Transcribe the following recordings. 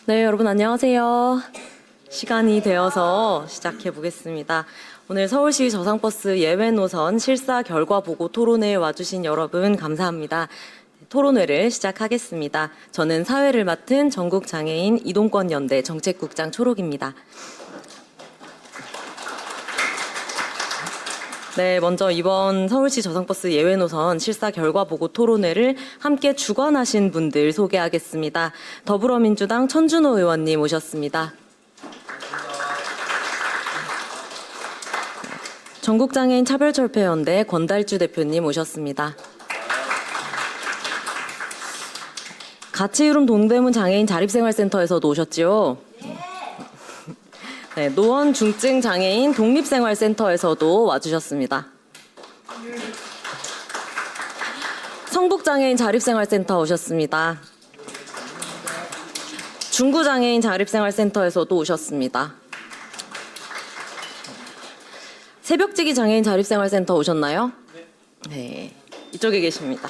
네, 여러분 안녕하세요. 시간이 되어서 시작해 보겠습니다. 오늘 서울시 저상버스 예외 노선 실사 결과 보고 토론회에 와주신 여러분 감사합니다. 토론회를 시작하겠습니다. 저는 사회를 맡은 전국장애인 이동권연대 정책국장 초록입니다. 네, 먼저 이번 서울시 저상버스 예외 노선 실사 결과 보고 토론회를 함께 주관하신 분들 소개하겠습니다. 더불어민주당 천준호 의원님 오셨습니다. 전국장애인 차별철폐연대 권달주 대표님 오셨습니다. 가치이룸 동대문 장애인 자립생활센터에서도 오셨지요? 네, 노원 중증 장애인 독립생활센터에서도 와주셨습니다. 성북장애인 자립생활센터 오셨습니다. 중구장애인 자립생활센터에서도 오셨습니다. 새벽지기 장애인 자립생활센터 오셨나요? 네, 이쪽에 계십니다.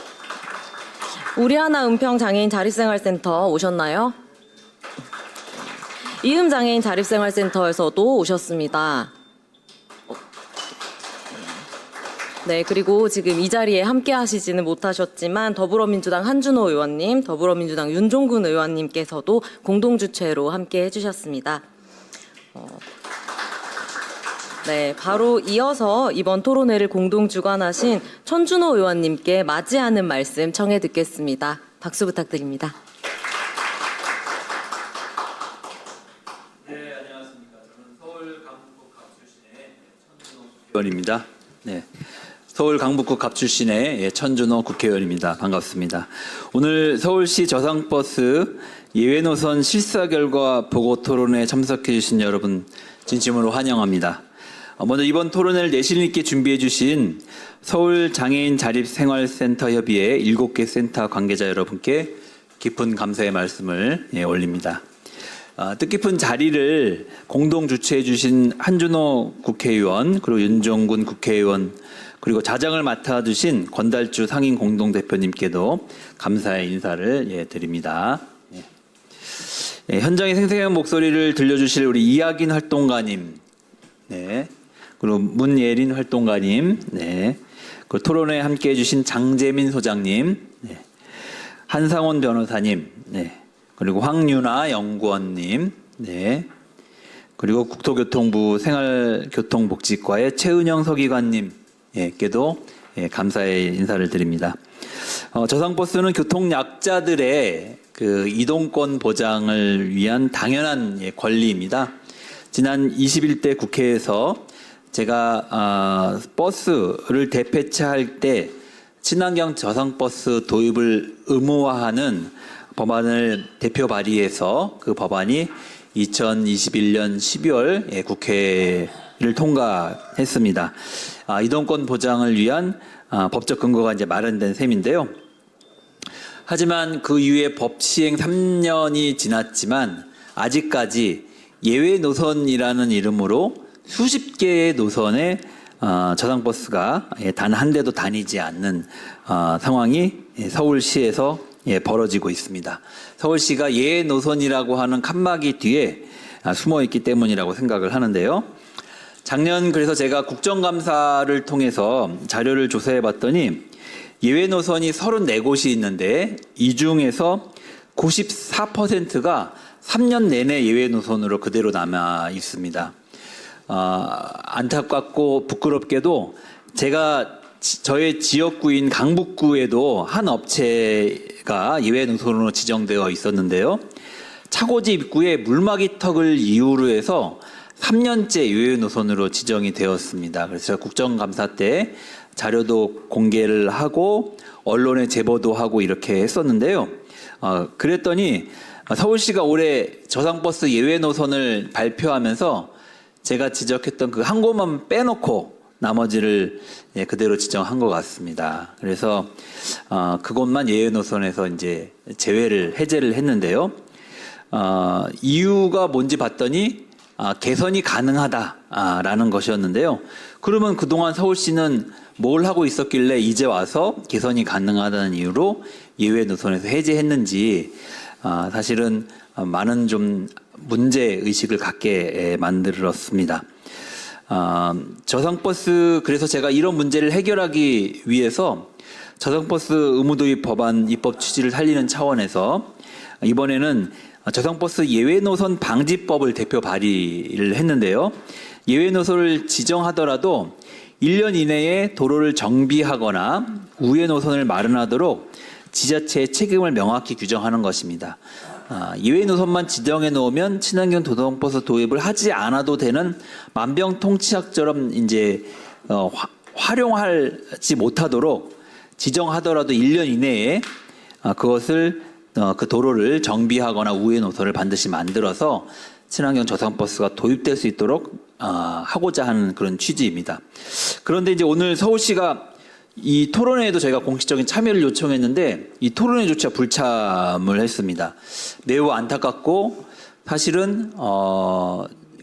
우리하나 은평 장애인 자립생활센터 오셨나요? 이음장애인 자립생활센터에서도 오셨습니다. 네, 그리고 지금 이 자리에 함께 하시지는 못하셨지만 더불어민주당 한준호 의원님, 더불어민주당 윤종군 의원님께서도 공동주최로 함께 해주셨습니다. 네, 바로 이어서 이번 토론회를 공동주관하신 천준호 의원님께 맞이하는 말씀 청해 듣겠습니다. 박수 부탁드립니다. 의원입니다. 네, 서울 강북구 갑 출신의 천준호 국회의원입니다. 반갑습니다. 오늘 서울시 저상버스 예외 노선 실사 결과 보고 토론에 참석해 주신 여러분 진심으로 환영합니다. 먼저 이번 토론회를 내실 있게 준비해 주신 서울 장애인 자립생활센터 협의회 7개 센터 관계자 여러분께 깊은 감사의 말씀을 올립니다. 뜻깊은 자리를 공동 주최해 주신 한준호 국회의원, 그리고 윤종군 국회의원, 그리고 자장을 맡아주신 권달주 상임 공동대표님께도 감사의 인사를 드립니다. 현장의 생생한 목소리를 들려주실 우리 이학인 활동가님, 네, 그리고 문예린 활동가님, 네, 그리고 토론회에 함께해 주신 장재민 소장님, 네, 한상원 변호사님, 네, 그리고 황윤아 연구원님, 네, 그리고 국토교통부 생활교통복지과의 최은영 서기관님께도 감사의 인사를 드립니다. 저상버스는 교통약자들의 그 이동권 보장을 위한 당연한 권리입니다. 지난 21대 국회에서 제가 버스를 대폐차할 때 친환경 저상버스 도입을 의무화하는 법안을 대표 발의해서 그 법안이 2021년 12월 국회를 통과했습니다. 이동권 보장을 위한 법적 근거가 이제 마련된 셈인데요. 하지만 그 이후에 법 시행 3년이 지났지만 아직까지 예외 노선이라는 이름으로 수십 개의 노선에 저상버스가 단 한 대도 다니지 않는 상황이 서울시에서 벌어지고 있습니다. 서울시가 예외 노선이라고 하는 칸막이 뒤에 숨어 있기 때문이라고 생각을 하는데요. 작년 그래서 제가 국정감사를 통해서 자료를 조사해 봤더니 예외 노선이 34곳이 있는데 이 중에서 94%가 3년 내내 예외 노선으로 그대로 남아 있습니다. 안타깝고 부끄럽게도 제가 저의 지역구인 강북구에도 한 업체가 예외 노선으로 지정되어 있었는데요. 차고지 입구에 물막이 턱을 이유로 해서 3년째 예외 노선으로 지정이 되었습니다. 그래서 국정감사 때 자료도 공개를 하고 언론에 제보도 하고 이렇게 했었는데요. 그랬더니 서울시가 올해 저상버스 예외 노선을 발표하면서 제가 지적했던 그 한 곳만 빼놓고 나머지를 그대로 지정한 것 같습니다. 그래서 그것만 예외 노선에서 이제 해제를 했는데요. 이유가 뭔지 봤더니 개선이 가능하다라는 것이었는데요. 그러면 그동안 서울시는 뭘 하고 있었길래 이제 와서 개선이 가능하다는 이유로 예외 노선에서 해제했는지 사실은 많은 좀 문제 의식을 갖게 만들었습니다. 저상버스 그래서 제가 이런 문제를 해결하기 위해서 저상버스 의무도입 법안 입법 취지를 살리는 차원에서 이번에는 저상버스 예외노선 방지법을 대표 발의를 했는데요. 예외노선을 지정하더라도 1년 이내에 도로를 정비하거나 우회 노선을 마련하도록 지자체의 책임을 명확히 규정하는 것입니다. 예외 노선만 지정해 놓으면 친환경 저상버스 도입을 하지 않아도 되는 만병통치약처럼 이제 활용하지 못하도록 지정하더라도 1년 이내에 그것을 그 도로를 정비하거나 우회 노선을 반드시 만들어서 친환경 저상버스가 도입될 수 있도록 하고자 하는 그런 취지입니다. 그런데 이제 오늘 서울시가 이 토론회에도 저희가 공식적인 참여를 요청했는데 이 토론회조차 불참을 했습니다. 매우 안타깝고 사실은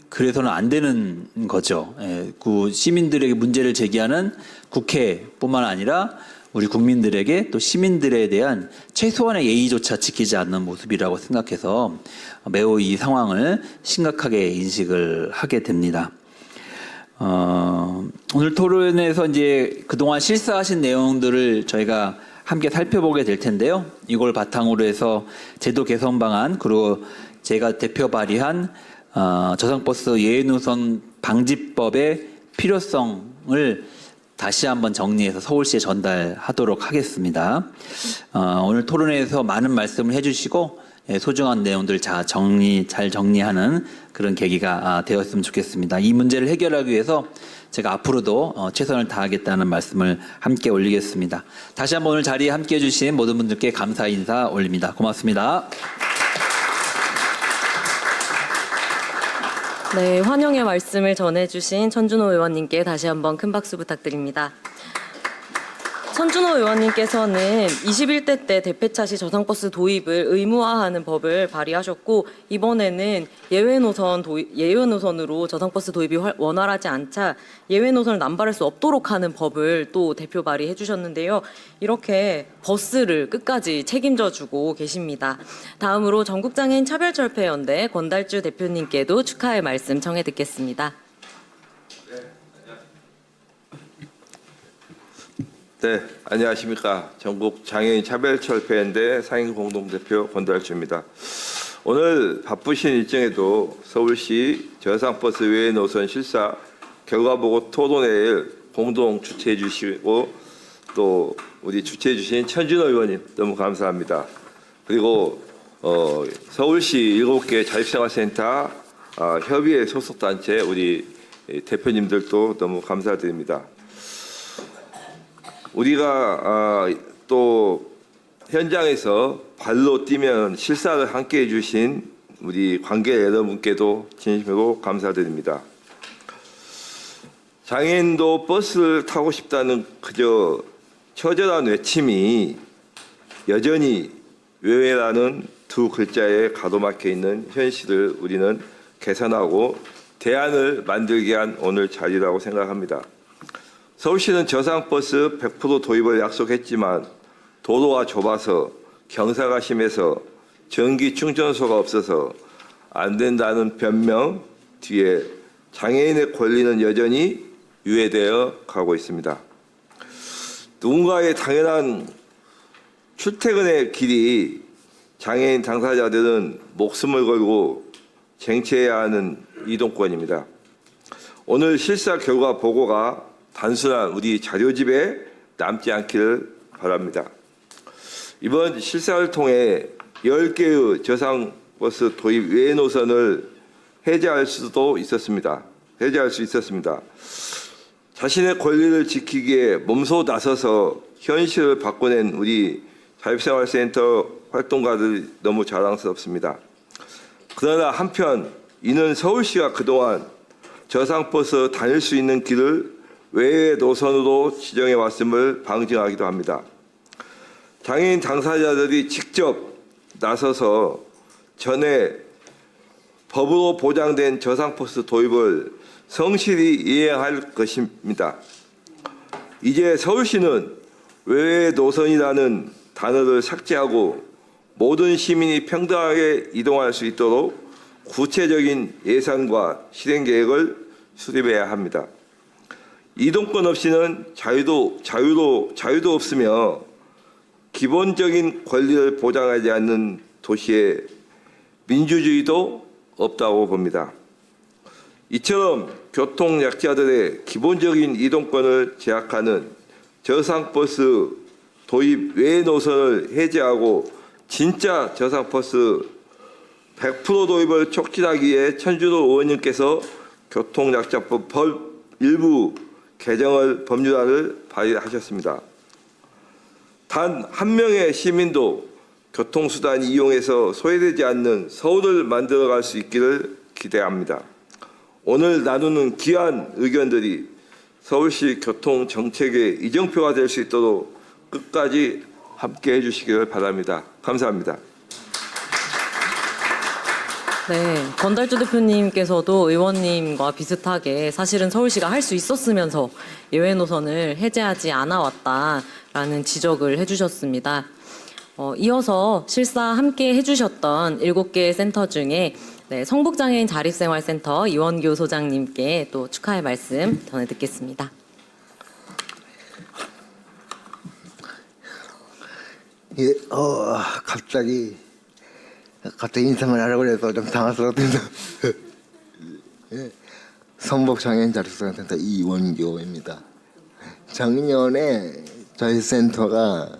그래서는 안 되는 거죠. 그 시민들에게 문제를 제기하는 국회뿐만 아니라 우리 국민들에게 또 시민들에 대한 최소한의 예의조차 지키지 않는 모습이라고 생각해서 매우 이 상황을 심각하게 인식을 하게 됩니다. 오늘 토론에서 이제 그동안 실사하신 내용들을 저희가 함께 살펴보게 될 텐데요. 이걸 바탕으로 해서 제도 개선 방안 그리고 제가 대표 발의한 저상버스 예외노선 방지법의 필요성을 다시 한번 정리해서 서울시에 전달하도록 하겠습니다. 오늘 토론회에서 많은 말씀을 해주시고 소중한 내용들 잘 정리하는 그런 계기가 되었으면 좋겠습니다. 이 문제를 해결하기 위해서 제가 앞으로도 최선을 다하겠다는 말씀을 함께 올리겠습니다. 다시 한번 오늘 자리에 함께 해주신 모든 분들께 감사 인사 올립니다. 고맙습니다. 네, 환영의 말씀을 전해주신 천준호 의원님께 다시 한번 큰 박수 부탁드립니다. 천준호 의원님께서는 21대 때 대폐차 시 저상버스 도입을 의무화하는 법을 발의하셨고 이번에는 예외노선으로 저상버스 도입이 원활하지 않자 예외노선을 남발할 수 없도록 하는 법을 또 대표 발의해 주셨는데요. 이렇게 버스를 끝까지 책임져주고 계십니다. 다음으로 전국장애인 차별철폐연대 권달주 대표님께도 축하의 말씀 청해 듣겠습니다. 네, 안녕하십니까. 전국 장애인 차별철폐연대 상임 공동대표 권달주입니다. 오늘 바쁘신 일정에도 서울시 저상버스 외의 노선 실사 결과보고 토론회를 공동 주최해 주시고 또 우리 주최해 주신 천준호 의원님 너무 감사합니다. 그리고 서울시 7개 자립생활센터 협의회 소속단체 우리 대표님들도 너무 감사드립니다. 우리가 또 현장에서 발로 뛰면 실사를 함께 해주신 우리 관계 여러분께도 진심으로 감사드립니다. 장애인도 버스를 타고 싶다는 그저 처절한 외침이 여전히 외외라는 두 글자에 가로막혀 있는 현실을 우리는 개선하고 대안을 만들게 한 오늘 자리라고 생각합니다. 서울시는 저상버스 100% 도입을 약속했지만 도로가 좁아서 경사가 심해서 전기 충전소가 없어서 안 된다는 변명 뒤에 장애인의 권리는 여전히 유예되어 가고 있습니다. 누군가의 당연한 출퇴근의 길이 장애인 당사자들은 목숨을 걸고 쟁취해야 하는 이동권입니다. 오늘 실사 결과 보고가 단순한 우리 자료집에 남지 않기를 바랍니다. 이번 실사를 통해 10개의 저상버스 도입 외 노선을 해제할 수 있었습니다. 자신의 권리를 지키기에 몸소 나서서 현실을 바꿔낸 우리 자립생활센터 활동가들이 너무 자랑스럽습니다. 그러나 한편 이는 서울시가 그동안 저상버스 다닐 수 있는 길을 외의 노선으로 지정해 왔음을 방증하기도 합니다. 장애인 당사자들이 직접 나서서 전에 법으로 보장된 저상버스 도입을 성실히 이행할 것입니다. 이제 서울시는 외의 노선이라는 단어를 삭제하고 모든 시민이 평등하게 이동할 수 있도록 구체적인 예산과 실행 계획을 수립해야 합니다. 이동권 없이는 자유도 없으며 기본적인 권리를 보장하지 않는 도시에 민주주의도 없다고 봅니다. 이처럼 교통 약자들의 기본적인 이동권을 제약하는 저상버스 도입 외 노선을 해제하고 진짜 저상버스 100% 도입을 촉진하기 위해 천준호 의원님께서 교통약자법 일부 개정을 법률안을 발의하셨습니다. 단 한 명의 시민도 교통수단 이용해서 소외되지 않는 서울을 만들어갈 수 있기를 기대합니다. 오늘 나누는 귀한 의견들이 서울시 교통정책의 이정표가 될 수 있도록 끝까지 함께해 주시기를 바랍니다. 감사합니다. 네, 권달주 대표님께서도 의원님과 비슷하게 사실은 서울시가 할 수 있었으면서 예외 노선을 해제하지 않아 왔다라는 지적을 해주셨습니다. 이어서 실사 함께 해주셨던 7개 센터 중에 성북장애인 자립생활센터 이원규 소장님께 또 축하의 말씀 전해 듣겠습니다. 예, 갑자기 인사를 하려고 해서 좀 당황스럽습니다. 예, 성북장애인 자립생활센터 이원규입니다. 작년에 저희 센터가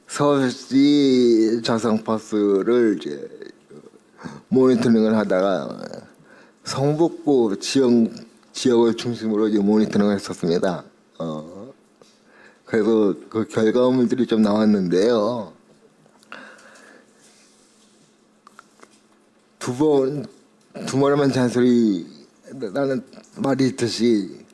서울시 저상버스를 이제 모니터링을 하다가 성북구 지역을 중심으로 이제 모니터링을 했었습니다. 그래서 그 결과물들이 좀 나왔는데요. 두 번이면 잔소리 라는 말이 있듯이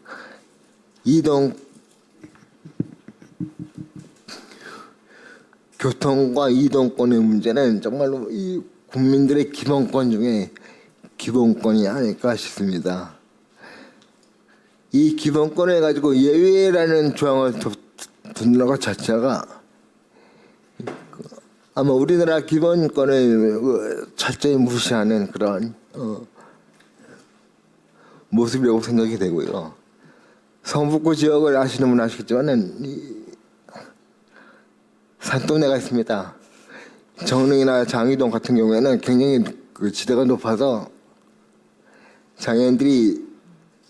교통과 이동권의 문제는 정말로 이 국민들의 기본권 중에 기본권이 아닐까 싶습니다. 이 기본권을 가지고 예외라는 조항을 둔다는 것 자체가 아마 우리나라 기본권을 철저히 무시하는 그런 모습이라고 생각이 되고요. 성북구 지역을 아시는 분은 아시겠지만은 산동네가 있습니다. 정릉이나 장위동 같은 경우에는 굉장히 그 지대가 높아서 장애인들이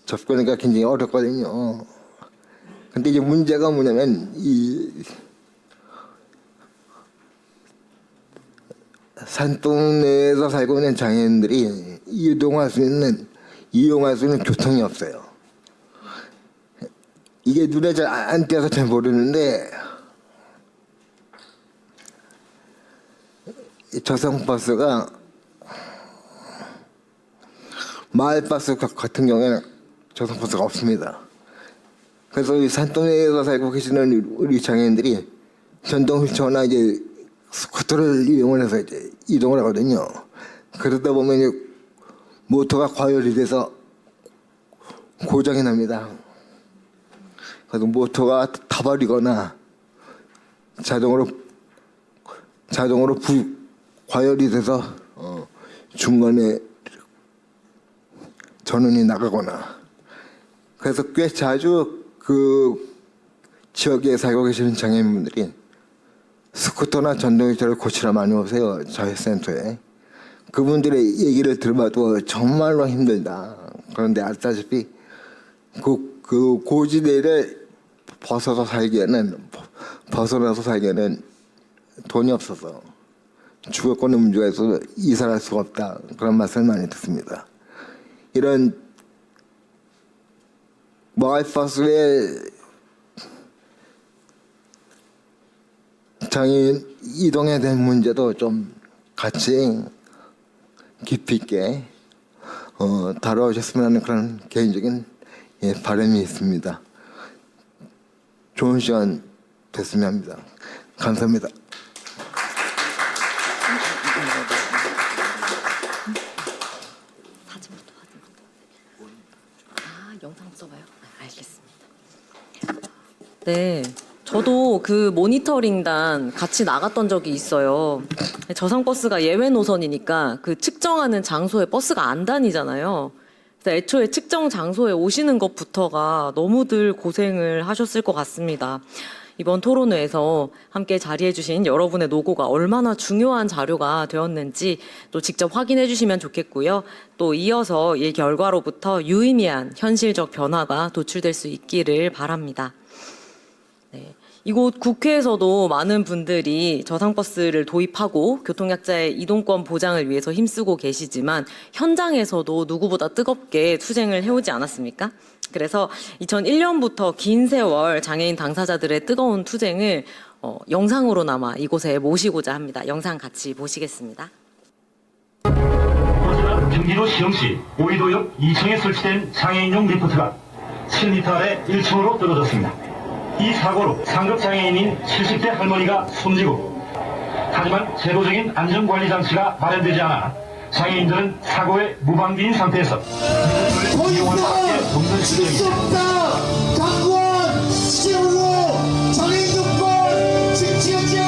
접근하기가 굉장히 어렵거든요. 근데 이제 문제가 뭐냐면 이 산동네에서 살고 있는 장애인들이 이용할 수 있는 교통이 없어요. 이게 눈에 잘 안 띄어서 잘 모르는데 저상버스가 마을버스 같은 경우에는 저상버스가 없습니다. 그래서 이 산동네에서 살고 계시는 우리 장애인들이 전동 휠체어나 이제 스쿠터를 이용을 해서 이제 이동을 하거든요. 그러다 보면 이제 모터가 과열이 돼서 고장이 납니다. 그래서 모터가 타버리거나 자동으로 과열이 돼서 중간에 전원이 나가거나 그래서 꽤 자주 그 지역에 살고 계시는 장애인분들이 스쿠터나 전동기차를 고치러 많이 오세요. 저희 센터에. 그분들의 얘기를 들어봐도 정말로 힘들다. 그런데 아시다시피 그 고지대를 벗어나서 살기에는 돈이 없어서 주거권의 문제가 있어서 이사를 할 수가 없다. 그런 말씀을 많이 듣습니다. 이런 마을버스의 장애인 이동에 대한 문제도 좀 같이 깊이 있게 다뤄주셨으면 하는 그런 개인적인 바람이 있습니다. 좋은 시간 됐으면 합니다. 감사합니다. 사진부터. 영상 써봐요. 알겠습니다. 네, 저도 그 모니터링단 같이 나갔던 적이 있어요. 저상버스가 예외 노선이니까 그 측정하는 장소에 버스가 안 다니잖아요. 그래서 애초에 측정 장소에 오시는 것부터가 너무들 고생을 하셨을 것 같습니다. 이번 토론회에서 함께 자리해주신 여러분의 노고가 얼마나 중요한 자료가 되었는지 또 직접 확인해 주시면 좋겠고요. 또 이어서 이 결과로부터 유의미한 현실적 변화가 도출될 수 있기를 바랍니다. 네. 이곳 국회에서도 많은 분들이 저상버스를 도입하고 교통약자의 이동권 보장을 위해서 힘쓰고 계시지만 현장에서도 누구보다 뜨겁게 투쟁을 해오지 않았습니까? 그래서 2001년부터 긴 세월 장애인 당사자들의 뜨거운 투쟁을 영상으로나마 이곳에 모시고자 합니다. 영상 같이 보시겠습니다. 어제날 경기도 시흥시 오이도역 2층에 설치된 장애인용 리프트가 7m 아래 1층으로 떨어졌습니다. 이 사고로 상급 장애인인 70대 할머니가 숨지고 하지만 제도적인 안전관리 장치가 마련되지 않아 장애인들은 사고에 무방비인 상태에서 리프트를 이용할 수밖에 없는 실정입니다. 당권 지지으로 장애인 요건 지키자.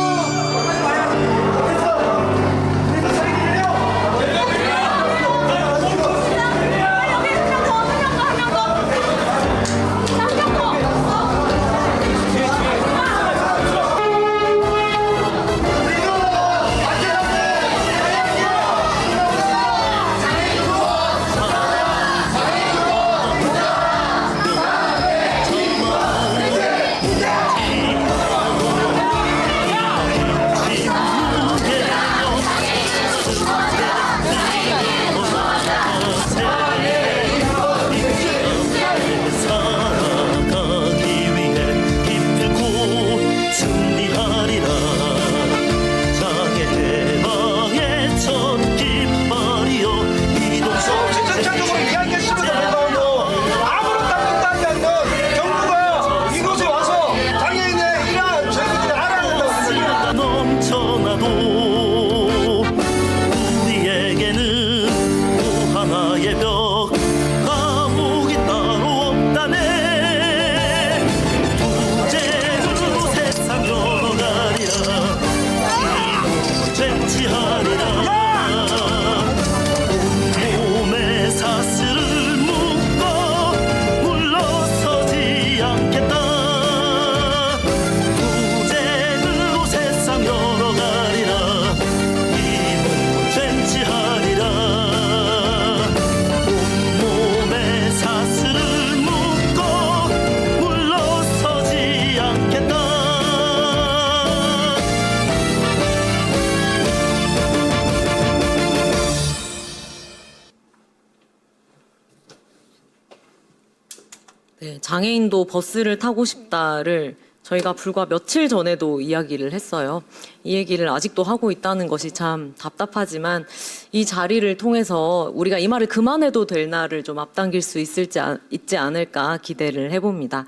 네, 장애인도 버스를 타고 싶다를 저희가 불과 며칠 전에도 이야기를 했어요. 이 얘기를 아직도 하고 있다는 것이 참 답답하지만 이 자리를 통해서 우리가 이 말을 그만해도 될 날을 좀 앞당길 수 있지 않을까 기대를 해봅니다.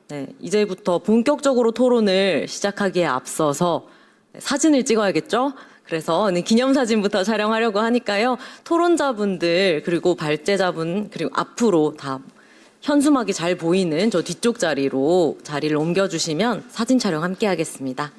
네, 이제부터 본격적으로 토론을 시작하기에 앞서서 사진을 찍어야겠죠? 그래서 기념사진부터 촬영하려고 하니까요. 토론자분들 그리고 발제자분 그리고 앞으로 다 현수막이 잘 보이는 저 뒤쪽 자리로 자리를 옮겨주시면 사진 촬영 함께 하겠습니다.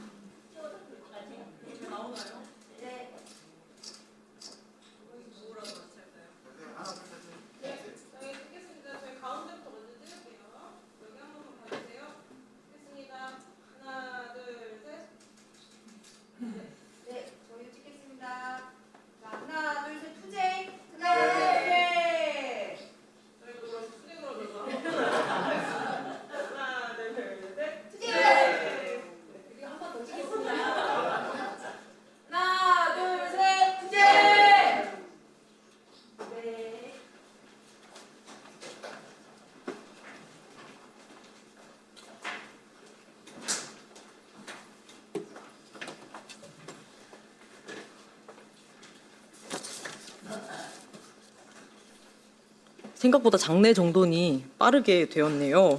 생각보다 장내 정돈이 빠르게 되었네요.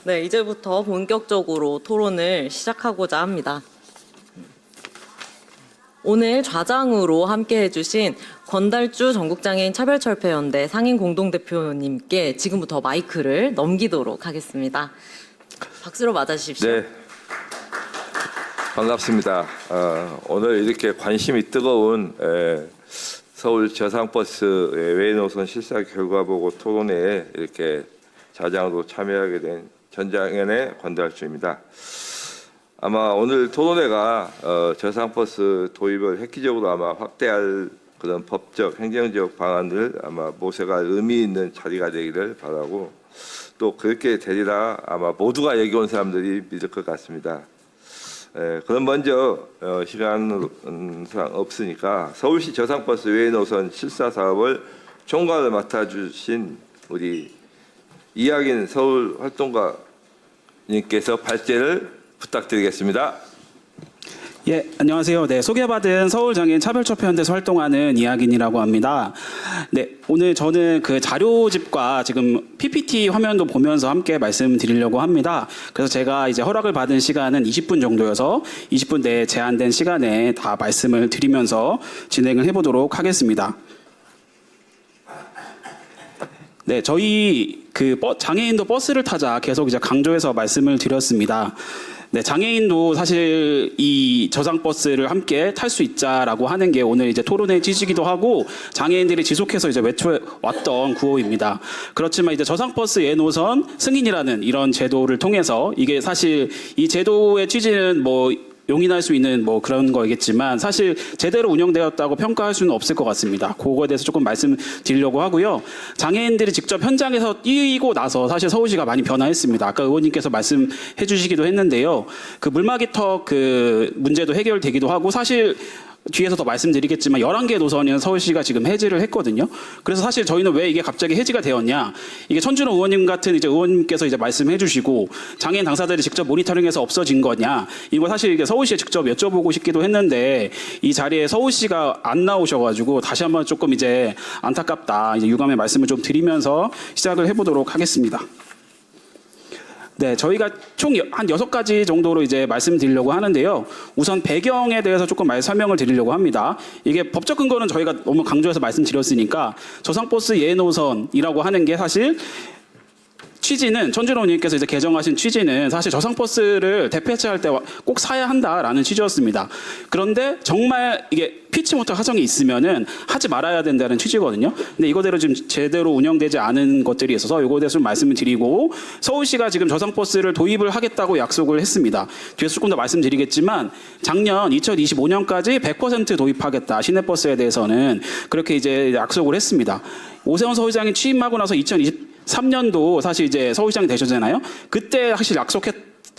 네, 이제부터 본격적으로 토론을 시작하고자 합니다. 오늘 좌장으로 함께 해주신 권달주 전국장애인 차별철폐연대 상임공동대표님께 지금부터 마이크를 넘기도록 하겠습니다. 박수로 맞아주십시오. 네. 반갑습니다. 오늘 이렇게 관심이 뜨거운 서울 저상버스 외의 노선 실사 결과 보고 토론회에 이렇게 자장으로 참여하게 된 전장현의 권달주입니다. 아마 오늘 토론회가 저상버스 도입을 획기적으로 아마 확대할 그런 법적, 행정적 방안을 아마 모색할 의미 있는 자리가 되기를 바라고 또 그렇게 되리라 아마 모두가 여기 온 사람들이 믿을 것 같습니다. 그럼 먼저 시간상 없으니까 서울시 저상버스 외의 노선 실사 사업을 총괄을 맡아주신 우리 이학인 서울활동가님께서 발제를 부탁드리겠습니다. 예, 안녕하세요. 네, 소개받은 서울장애인 차별철폐연대에서 활동하는 이학인이라고 합니다. 네, 오늘 저는 그 자료집과 지금 PPT 화면도 보면서 함께 말씀드리려고 합니다. 그래서 제가 이제 허락을 받은 시간은 20분 정도여서 20분 내에 제한된 시간에 다 말씀을 드리면서 진행을 해보도록 하겠습니다. 네, 저희 그 장애인도 버스를 타자 계속 이제 강조해서 말씀을 드렸습니다. 네, 장애인도 사실 이 저상버스를 함께 탈 수 있자라고 하는 게 오늘 이제 토론의 취지이기도 하고 장애인들이 지속해서 이제 외쳐왔던 구호입니다. 그렇지만 이제 저상버스 예노선 승인이라는 이런 제도를 통해서 이게 사실 이 제도의 취지는 뭐 용인할 수 있는 뭐 그런 거겠지만 사실 제대로 운영되었다고 평가할 수는 없을 것 같습니다. 그거에 대해서 조금 말씀드리려고 하고요. 장애인들이 직접 현장에서 뛰고 나서 사실 서울시가 많이 변화했습니다. 아까 의원님께서 말씀해 주시기도 했는데요. 그 물막이턱 그 문제도 해결되기도 하고 사실 뒤에서 더 말씀드리겠지만 11개 노선은 서울시가 지금 해지를 했거든요. 그래서 사실 저희는 왜 이게 갑자기 해지가 되었냐. 이게 천준호 의원님 같은 이제 의원님께서 이제 말씀해 주시고 장애인 당사자들이 직접 모니터링해서 없어진 거냐. 이거 사실 이게 서울시에 직접 여쭤보고 싶기도 했는데 이 자리에 서울시가 안 나오셔가지고 다시 한번 조금 이제 안타깝다. 이제 유감의 말씀을 좀 드리면서 시작을 해보도록 하겠습니다. 네, 저희가 총 한 6가지 정도로 이제 말씀드리려고 하는데요. 우선 배경에 대해서 조금 설명을 드리려고 합니다. 이게 법적 근거는 저희가 너무 강조해서 말씀드렸으니까 저상버스 예노선이라고 하는 게 사실 취지는 천준호 의원님께서 이제 개정하신 취지는 사실 저상버스를 대폐차할 때 꼭 사야 한다라는 취지였습니다. 그런데 정말 이게 피치 못할 하정이 있으면은 하지 말아야 된다는 취지거든요. 근데 이거대로 지금 제대로 운영되지 않은 것들이 있어서 이거에 대해서 좀 말씀을 드리고 서울시가 지금 저상버스를 도입을 하겠다고 약속을 했습니다. 뒤에서 조금 더 말씀드리겠지만 작년 2025년까지 100% 도입하겠다. 시내버스에 대해서는 그렇게 이제 약속을 했습니다. 오세훈 서울시장이 취임하고 나서 2023년도 사실 이제 서울시장이 되셨잖아요. 그때 사실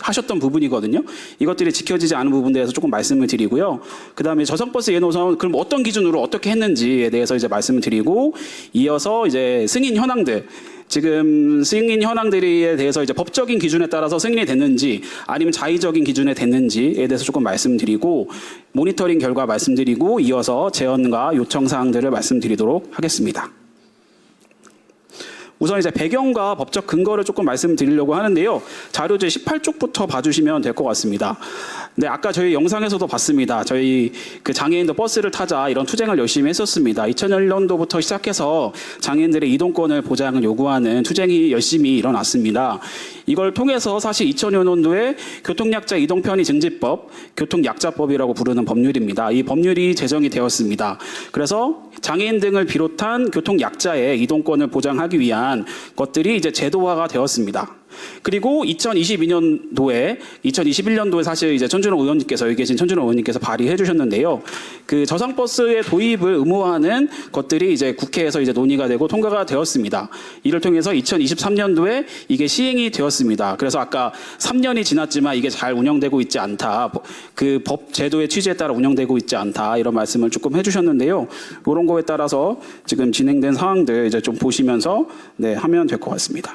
하셨던 부분이거든요. 이것들이 지켜지지 않은 부분에 대해서 조금 말씀을 드리고요. 그 다음에 저상버스 예노선 그럼 어떤 기준으로 어떻게 했는지에 대해서 이제 말씀을 드리고 이어서 이제 승인 현황들 지금 승인 현황들에 대해서 이제 법적인 기준에 따라서 승인이 됐는지 아니면 자의적인 기준에 됐는지에 대해서 조금 말씀드리고 모니터링 결과 말씀드리고 이어서 제언과 요청 사항들을 말씀드리도록 하겠습니다. 우선 이제 배경과 법적 근거를 조금 말씀드리려고 하는데요. 자료제 18쪽부터 봐주시면 될 것 같습니다. 네, 아까 저희 영상에서도 봤습니다. 저희 그 장애인도 버스를 타자 이런 투쟁을 열심히 했었습니다. 2001년도부터 시작해서 장애인들의 이동권을 보장을 요구하는 투쟁이 열심히 일어났습니다. 이걸 통해서 사실 2000년도에 교통약자 이동편의 증지법, 교통약자법이라고 부르는 법률입니다. 이 법률이 제정이 되었습니다. 그래서 장애인 등을 비롯한 교통약자의 이동권을 보장하기 위한 것들이 이제 제도화가 되었습니다. 그리고 2021년도에 사실 이제 천준호 의원님께서 여기 계신 천준호 의원님께서 발의해 주셨는데요. 그 저상버스의 도입을 의무화하는 것들이 이제 국회에서 이제 논의가 되고 통과가 되었습니다. 이를 통해서 2023년도에 이게 시행이 되었습니다. 그래서 아까 3년이 지났지만 이게 잘 운영되고 있지 않다. 그 법 제도의 취지에 따라 운영되고 있지 않다. 이런 말씀을 조금 해 주셨는데요. 이런 거에 따라서 지금 진행된 상황들 이제 좀 보시면서 네, 하면 될 것 같습니다.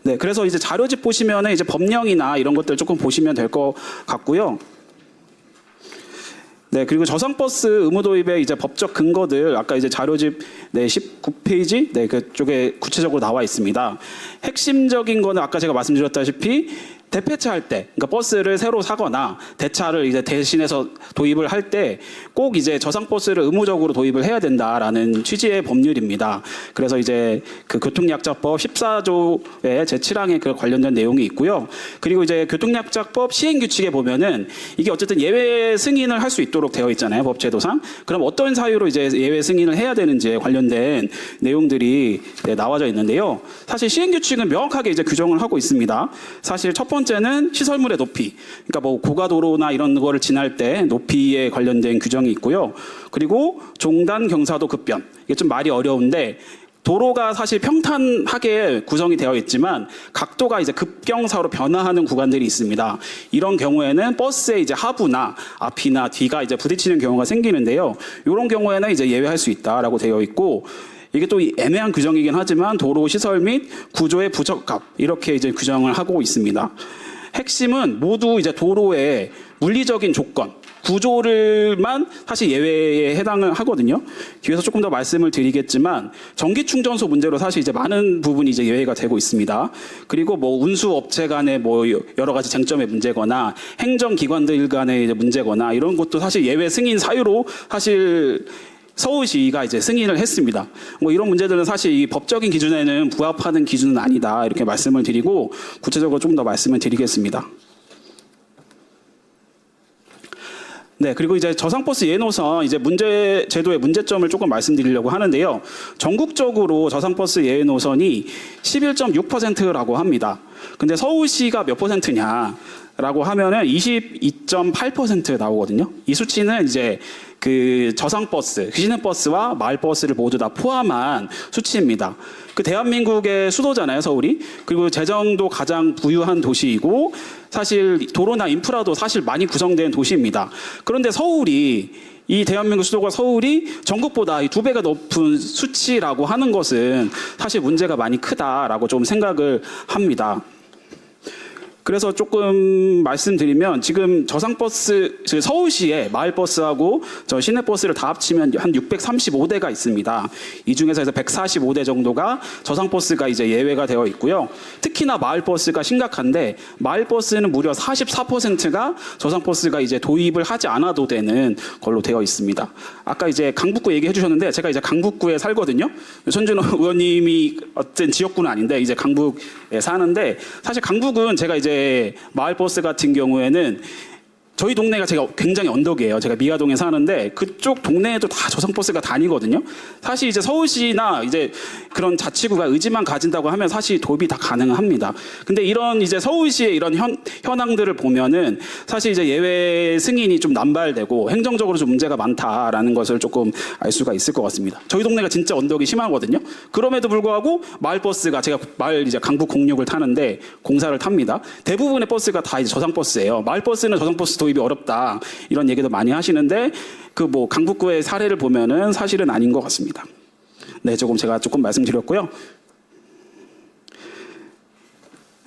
네, 그래서 이제 자료집 보시면은 이제 법령이나 이런 것들 조금 보시면 될 것 같고요. 네, 그리고 저상버스 의무 도입의 이제 법적 근거들 아까 이제 자료집 네, 19페이지 네, 그쪽에 구체적으로 나와 있습니다. 핵심적인 거는 아까 제가 말씀드렸다시피 대폐차할 때, 그러니까 버스를 새로 사거나 대차를 이제 대신해서 도입을 할 때 꼭 이제 저상버스를 의무적으로 도입을 해야 된다라는 취지의 법률입니다. 그래서 이제 그 교통약자법 14조의 제7항에 그 관련된 내용이 있고요. 그리고 이제 교통약자법 시행규칙에 보면은 이게 어쨌든 예외 승인을 할 수 있도록 되어 있잖아요, 법제도상. 그럼 어떤 사유로 이제 예외 승인을 해야 되는지에 관련된 내용들이 나와져 있는데요. 사실 시행규칙은 명확하게 이제 규정을 하고 있습니다. 사실 첫 번째는 시설물의 높이, 그러니까 뭐 고가도로나 이런 거를 지날 때 높이에 관련된 규정이 있고요. 그리고 종단 경사도 급변, 이게 좀 말이 어려운데 도로가 사실 평탄하게 구성이 되어 있지만 각도가 이제 급경사로 변화하는 구간들이 있습니다. 이런 경우에는 버스의 이제 하부나 앞이나 뒤가 이제 부딪히는 경우가 생기는데요. 이런 경우에는 이제 예외할 수 있다라고 되어 있고, 이게 또 애매한 규정이긴 하지만 도로 시설 및 구조의 부적합, 이렇게 이제 규정을 하고 있습니다. 핵심은 모두 이제 도로의 물리적인 조건, 구조를만 사실 예외에 해당을 하거든요. 뒤에서 조금 더 말씀을 드리겠지만 전기 충전소 문제로 사실 이제 많은 부분이 이제 예외가 되고 있습니다. 그리고 뭐 운수 업체 간의 뭐 여러 가지 쟁점의 문제거나 행정기관들 간의 이제 문제거나 이런 것도 사실 예외 승인 사유로 사실 서울시가 이제 승인을 했습니다. 뭐 이런 문제들은 사실 이 법적인 기준에는 부합하는 기준은 아니다, 이렇게 말씀을 드리고 구체적으로 좀 더 말씀을 드리겠습니다. 네, 그리고 이제 저상버스 예노선 이제 제도의 문제점을 조금 말씀드리려고 하는데요. 전국적으로 저상버스 예노선이 11.6%라고 합니다. 근데 서울시가 몇 %냐라고 하면은 22.8% 나오거든요. 이 수치는 이제 그 저상버스, 시내버스와 마을버스를 모두 다 포함한 수치입니다. 그 대한민국의 수도잖아요, 서울이. 그리고 재정도 가장 부유한 도시이고 사실 도로나 인프라도 사실 많이 구성된 도시입니다. 그런데 이 대한민국 수도가 서울이 전국보다 이 2배가 높은 수치라고 하는 것은 사실 문제가 많이 크다라고 좀 생각을 합니다. 그래서 조금 말씀드리면 지금 저상버스, 서울시에 마을버스하고 저 시내버스를 다 합치면 한 635대가 있습니다. 이 중에서 145대 정도가 저상버스가 이제 예외가 되어 있고요. 특히나 마을버스가 심각한데 마을버스는 무려 44%가 저상버스가 이제 도입을 하지 않아도 되는 걸로 되어 있습니다. 아까 이제 강북구 얘기해 주셨는데 제가 이제 강북구에 살거든요. 손준호 의원님이 어떤 지역구는 아닌데 이제 강북에 사는데 사실 강북은 제가 이제 마을버스 같은 경우에는 저희 동네가 제가 굉장히 언덕이에요. 제가 미아동에 사는데 그쪽 동네에도 다 저상버스가 다니거든요. 사실 이제 서울시나 이제 그런 자치구가 의지만 가진다고 하면 사실 도입이 다 가능합니다. 근데 이런 이제 서울시의 이런 현황들을 보면은 사실 이제 예외 승인이 좀 남발되고 행정적으로 좀 문제가 많다라는 것을 조금 알 수가 있을 것 같습니다. 저희 동네가 진짜 언덕이 심하거든요. 그럼에도 불구하고 마을버스가 제가 이제 강북 공육을 타는데 공사를 탑니다. 대부분의 버스가 다 이제 저상버스예요. 마을버스는 저상버스 도입이 어렵다, 이런 얘기도 많이 하시는데 그 뭐 강북구의 사례를 보면은 사실은 아닌 것 같습니다. 네, 제가 조금 말씀드렸고요.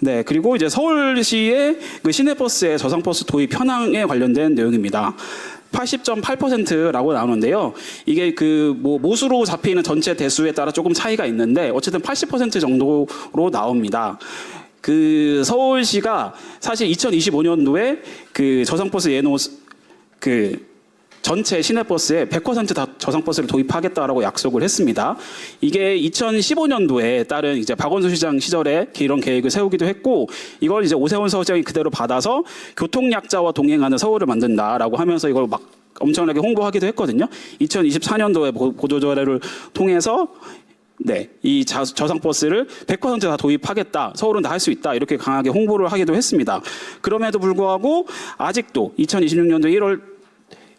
네, 그리고 이제 서울시의 그 시내버스의 저상버스 도입 현황에 관련된 내용입니다. 80.8%라고 나오는데요. 이게 그 뭐 모수로 잡히는 전체 대수에 따라 조금 차이가 있는데 어쨌든 80% 정도로 나옵니다. 그 서울시가 사실 2025년도에 그 저상버스 전체 시내버스에 100% 다 저상버스를 도입하겠다라고 약속을 했습니다. 이게 2015년도에 따른 이제 박원순 시장 시절에 이런 계획을 세우기도 했고, 이걸 이제 오세훈 서울시장이 그대로 받아서 교통약자와 동행하는 서울을 만든다라고 하면서 이걸 막 엄청나게 홍보하기도 했거든요. 2024년도에 보도자료를 통해서 네, 이 저상버스를 100% 다 도입하겠다, 서울은 다 할 수 있다, 이렇게 강하게 홍보를 하기도 했습니다. 그럼에도 불구하고 아직도 2026년도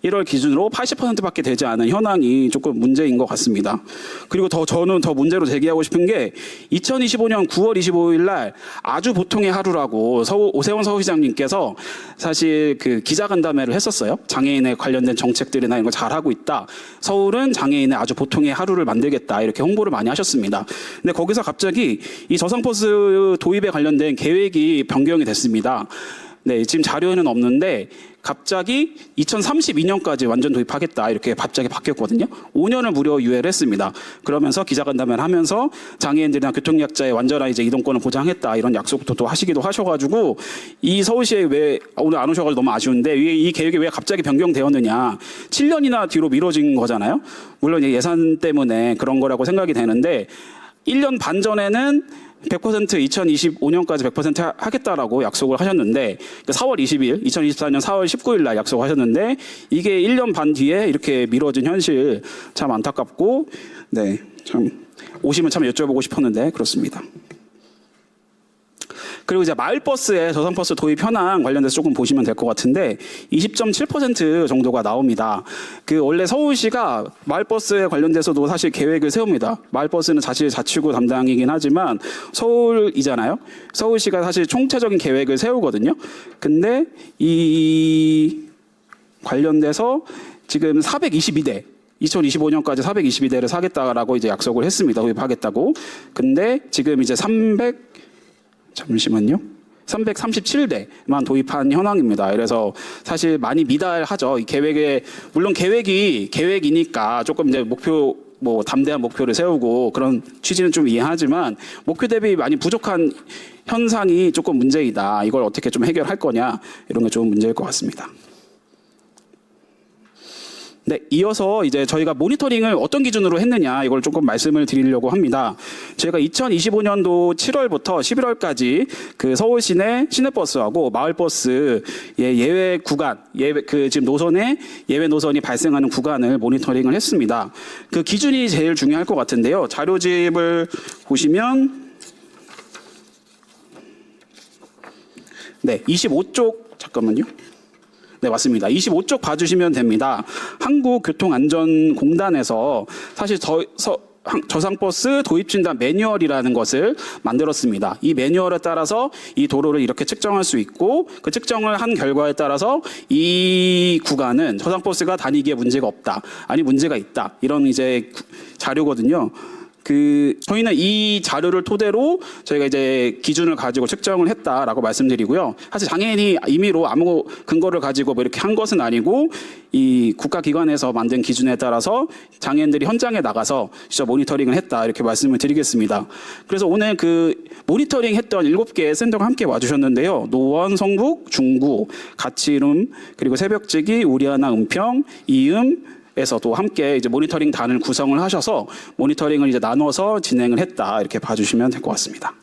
1월 기준으로 80%밖에 되지 않은 현황이 조금 문제인 것 같습니다. 그리고 저는 더 문제로 제기하고 싶은 게 2025년 9월 25일 날 아주 보통의 하루라고 오세훈 서울시장님께서 사실 그 기자간담회를 했었어요. 장애인에 관련된 정책들이나 이런 거 잘하고 있다, 서울은 장애인의 아주 보통의 하루를 만들겠다, 이렇게 홍보를 많이 하셨습니다. 근데 거기서 갑자기 이 저상버스 도입에 관련된 계획이 변경이 됐습니다. 네, 지금 자료에는 없는데 갑자기 2032년까지 완전 도입하겠다 이렇게 갑자기 바뀌었거든요. 5년을 무려 유예를 했습니다. 그러면서 기자간담회를 하면서 장애인들이나 교통약자의 완전한 이제 이동권을 보장했다 이런 약속도 또 하시기도 하셔가지고 이 서울시에 왜 오늘 안 오셔가지고 너무 아쉬운데 이 계획이 왜 갑자기 변경되었느냐? 7년이나 뒤로 미뤄진 거잖아요. 물론 예산 때문에 그런 거라고 생각이 되는데 1년 반 전에는 100% 2025년까지 100% 하겠다라고 약속을 하셨는데 4월 20일, 2024년 4월 19일 날 약속하셨는데 이게 1년 반 뒤에 이렇게 미뤄진 현실 참 안타깝고 네, 참 오시면 참 여쭤보고 싶었는데 그렇습니다. 그리고 이제 마을버스에 저상버스 도입 현황 관련돼서 조금 보시면 될 것 같은데 20.7% 정도가 나옵니다. 그 원래 서울시가 마을버스에 관련돼서도 사실 계획을 세웁니다. 마을버스는 사실 자치구 담당이긴 하지만 서울이잖아요. 서울시가 사실 총체적인 계획을 세우거든요. 근데 이 관련돼서 지금 422대 2025년까지 422대를 사겠다라고 이제 약속을 했습니다. 도입하겠다고. 근데 지금 이제 337대만 도입한 현황입니다. 그래서 사실 많이 미달하죠. 이 계획에 물론 계획이니까 조금 이제 목표 뭐 담대한 목표를 세우고 그런 취지는 좀 이해하지만 목표 대비 많이 부족한 현상이 조금 문제이다. 이걸 어떻게 좀 해결할 거냐 이런 게 좀 문제일 것 같습니다. 네, 이어서 이제 저희가 모니터링을 어떤 기준으로 했느냐 이걸 조금 말씀을 드리려고 합니다. 저희가 2025년도 7월부터 11월까지 그 서울 시내 시내버스하고 마을버스의 예외 구간, 지금 노선에 예외 노선이 발생하는 구간을 모니터링을 했습니다. 그 기준이 제일 중요할 것 같은데요. 자료집을 보시면 네, 25쪽 잠깐만요. 네, 맞습니다. 25쪽 봐주시면 됩니다. 한국교통안전공단에서 사실 저상버스 도입진단 매뉴얼이라는 것을 만들었습니다. 이 매뉴얼에 따라서 이 도로를 이렇게 측정할 수 있고 그 측정을 한 결과에 따라서 이 구간은 저상버스가 다니기에 문제가 없다. 아니 문제가 있다. 이런 이제 자료거든요. 저희는 이 자료를 토대로 저희가 이제 기준을 가지고 측정을 했다라고 말씀드리고요. 사실 장애인이 임의로 아무 근거를 가지고 뭐 이렇게 한 것은 아니고 이 국가기관에서 만든 기준에 따라서 장애인들이 현장에 나가서 진짜 모니터링을 했다 이렇게 말씀을 드리겠습니다. 그래서 오늘 그 모니터링 했던 7개의 센터가 함께 와주셨는데요. 노원, 성북, 중구, 가치름, 그리고 새벽지기, 우리하나, 은평, 이음, 에서도 함께 이제 모니터링 단을 구성을 하셔서 모니터링을 이제 나눠서 진행을 했다 이렇게 봐주시면 될 것 같습니다.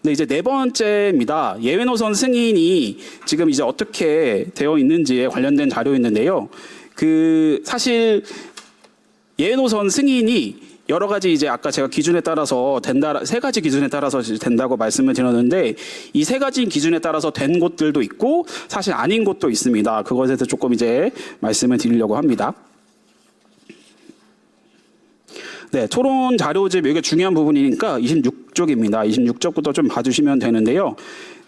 네, 이제 네 번째입니다. 예외 노선 승인이 지금 이제 어떻게 되어 있는지에 관련된 자료였는데요. 사실 예외 노선 승인이 여러 가지 이제 아까 제가 기준에 따라서 된다, 3가지 기준에 따라서 된다고 말씀을 드렸는데 이 3가지 기준에 따라서 된 곳들도 있고 사실 아닌 곳도 있습니다. 그것에 대해서 조금 이제 말씀을 드리려고 합니다. 네, 토론 자료집 이게 중요한 부분이니까 26쪽입니다. 26쪽부터 좀 봐주시면 되는데요.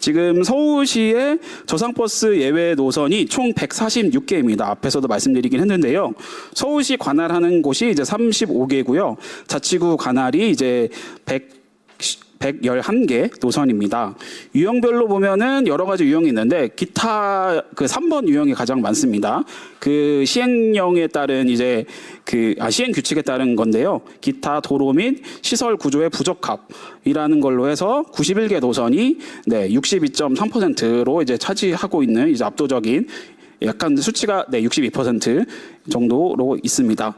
지금 서울시의 저상버스 예외 노선이 총 146개입니다. 앞에서도 말씀드리긴 했는데요. 서울시 관할하는 곳이 이제 35개고요. 자치구 관할이 이제 111개 노선입니다. 유형별로 보면은 여러 가지 유형이 있는데 기타 3번 유형이 가장 많습니다. 시행령에 따른 이제 시행 규칙에 따른 건데요. 기타 도로 및 시설 구조의 부적합이라는 걸로 해서 91개 노선이 62.3%로 이제 차지하고 있는 이제 압도적인 약간 수치가 62% 정도로 있습니다.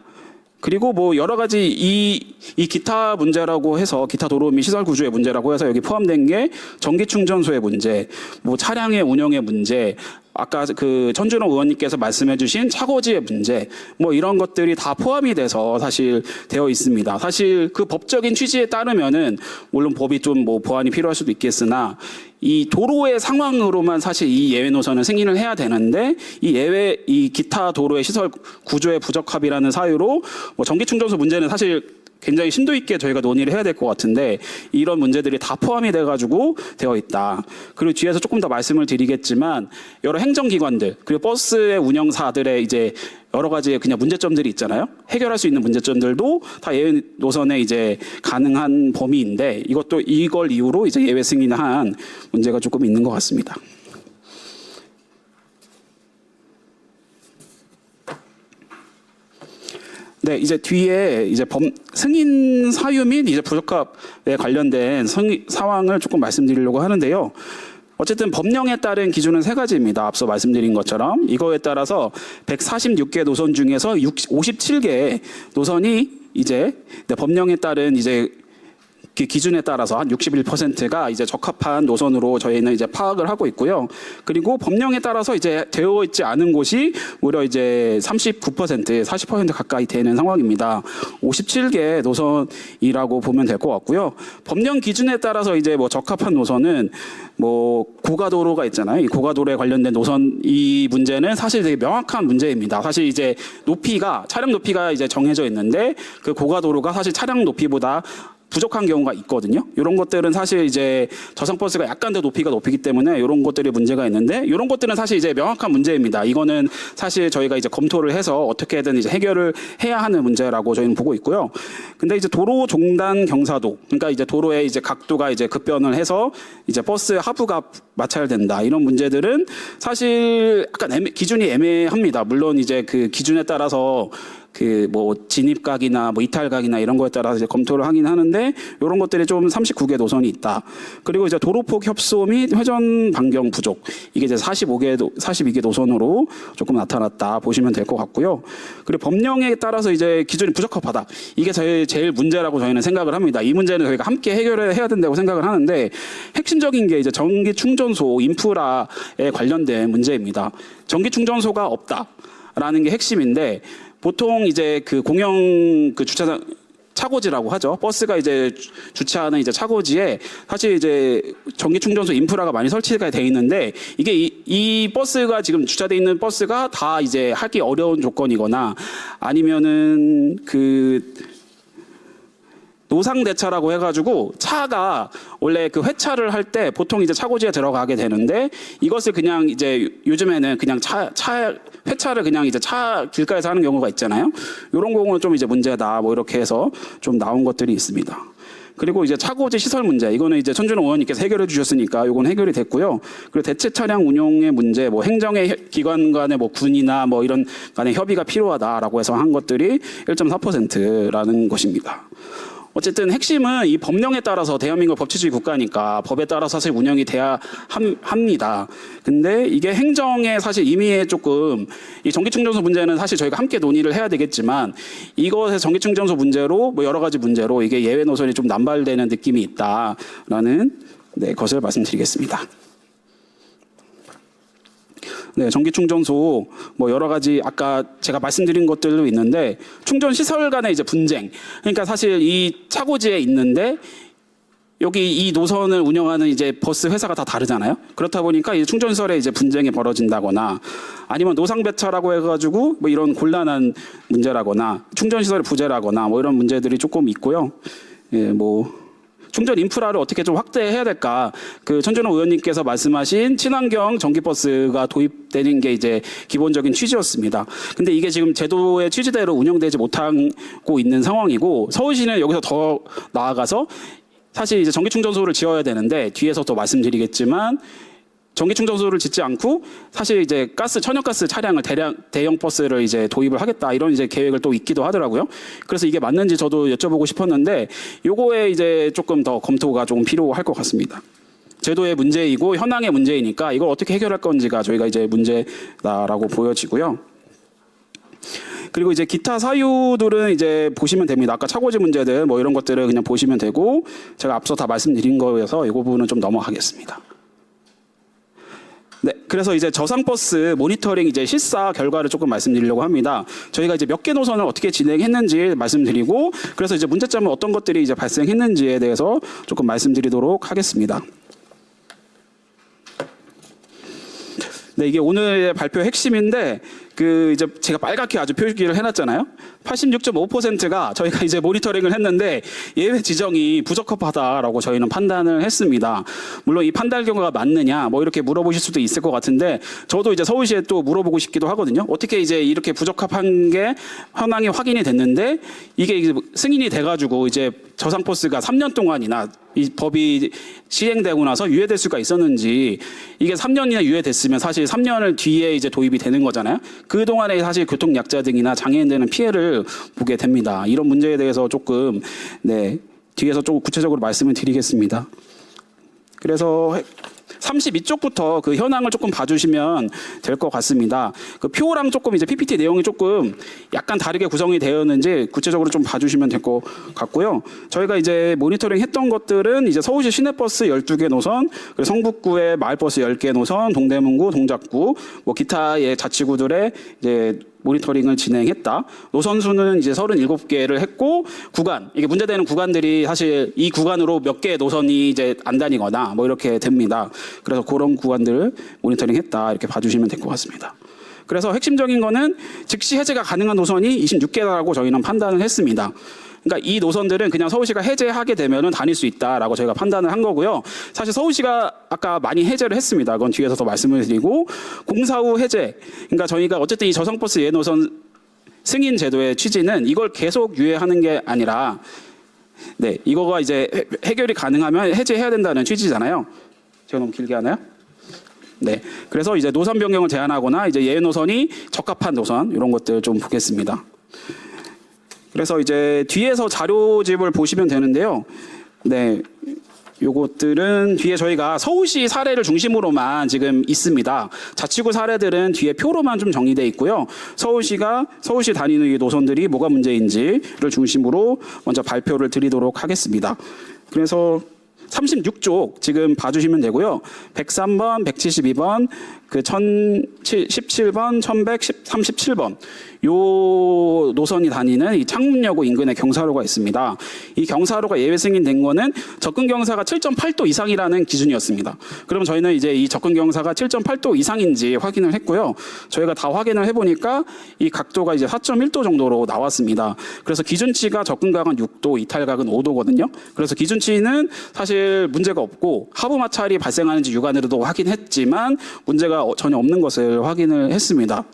그리고 뭐 여러 가지 이 기타 문제라고 해서 기타 도로 및 시설 구조의 문제라고 해서 여기 포함된 게 전기 충전소의 문제, 뭐 차량의 운영의 문제, 아까 천준호 의원님께서 말씀해주신 차고지의 문제, 뭐 이런 것들이 다 포함이 돼서 사실 되어 있습니다. 사실 그 법적인 취지에 따르면은 물론 법이 좀 뭐 보완이 필요할 수도 있겠으나 이 도로의 상황으로만 사실 이 예외 노선을 승인을 해야 되는데 이 기타 도로의 시설 구조의 부적합이라는 사유로 뭐 전기 충전소 문제는 사실 굉장히 심도 있게 저희가 논의를 해야 될 것 같은데 이런 문제들이 다 포함이 돼가지고 되어 있다. 그리고 뒤에서 조금 더 말씀을 드리겠지만 여러 행정기관들 그리고 버스의 운영사들의 이제 여러 가지 그냥 문제점들이 있잖아요. 해결할 수 있는 문제점들도 다 예외 노선에 이제 가능한 범위인데 이걸 이유로 이제 예외 승인한 문제가 조금 있는 것 같습니다. 네, 이제 뒤에 이제 승인 사유 및 이제 부적합에 관련된 상황을 조금 말씀드리려고 하는데요. 어쨌든 법령에 따른 기준은 세 가지입니다. 앞서 말씀드린 것처럼 이거에 따라서 146개 노선 중에서 57개 노선이 이제 법령에 따른 이제 그 기준에 따라서 한 61%가 이제 적합한 노선으로 저희는 이제 파악을 하고 있고요. 그리고 법령에 따라서 이제 되어 있지 않은 곳이 무려 이제 39%, 40% 가까이 되는 상황입니다. 57개 노선이라고 보면 될 것 같고요. 법령 기준에 따라서 이제 뭐 적합한 노선은 뭐 고가도로가 있잖아요. 이 고가도로에 관련된 노선 이 문제는 사실 되게 명확한 문제입니다. 사실 이제 차량 높이가 이제 정해져 있는데 그 고가도로가 사실 차량 높이보다 부족한 경우가 있거든요. 이런 것들은 사실 이제 저상버스가 약간 더 높이가 높이기 때문에 이런 것들이 문제가 있는데 이런 것들은 사실 이제 명확한 문제입니다. 이거는 사실 저희가 이제 검토를 해서 어떻게든 이제 해결을 해야 하는 문제라고 저희는 보고 있고요. 근데 이제 도로 종단 경사도, 그러니까 이제 도로의 이제 각도가 이제 급변을 해서 이제 버스 하부가 마찰된다. 이런 문제들은 사실 약간 기준이 애매합니다. 물론 이제 그 기준에 따라서 그 뭐 진입각이나 뭐 이탈각이나 이런 거에 따라서 이제 검토를 하긴 하는데 이런 것들이 좀 39개 노선이 있다. 그리고 이제 도로폭 협소 및 회전 반경 부족 이게 이제 42개 노선으로 조금 나타났다 보시면 될 것 같고요. 그리고 법령에 따라서 이제 기준이 부적합하다. 이게 제일 문제라고 저희는 생각을 합니다. 이 문제는 저희가 함께 해결을 해야 된다고 생각을 하는데 핵심적인 게 이제 전기 충전소 인프라에 관련된 문제입니다. 전기 충전소가 없다라는 게 핵심인데. 보통 이제 그 공영 그 주차장 차고지라고 하죠. 버스가 이제 주차하는 이제 차고지에 사실 이제 전기 충전소 인프라가 많이 설치가 돼 있는데 이게 이 버스가 지금 주차돼 있는 버스가 다 이제 하기 어려운 조건이거나 아니면은 그 노상대차라고 해가지고 차가 원래 그 회차를 할 때 보통 이제 차고지에 들어가게 되는데 이것을 그냥 이제 요즘에는 그냥 회차를 그냥 이제 차 길가에서 하는 경우가 있잖아요. 이런 경우는 좀 이제 문제다 뭐 이렇게 해서 좀 나온 것들이 있습니다. 그리고 이제 차고지 시설 문제 이거는 이제 천준호 의원님께서 해결해 주셨으니까 이건 해결이 됐고요. 그리고 대체 차량 운용의 문제 뭐 행정의 기관 간의 뭐 군이나 뭐 이런 간의 협의가 필요하다라고 해서 한 것들이 1.4%라는 것입니다. 어쨌든 핵심은 이 법령에 따라서 대한민국 법치주의 국가니까 법에 따라서 사실 운영이 돼야 합니다. 근데 이게 행정의 사실 임의에 조금 이 전기충전소 문제는 사실 저희가 함께 논의를 해야 되겠지만 이것의 전기충전소 문제로 뭐 여러 가지 문제로 이게 예외 노선이 좀 남발되는 느낌이 있다라는 것을 말씀드리겠습니다. 네, 전기 충전소 뭐 여러 가지 아까 제가 말씀드린 것들도 있는데 충전 시설 간의 이제 분쟁. 그러니까 사실 이 차고지에 있는데 여기 이 노선을 운영하는 이제 버스 회사가 다 다르잖아요. 그렇다 보니까 이 충전 시설에 이제 분쟁이 벌어진다거나 아니면 노상 배차라고 해가지고 뭐 이런 곤란한 문제라거나 충전 시설의 부재라거나 뭐 이런 문제들이 조금 있고요. 예, 뭐. 충전 인프라를 어떻게 좀 확대해야 될까? 그 천준호 의원님께서 말씀하신 친환경 전기버스가 도입되는 게 이제 기본적인 취지였습니다. 근데 이게 지금 제도의 취지대로 운영되지 못하고 있는 상황이고 서울시는 여기서 더 나아가서 사실 이제 전기충전소를 지어야 되는데 뒤에서 또 말씀드리겠지만 전기충전소를 짓지 않고 사실 이제 천연가스 차량을 대형 버스를 이제 도입을 하겠다 이런 이제 계획을 또 있기도 하더라고요. 그래서 이게 맞는지 저도 여쭤보고 싶었는데 요거에 이제 조금 더 검토가 조금 필요할 것 같습니다. 제도의 문제이고 현황의 문제이니까 이걸 어떻게 해결할 건지가 저희가 이제 문제다라고 보여지고요. 그리고 이제 기타 사유들은 이제 보시면 됩니다. 아까 차고지 문제들 뭐 이런 것들을 그냥 보시면 되고 제가 앞서 다 말씀드린 거여서 이 부분은 좀 넘어가겠습니다. 네, 그래서 이제 저상버스 모니터링 이제 실사 결과를 조금 말씀드리려고 합니다. 저희가 이제 몇 개 노선을 어떻게 진행했는지 말씀드리고, 그래서 이제 문제점은 어떤 것들이 이제 발생했는지에 대해서 조금 말씀드리도록 하겠습니다. 네, 이게 오늘의 발표 핵심인데 그 이제 제가 빨갛게 아주 표기를 해놨잖아요. 86.5%가 저희가 이제 모니터링을 했는데 예외 지정이 부적합하다라고 저희는 판단을 했습니다. 물론 이 판단 결과가 맞느냐 뭐 이렇게 물어보실 수도 있을 것 같은데 저도 이제 서울시에 또 물어보고 싶기도 하거든요. 어떻게 이제 이렇게 부적합한 게 현황이 확인이 됐는데 이게 승인이 돼가지고 이제 저상버스가 3년 동안이나 이 법이 시행되고 나서 유예될 수가 있었는지, 이게 3년이나 유예됐으면 사실 3년을 뒤에 이제 도입이 되는 거잖아요. 그 동안에 사실 교통약자 등이나 장애인들은 피해를 보게 됩니다. 이런 문제에 대해서 조금 뒤에서 조금 구체적으로 말씀을 드리겠습니다. 그래서 32쪽부터 그 현황을 조금 봐주시면 될 것 같습니다. 그 표랑 조금 이제 PPT 내용이 조금 약간 다르게 구성이 되었는지 구체적으로 좀 봐주시면 될 것 같고요. 저희가 이제 모니터링 했던 것들은 이제 서울시 시내버스 12개 노선, 그리고 성북구의 마을버스 10개 노선, 동대문구, 동작구, 뭐 기타의 자치구들의 이제 모니터링을 진행했다. 노선 수는 이제 37개를 했고, 구간, 이게 문제되는 구간들이 사실 이 구간으로 몇 개의 노선이 이제 안 다니거나 뭐 이렇게 됩니다. 그래서 그런 구간들을 모니터링 했다. 이렇게 봐주시면 될 것 같습니다. 그래서 핵심적인 거는 즉시 해제가 가능한 노선이 26개라고 저희는 판단을 했습니다. 그러니까 이 노선들은 그냥 서울시가 해제하게 되면은 다닐 수 있다라고 저희가 판단을 한 거고요. 사실 서울시가 아까 많이 해제를 했습니다. 그건 뒤에서 더 말씀을 드리고, 공사 후 해제. 그러니까 저희가 어쨌든 이 저상버스 예외 노선 승인 제도의 취지는 이걸 계속 유예하는 게 아니라, 이거가 이제 해결이 가능하면 해제해야 된다는 취지잖아요. 제가 너무 길게 하나요? 그래서 이제 노선 변경을 제한하거나 이제 예외 노선이 적합한 노선 이런 것들 좀 보겠습니다. 그래서 이제 뒤에서 자료집을 보시면 되는데요. 요것들은 뒤에 저희가 서울시 사례를 중심으로만 지금 있습니다. 자치구 사례들은 뒤에 표로만 좀 정리되어 있고요. 서울시 다니는 이 노선들이 뭐가 문제인지를 중심으로 먼저 발표를 드리도록 하겠습니다. 그래서 36쪽 지금 봐주시면 되고요. 103번, 172번, 그 1017번, 1137번 요 노선이 다니는 이 창문여고 인근에 경사로가 있습니다. 이 경사로가 예외 승인된 거는 접근 경사가 7.8도 이상이라는 기준이었습니다. 그럼 저희는 이제 이 접근 경사가 7.8도 이상인지 확인을 했고요. 저희가 다 확인을 해보니까 이 각도가 이제 4.1도 정도로 나왔습니다. 그래서 기준치가 접근각은 6도, 이탈각은 5도거든요. 그래서 기준치는 사실 문제가 없고 하부 마찰이 발생하는지 육안으로도 확인했지만 문제가 전혀 없는 것을 확인을 했습니다.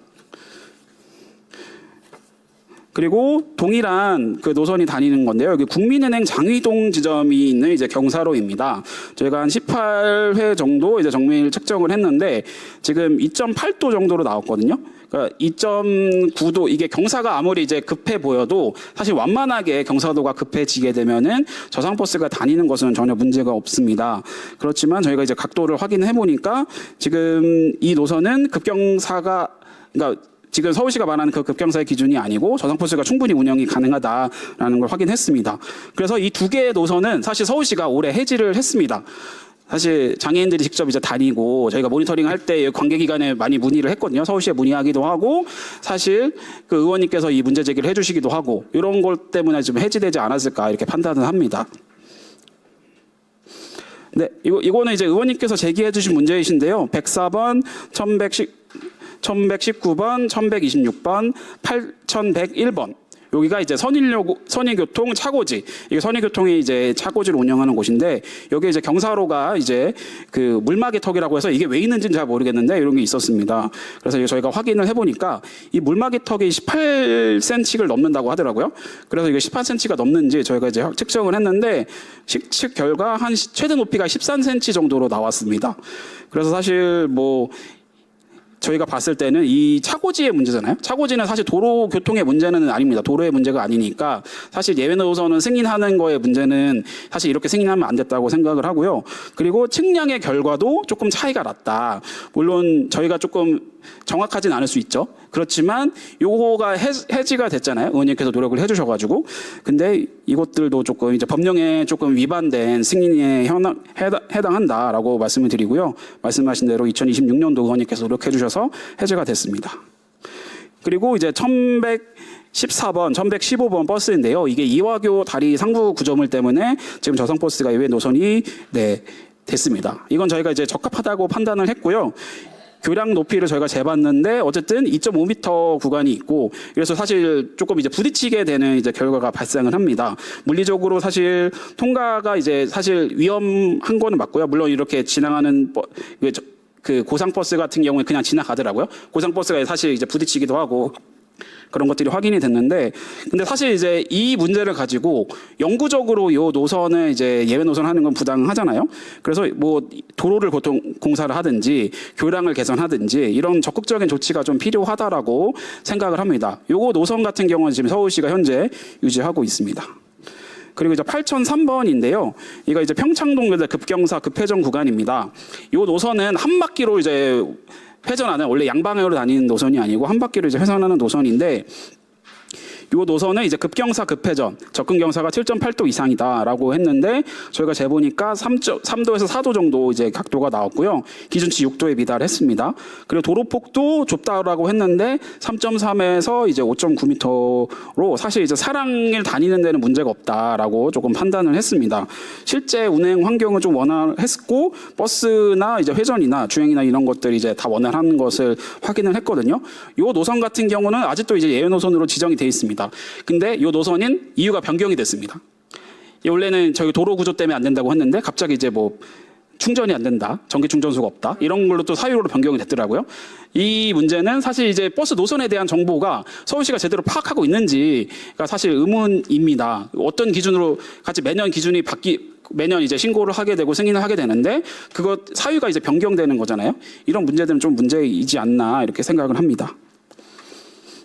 그리고 동일한 그 노선이 다니는 건데요. 여기 국민은행 장위동 지점이 있는 이제 경사로입니다. 저희가 한 18회 정도 이제 정밀 측정을 했는데 지금 2.8도 정도로 나왔거든요. 그러니까 2.9도, 이게 경사가 아무리 이제 급해 보여도 사실 완만하게 경사도가 급해지게 되면은 저상버스가 다니는 것은 전혀 문제가 없습니다. 그렇지만 저희가 이제 각도를 확인해 보니까 지금 이 노선은 급경사가, 그러니까 지금 서울시가 말하는 그 급경사의 기준이 아니고 저상버스가 충분히 운영이 가능하다라는 걸 확인했습니다. 그래서 이 두 개의 노선은 사실 서울시가 올해 해지를 했습니다. 사실 장애인들이 직접 이제 다니고 저희가 모니터링 할 때 관계기관에 많이 문의를 했거든요. 서울시에 문의하기도 하고 사실 그 의원님께서 이 문제 제기를 해주시기도 하고 이런 것 때문에 좀 해지되지 않았을까 이렇게 판단을 합니다. 이거는 이제 의원님께서 제기해 주신 문제이신데요. 104번, 1119번, 1126번, 8101번. 여기가 이제 선의교통 차고지. 이게 선의교통이 이제 차고지를 운영하는 곳인데, 여기 이제 경사로가 이제 그 물막이 턱이라고 해서 이게 왜 있는지는 잘 모르겠는데 이런 게 있었습니다. 그래서 이게 저희가 확인을 해보니까 이 물막이 턱이 18cm를 넘는다고 하더라고요. 그래서 이게 18cm가 넘는지 저희가 이제 측정을 했는데 측 결과 한 최대 높이가 13cm 정도로 나왔습니다. 그래서 사실 뭐 저희가 봤을 때는 이 차고지의 문제잖아요. 차고지는 사실 도로 교통의 문제는 아닙니다. 도로의 문제가 아니니까 사실 예외 노선은 승인하는 거의 문제는 사실 이렇게 승인하면 안 됐다고 생각을 하고요. 그리고 측량의 결과도 조금 차이가 났다. 물론 저희가 조금 정확하진 않을 수 있죠. 그렇지만 요거가 해지가 됐잖아요. 의원님께서 노력을 해주셔가지고. 근데 이것들도 조금 이제 법령에 조금 위반된 승인에 해당한다라고 말씀을 드리고요. 말씀하신 대로 2026년도 의원님께서 노력해 주셔서 해제가 됐습니다. 그리고 이제 1114번, 1115번 버스인데요. 이게 이화교 다리 상부 구조물 때문에 지금 저상버스가 예외 노선이 됐습니다. 이건 저희가 이제 적합하다고 판단을 했고요. 교량 높이를 저희가 재봤는데 어쨌든 2.5m 구간이 있고 그래서 사실 조금 이제 부딪히게 되는 이제 결과가 발생을 합니다. 물리적으로 사실 통과가 이제 사실 위험한 거는 맞고요. 물론 이렇게 지나가는 그 고상버스 같은 경우에 그냥 지나가더라고요. 고상버스가 사실 이제 부딪히기도 하고 그런 것들이 확인이 됐는데, 근데 사실 이제 이 문제를 가지고 영구적으로 요 노선을 이제 예외 노선 하는 건 부당하잖아요. 그래서 뭐 도로를 보통 공사를 하든지 교량을 개선하든지 이런 적극적인 조치가 좀 필요하다라고 생각을 합니다. 요거 노선 같은 경우는 지금 서울시가 현재 유지하고 있습니다. 그리고 이제 8003번인데요. 이거 이제 평창동 급경사 급회전 구간입니다. 요 노선은 한 바퀴로 이제 회전하는, 원래 양방향으로 다니는 노선이 아니고 한 바퀴로 이제 회전하는 노선인데, 이 노선은 이제 급경사 급회전, 접근 경사가 7.8도 이상이다라고 했는데 저희가 재보니까 3도에서 4도 정도 이제 각도가 나왔고요. 기준치 6도에 미달했습니다. 그리고 도로폭도 좁다라고 했는데 3.3에서 이제 5.9m로 사실 이제 차량을 다니는 데는 문제가 없다라고 조금 판단을 했습니다. 실제 운행 환경은 좀 원활했고 버스나 이제 회전이나 주행이나 이런 것들이 이제 다 원활한 것을 확인을 했거든요. 이 노선 같은 경우는 아직도 이제 예외 노선으로 지정이 돼 있습니다. 근데 이 노선인 이유가 변경이 됐습니다. 원래는 저희 도로 구조 때문에 안 된다고 했는데 갑자기 이제 뭐 충전이 안 된다, 전기 충전소가 없다, 이런 걸로 또 사유로 변경이 됐더라고요. 이 문제는 사실 이제 버스 노선에 대한 정보가 서울시가 제대로 파악하고 있는지가 사실 의문입니다. 어떤 기준으로 같이 매년 기준이 매년 이제 신고를 하게 되고 승인을 하게 되는데 그것 사유가 이제 변경되는 거잖아요. 이런 문제들은 좀 문제이지 않나 이렇게 생각을 합니다.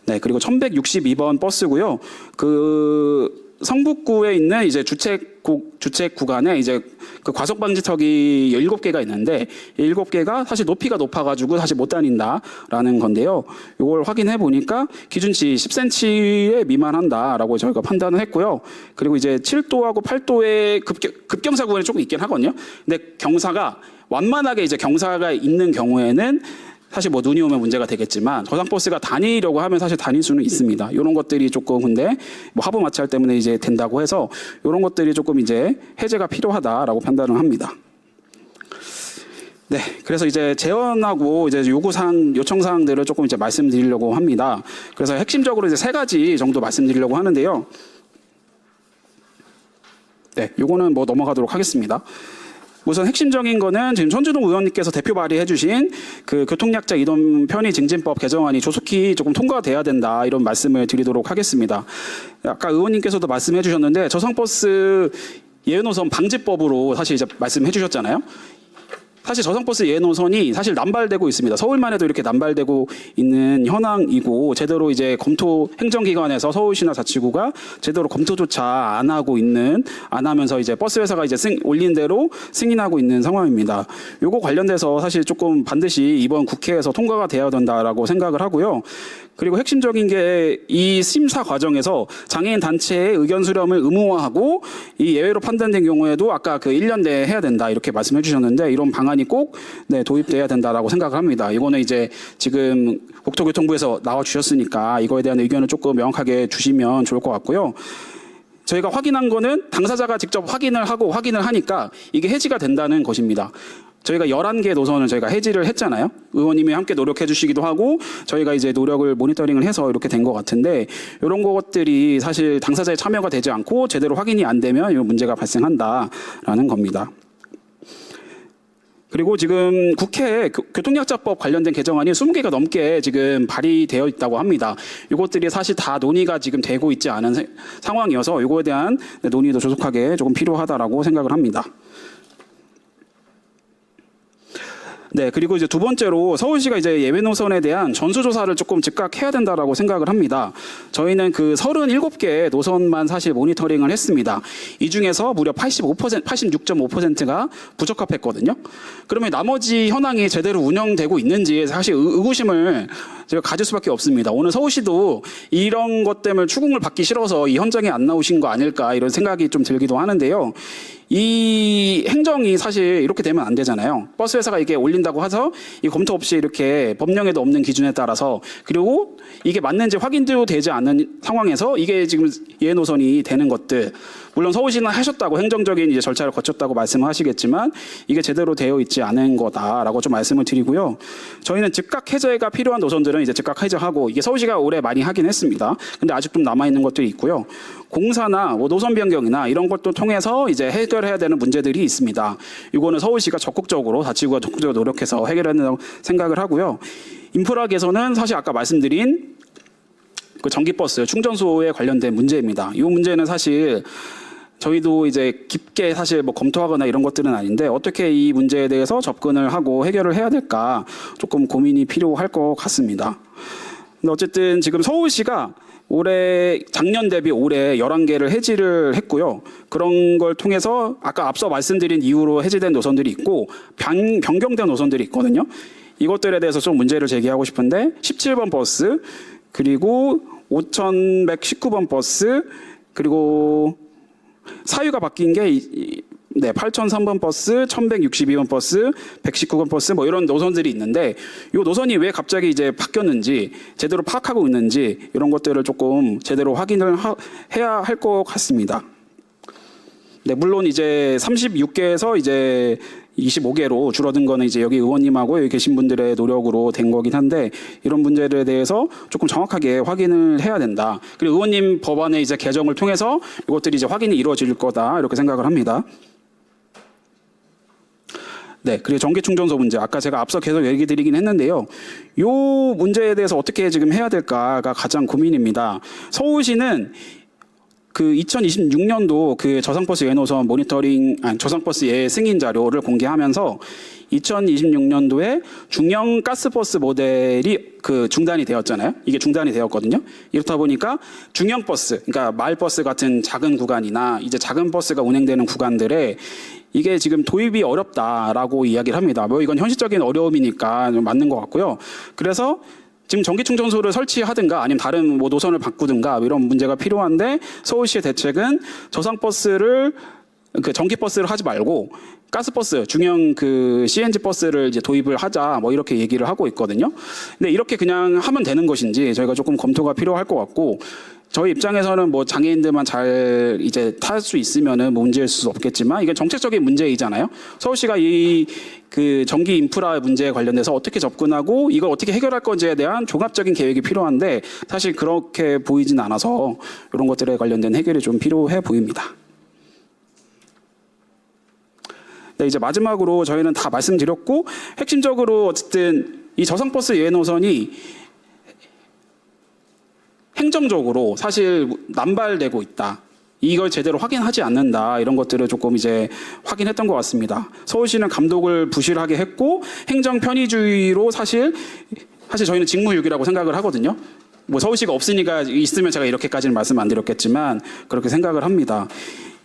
네, 그리고 1162번 버스고요. 그 성북구에 있는 이제 주택 구간에 이제 그 과속 방지턱이 17개가 있는데 7개가 사실 높이가 높아가지고 사실 못 다닌다라는 건데요. 이걸 확인해 보니까 기준치 10cm에 미만한다라고 저희가 판단을 했고요. 그리고 이제 7도하고 8도의 급경사 구간이 조금 있긴 하거든요. 근데 경사가 완만하게 이제 경사가 있는 경우에는 사실 뭐 눈이 오면 문제가 되겠지만 저상버스가 다니려고 하면 사실 다닐 수는 있습니다. 이런 것들이 조금 근데 뭐 하부 마찰 때문에 이제 된다고 해서 이런 것들이 조금 이제 해제가 필요하다라고 판단을 합니다. 네, 그래서 이제 제언하고 이제 요청 사항들을 조금 이제 말씀드리려고 합니다. 그래서 핵심적으로 이제 3가지 정도 말씀드리려고 하는데요. 네, 요거는 뭐 넘어가도록 하겠습니다. 우선 핵심적인 거는 지금 손준호 의원님께서 대표 발의해 주신 그 교통약자 이동 편의 증진법 개정안이 조속히 조금 통과돼야 된다, 이런 말씀을 드리도록 하겠습니다. 아까 의원님께서도 말씀해 주셨는데 저상버스 예외노선 방지법으로 사실 이제 말씀해 주셨잖아요. 사실 저상버스 예외노선이 사실 남발되고 있습니다. 서울만 해도 이렇게 남발되고 있는 현황이고 제대로 이제 검토 행정기관에서 서울시나 자치구가 제대로 검토조차 안 하면서 이제 버스 회사가 이제 올린 대로 승인하고 있는 상황입니다. 요거 관련돼서 사실 조금 반드시 이번 국회에서 통과가 되어야 된다라고 생각을 하고요. 그리고 핵심적인 게 이 심사 과정에서 장애인 단체의 의견 수렴을 의무화하고 이 예외로 판단된 경우에도 아까 그 1년 내에 해야 된다 이렇게 말씀해 주셨는데 이런 방안이 꼭 도입돼야 된다라고 생각을 합니다. 이거는 이제 지금 국토교통부에서 나와 주셨으니까 이거에 대한 의견을 조금 명확하게 주시면 좋을 것 같고요. 저희가 확인한 거는 당사자가 직접 확인을 하니까 이게 해지가 된다는 것입니다. 저희가 11개 노선을 저희가 해지를 했잖아요. 의원님이 함께 노력해 주시기도 하고 저희가 이제 노력을 모니터링을 해서 이렇게 된 것 같은데 이런 것들이 사실 당사자의 참여가 되지 않고 제대로 확인이 안 되면 이런 문제가 발생한다라는 겁니다. 그리고 지금 국회에 교통약자법 관련된 개정안이 20개가 넘게 지금 발의되어 있다고 합니다. 이것들이 사실 다 논의가 지금 되고 있지 않은 상황이어서 이거에 대한 논의도 조속하게 조금 필요하다라고 생각을 합니다. 네, 그리고 이제 두 번째로 서울시가 이제 예외 노선에 대한 전수조사를 조금 즉각 해야 된다라고 생각을 합니다. 저희는 그 37개 노선만 사실 모니터링을 했습니다. 이 중에서 무려 86.5%가 부적합했거든요. 그러면 나머지 현황이 제대로 운영되고 있는지 사실 의구심을 제가 가질 수밖에 없습니다. 오늘 서울시도 이런 것 때문에 추궁을 받기 싫어서 이 현장에 안 나오신 거 아닐까 이런 생각이 좀 들기도 하는데요. 이 행정이 사실 이렇게 되면 안 되잖아요. 버스 회사가 이게 올린 걸린다고 해서 이 검토 없이 이렇게 법령에도 없는 기준에 따라서 그리고 이게 맞는지 확인도 되지 않는 상황에서 이게 지금 예외 노선이 되는 것들 물론 서울시는 하셨다고 행정적인 이제 절차를 거쳤다고 말씀하시겠지만 이게 제대로 되어 있지 않은 거다라고 좀 말씀을 드리고요. 저희는 즉각 해제가 필요한 노선들은 이제 즉각 해제하고 이게 서울시가 올해 많이 하긴 했습니다. 근데 아직 좀 남아 있는 것들이 있고요. 공사나 뭐 노선 변경이나 이런 것도 통해서 이제 해결해야 되는 문제들이 있습니다. 이거는 서울시가 적극적으로 자치구가 적극적으로 노력해서 해결해야 된다고 생각을 하고요. 인프라 개선은 사실 아까 말씀드린 그 전기버스 충전소에 관련된 문제입니다. 이 문제는 사실 저희도 이제 깊게 사실 뭐 검토하거나 이런 것들은 아닌데 어떻게 이 문제에 대해서 접근을 하고 해결을 해야 될까 조금 고민이 필요할 것 같습니다. 근데 어쨌든 지금 서울시가 올해 작년 대비 올해 11개를 해지를 했고요. 그런 걸 통해서 아까 앞서 말씀드린 이유로 해지된 노선들이 있고 변경된 노선들이 있거든요. 이것들에 대해서 좀 문제를 제기하고 싶은데 17번 버스 그리고 5119번 버스 그리고 사유가 바뀐 게 8003번 버스, 1162번 버스, 119번 버스 뭐 이런 노선들이 있는데 이 노선이 왜 갑자기 이제 바뀌었는지 제대로 파악하고 있는지 이런 것들을 조금 제대로 확인을 해야 할 것 같습니다. 네, 물론 이제 36개에서 이제 25개로 줄어든 거는 이제 여기 의원님하고 여기 계신 분들의 노력으로 된 거긴 한데 이런 문제들에 대해서 조금 정확하게 확인을 해야 된다. 그리고 의원님 법안의 이제 개정을 통해서 이것들이 이제 확인이 이루어질 거다 이렇게 생각을 합니다. 네, 그리고 전기 충전소 문제 아까 제가 앞서 계속 얘기 드리긴 했는데요. 이 문제에 대해서 어떻게 지금 해야 될까가 가장 고민입니다. 서울시는 그 2026년도 그 저상버스 예노선 모니터링 저상버스 예 승인 자료를 공개하면서 2026년도에 중형 가스버스 모델이 그 중단이 되었잖아요. 이게 중단이 되었거든요. 이렇다 보니까 중형 버스, 그러니까 마을버스 같은 작은 구간이나 이제 작은 버스가 운행되는 구간들에 이게 지금 도입이 어렵다라고 이야기를 합니다. 뭐 이건 현실적인 어려움이니까 맞는 것 같고요. 그래서 지금 전기 충전소를 설치하든가 아니면 다른 뭐 노선을 바꾸든가 이런 문제가 필요한데 서울시의 대책은 저상버스를 그 전기버스를 하지 말고 가스버스 중형 그 CNG 버스를 이제 도입을 하자 뭐 이렇게 얘기를 하고 있거든요. 근데 이렇게 그냥 하면 되는 것인지 저희가 조금 검토가 필요할 것 같고 저희 입장에서는 뭐 장애인들만 잘 이제 탈 수 있으면은 문제일 수 없겠지만 이게 정책적인 문제이잖아요. 서울시가 이 그 전기 인프라 문제에 관련돼서 어떻게 접근하고 이걸 어떻게 해결할 건지에 대한 종합적인 계획이 필요한데 사실 그렇게 보이진 않아서 이런 것들에 관련된 해결이 좀 필요해 보입니다. 네, 이제 마지막으로 저희는 다 말씀드렸고 핵심적으로 어쨌든 이 저상버스 예외 노선이 행정적으로 사실 남발되고 있다. 이걸 제대로 확인하지 않는다. 이런 것들을 조금 이제 확인했던 것 같습니다. 서울시는 감독을 부실하게 했고 행정 편의주의로 사실 저희는 직무유기라고 생각을 하거든요. 뭐 서울시가 없으니까 있으면 제가 이렇게까지는 말씀 안 드렸겠지만 그렇게 생각을 합니다.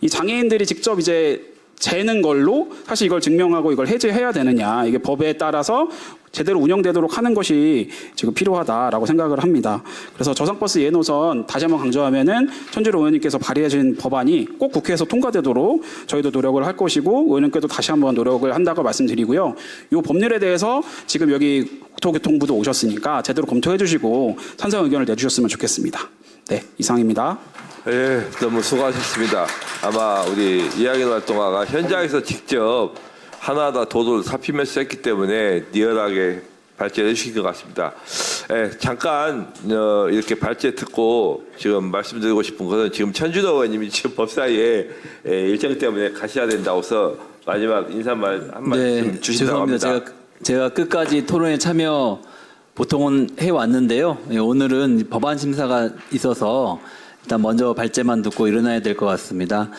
이 장애인들이 직접 이제 재는 걸로 사실 이걸 증명하고 이걸 해제해야 되느냐 이게 법에 따라서 제대로 운영되도록 하는 것이 지금 필요하다라고 생각을 합니다. 그래서 저상버스 예노선 다시 한번 강조하면은 천주로 의원님께서 발의하신 법안이 꼭 국회에서 통과되도록 저희도 노력을 할 것이고 의원님께도 다시 한번 노력을 한다고 말씀드리고요. 이 법률에 대해서 지금 여기 국토교통부도 오셨으니까 제대로 검토해 주시고 찬성 의견을 내주셨으면 좋겠습니다. 네, 이상입니다. 예, 너무 수고하셨습니다. 아마 우리 이야기 활동가가 현장에서 직접 하나하나 도도를 살피면서 했기 때문에 리얼하게 발제해 주신 것 같습니다. 예, 잠깐 이렇게 발제 듣고 지금 말씀드리고 싶은 것은 지금 천준호 의원님이 지금 법사위에 일정 때문에 가셔야 된다고 해서 마지막 인사말 한 말씀 주신다고 합니다. 죄송합니다. 제가 끝까지 토론에 참여 보통은 해왔는데요. 오늘은 법안 심사가 있어서 일단 먼저 발제만 듣고 일어나야 될 것 같습니다.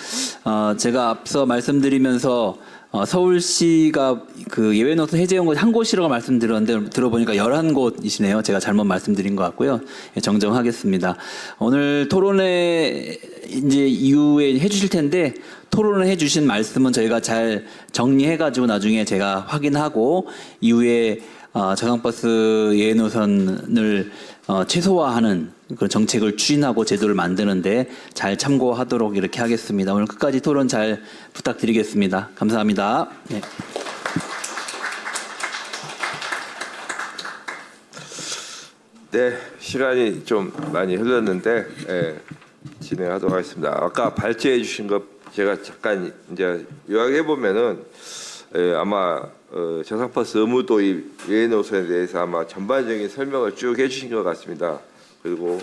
제가 앞서 말씀드리면서 서울시가 그 예외노선 해제한 곳 한 곳이라고 말씀드렸는데 들어보니까 11곳이시네요. 제가 잘못 말씀드린 것 같고요. 정정하겠습니다. 오늘 토론회 이제 이후에 해주실 텐데 토론을 해주신 말씀은 저희가 잘 정리해가지고 나중에 제가 확인하고 이후에 저상버스 예외노선을 최소화하는 그런 정책을 추진하고 제도를 만드는데 잘 참고하도록 이렇게 하겠습니다. 오늘 끝까지 토론 잘 부탁드리겠습니다. 감사합니다. 네. 네, 시간이 좀 많이 흘렀는데 진행하도록 하겠습니다. 아까 발제해 주신 것 제가 잠깐 이제 요약해 보면은 아마 저상버스 의무 도입 외의 노선에 대해서 아마 전반적인 설명을 쭉 해주신 것 같습니다. 그리고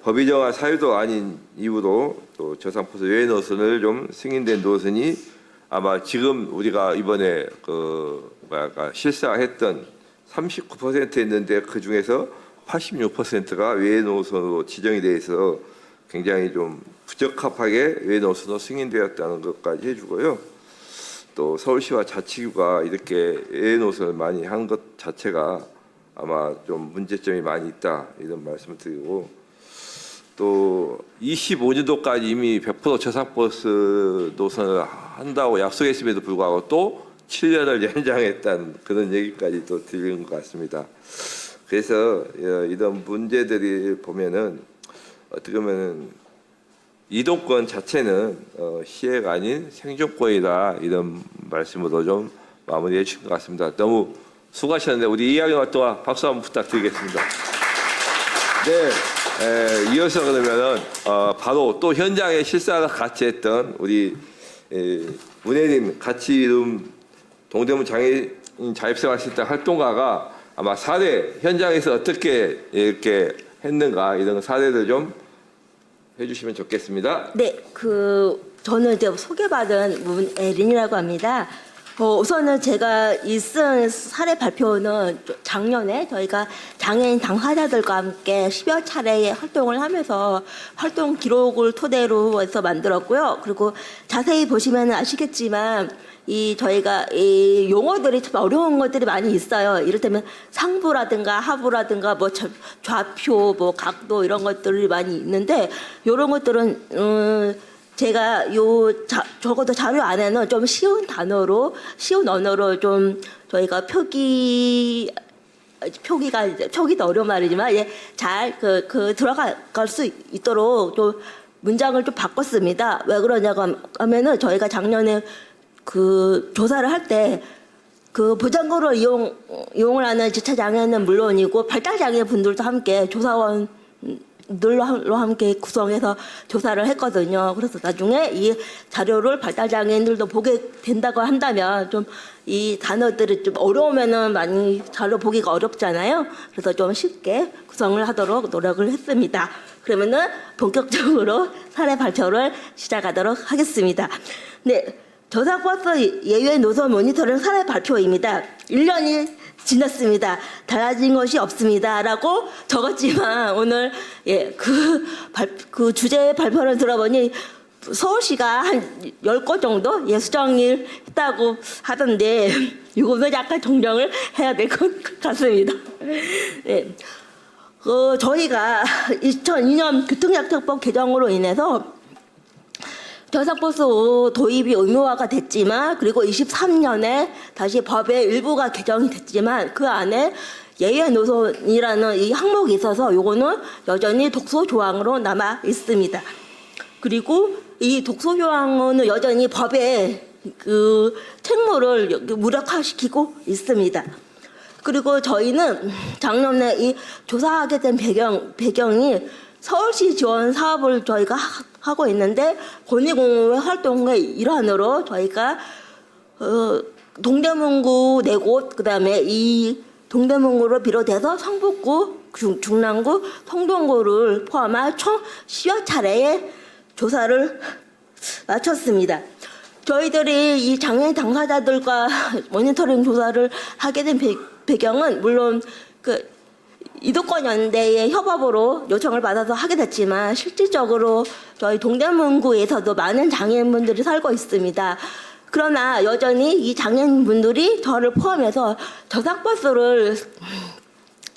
법이 정한 사유도 아닌 이유로 또 저상버스 외의 노선을 좀 승인된 노선이 아마 지금 우리가 이번에 실사했던 39% 했는데 그 중에서 86%가 외의 노선으로 지정이 돼 있어 굉장히 좀 부적합하게 외의 노선으로 승인되었다는 것까지 해주고요. 또 서울시와 자치구가 이렇게 외의 노선을 많이 한 것 자체가 아마 좀 문제점이 많이 있다 이런 말씀을 드리고 또 25년도까지 이미 100% 저상버스 노선을 한다고 약속했음에도 불구하고 또 7년을 연장했다는 그런 얘기까지 또 드리는 것 같습니다. 그래서 이런 문제들이 보면은 어떻게 보면은 이동권 자체는 시혜가 아닌 생존권이다 이런 말씀으로 좀 마무리해 주신 것 같습니다. 너무 수고하셨는데 우리 이학영 동안 박수 한번 부탁드리겠습니다. 네, 이어서 그러면은 바로 또 현장에 실사를 같이 했던 우리 문혜림 같이 이름 동대문 장애인 자립생활센터 활동가가 아마 사례 현장에서 어떻게 이렇게 했는가 이런 사례를 좀 해주시면 좋겠습니다. 네, 저는 이제 소개받은 문혜린이라고 합니다. 우선은 제가 있은 사례 발표는 작년에 저희가 장애인 당사자들과 함께 10여 차례의 활동을 하면서 활동 기록을 토대로 해서 만들었고요. 그리고 자세히 보시면 아시겠지만 저희가 이 용어들이 참 어려운 것들이 많이 있어요. 이를테면 상부라든가 하부라든가 뭐 좌표, 뭐 각도 이런 것들이 많이 있는데 이런 것들은 제가 적어도 자료 안에는 좀 쉬운 언어로 좀 저희가 표기가 이제 표기도 어려운 말이지만 잘 들어갈 수 있도록 좀 문장을 좀 바꿨습니다. 왜 그러냐고 하면은 저희가 작년에 조사를 할 때 보장구를 이용을 하는 지체 장애인은 물론이고 발달 장애 분들도 함께 조사원들로 함께 구성해서 조사를 했거든요. 그래서 나중에 이 자료를 발달 장애인들도 보게 된다고 한다면 좀 이 단어들이 좀 어려우면은 많이 자료 보기가 어렵잖아요. 그래서 좀 쉽게 구성을 하도록 노력을 했습니다. 그러면은 본격적으로 사례 발표를 시작하도록 하겠습니다. 네. 저상버스 예외 노선 모니터링 사례 발표입니다. 1년이 지났습니다. 달라진 것이 없습니다. 라고 적었지만 오늘 그 주제 발표를 들어보니 서울시가 한 10곳 정도 수정을 했다고 하던데 이거는 약간 정정을 해야 될 것 같습니다. 네. 저희가 2002년 교통약정법 개정으로 인해서 저상버스 도입이 의무화가 됐지만 그리고 23년에 다시 법의 일부가 개정이 됐지만 그 안에 예외 노선이라는 이 항목이 있어서 요거는 여전히 독소 조항으로 남아 있습니다. 그리고 이 독소 조항은 여전히 법의 책무를 무력화시키고 있습니다. 그리고 저희는 작년에 이 조사하게 된 배경이 서울시 지원 사업을 저희가 하고 있는데 권익공무회 활동의 일환으로 저희가 동대문구 4곳 그다음에 이 동대문구를 비롯해서 성북구, 중랑구, 성동구를 포함한 총 10여 차례의 조사를 마쳤습니다. 저희들이 이 장애인 당사자들과 모니터링 조사를 하게 된 배경은 물론 이도권 연대의 협업으로 요청을 받아서 하게 됐지만 실질적으로 저희 동대문구에서도 많은 장애인분들이 살고 있습니다. 그러나 여전히 이 장애인분들이 저를 포함해서 저상버스를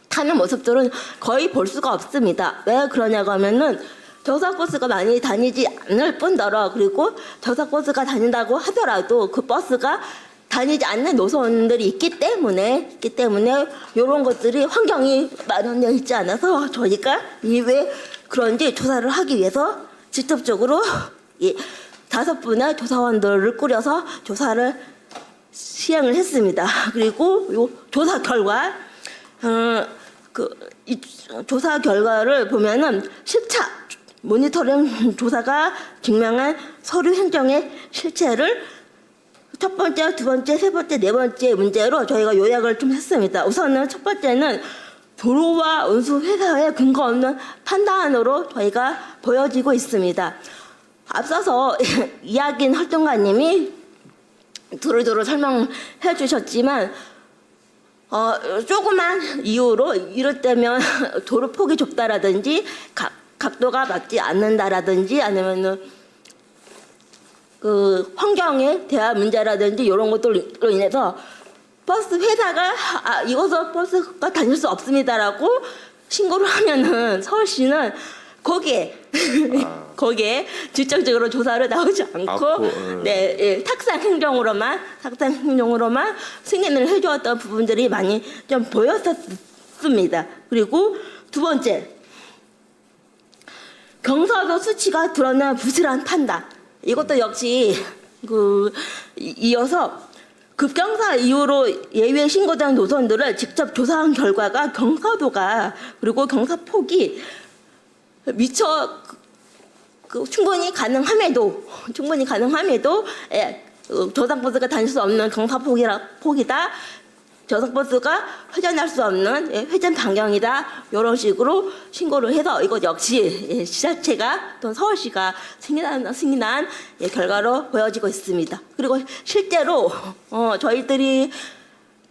타는 모습들은 거의 볼 수가 없습니다. 왜 그러냐고 하면은 저상버스가 많이 다니지 않을 뿐더러 그리고 저상버스가 다닌다고 하더라도 그 버스가 다니지 않는 노선들이 있기 때문에 이런 것들이 환경이 마련되어 있지 않아서 저희가 왜 그런지 조사를 하기 위해서 직접적으로 5분의 조사원들을 꾸려서 조사를 시행을 했습니다. 그리고 요 조사 결과 이 조사 결과를 보면은 실차 모니터링 조사가 증명한 서류 행정의 실체를 첫 번째, 두 번째, 세 번째, 네 번째 문제로 저희가 요약을 좀 했습니다. 우선은 첫 번째는 도로와 운수 회사의 근거 없는 판단으로 저희가 보여지고 있습니다. 앞서서 이학인 활동가님이 두루두루 설명해 주셨지만 조그만 이유로 이럴 때면 도로 폭이 좁다라든지 각도가 맞지 않는다라든지 아니면은 그 환경에 대한 문제라든지 이런 것들로 인해서 버스 회사가 이곳서 버스가 다닐 수 없습니다라고 신고를 하면은 서울시는 거기에 직접적으로 조사를 나오지 않고 탁상 행정으로만 승인을 해주었던 부분들이 많이 좀 보였었습니다. 그리고 두 번째, 경사도 수치가 드러난 부실한 판단. 이것도 역시 이어서 급경사 이후로 예외 신고된 노선들을 직접 조사한 결과가 경사도가 그리고 경사폭이 미처 충분히 가능함에도 저상버스가 다닐 수 없는 경사폭이다. 저상버스가 회전할 수 없는 회전 반경이다. 이런 식으로 신고를 해서 이것 역시 지자체가 또 서울시가 승인한 결과로 보여지고 있습니다. 그리고 실제로 저희들이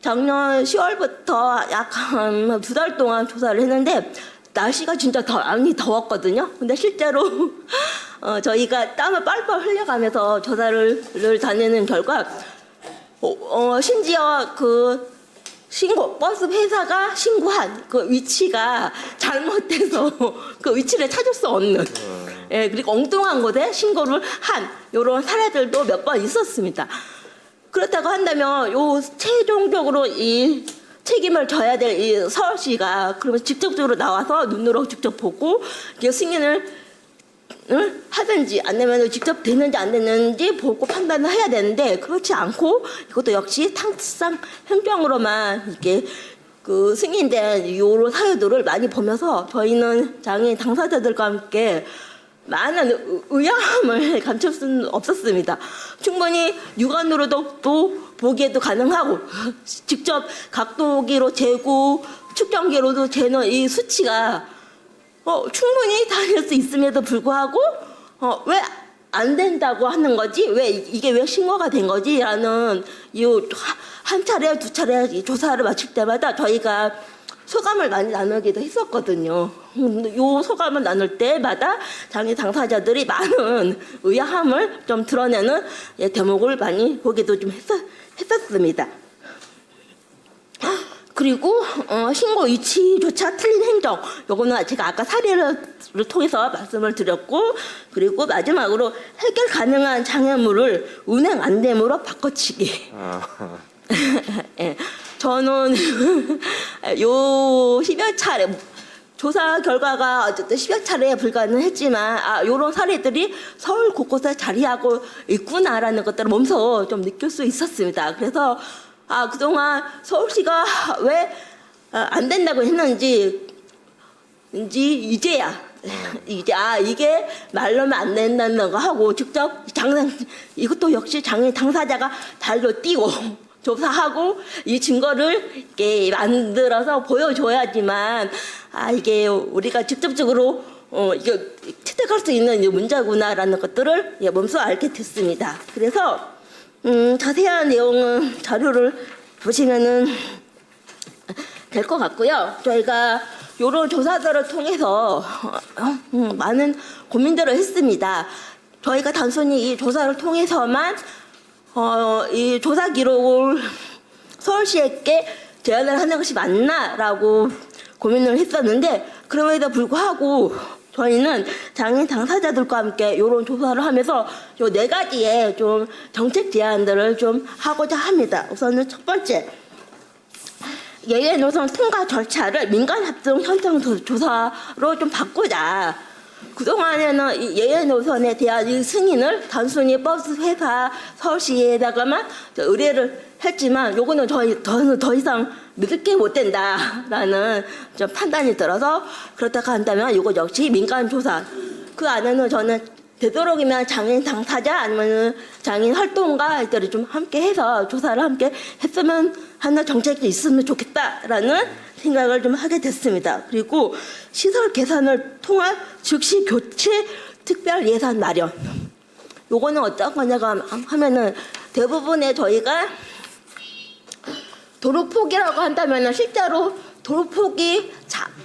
작년 10월부터 약 한 2달 동안 조사를 했는데 날씨가 진짜 많이 더웠거든요. 근데 실제로 저희가 땀을 뻘뻘 흘려가면서 조사를 다니는 결과 심지어 버스 회사가 신고한 그 위치가 잘못돼서 그 위치를 찾을 수 없는, 그리고 엉뚱한 곳에 신고를 한 이런 사례들도 몇 번 있었습니다. 그렇다고 한다면 최종적으로 이 책임을 져야 될 이 서울시가 그러면 직접적으로 나와서 눈으로 직접 보고 승인을 하든지 아니면 직접 되는지 안 되는지 보고 판단을 해야 되는데 그렇지 않고 이것도 역시 탕상 행정으로만 이렇게 승인된 이런 사유들을 많이 보면서 저희는 장애인 당사자들과 함께 많은 의아함을 감출 수는 없었습니다. 충분히 육안으로도 또 보기에도 가능하고 직접 각도기로 재고 측정기로도 재는 이 수치가 충분히 다닐 수 있음에도 불구하고 왜 안 된다고 하는 거지? 이게 왜 신고가 된 거지? 라는 한 차례 두 차례 이 조사를 마칠 때마다 저희가 소감을 많이 나누기도 했었거든요. 이 소감을 나눌 때마다 장애 당사자들이 많은 의아함을 좀 드러내는 대목을 많이 보기도 좀 했었습니다. 그리고 신고 위치조차 틀린 행정, 요거는 제가 아까 사례를 통해서 말씀을 드렸고, 그리고 마지막으로 해결 가능한 장애물을 운행 안됨으로 바꿔치기. 저는 요 10여 차례 조사 결과가 어쨌든 10여 차례에 불과는 했지만 요런 사례들이 서울 곳곳에 자리하고 있구나라는 것들을 몸소 좀 느낄 수 있었습니다. 그래서 그동안 서울시가 왜 안 된다고 했는지 이제야 이게 말로는 안 된다는 거 하고 직접 이것도 역시 장애인 당사자가 발로 뛰고 조사하고 이 증거를 이렇게 만들어서 보여줘야지만 이게 우리가 직접적으로 이게 채택할 수 있는 문제구나라는 것들을 몸소 알게 됐습니다. 그래서 자세한 내용은 자료를 보시면은 될 것 같고요. 저희가 이런 조사들을 통해서 많은 고민들을 했습니다. 저희가 단순히 이 조사를 통해서만 이 조사 기록을 서울시에게 제안을 하는 것이 맞나라고 고민을 했었는데 그럼에도 불구하고 저희는 장애인 당사자들과 함께 이런 조사를 하면서 요 4가지의 좀 정책 제안들을 좀 하고자 합니다. 우선은 첫 번째, 예외 노선 통과 절차를 민간 합동 현장 조사로 좀 바꾸자. 그동안에는 이 예외 노선에 대한 이 승인을 단순히 버스 회사 서울시에다가만 의뢰를 했지만 요거는 저는 더 이상 믿을 게 못 된다라는 좀 판단이 들어서 그렇다고 한다면 이거 역시 민간 조사 그 안에는 저는 되도록이면 장애인 당사자 아니면 장애인 활동가들이 좀 함께 해서 조사를 함께 했으면 하는 정책이 있으면 좋겠다라는 생각을 좀 하게 됐습니다. 그리고 시설 개선을 통한 즉시 교체 특별 예산 마련. 요거는 어떤 거냐가 하면은 대부분의 저희가 도로폭이라고 한다면은 실제로 도로폭이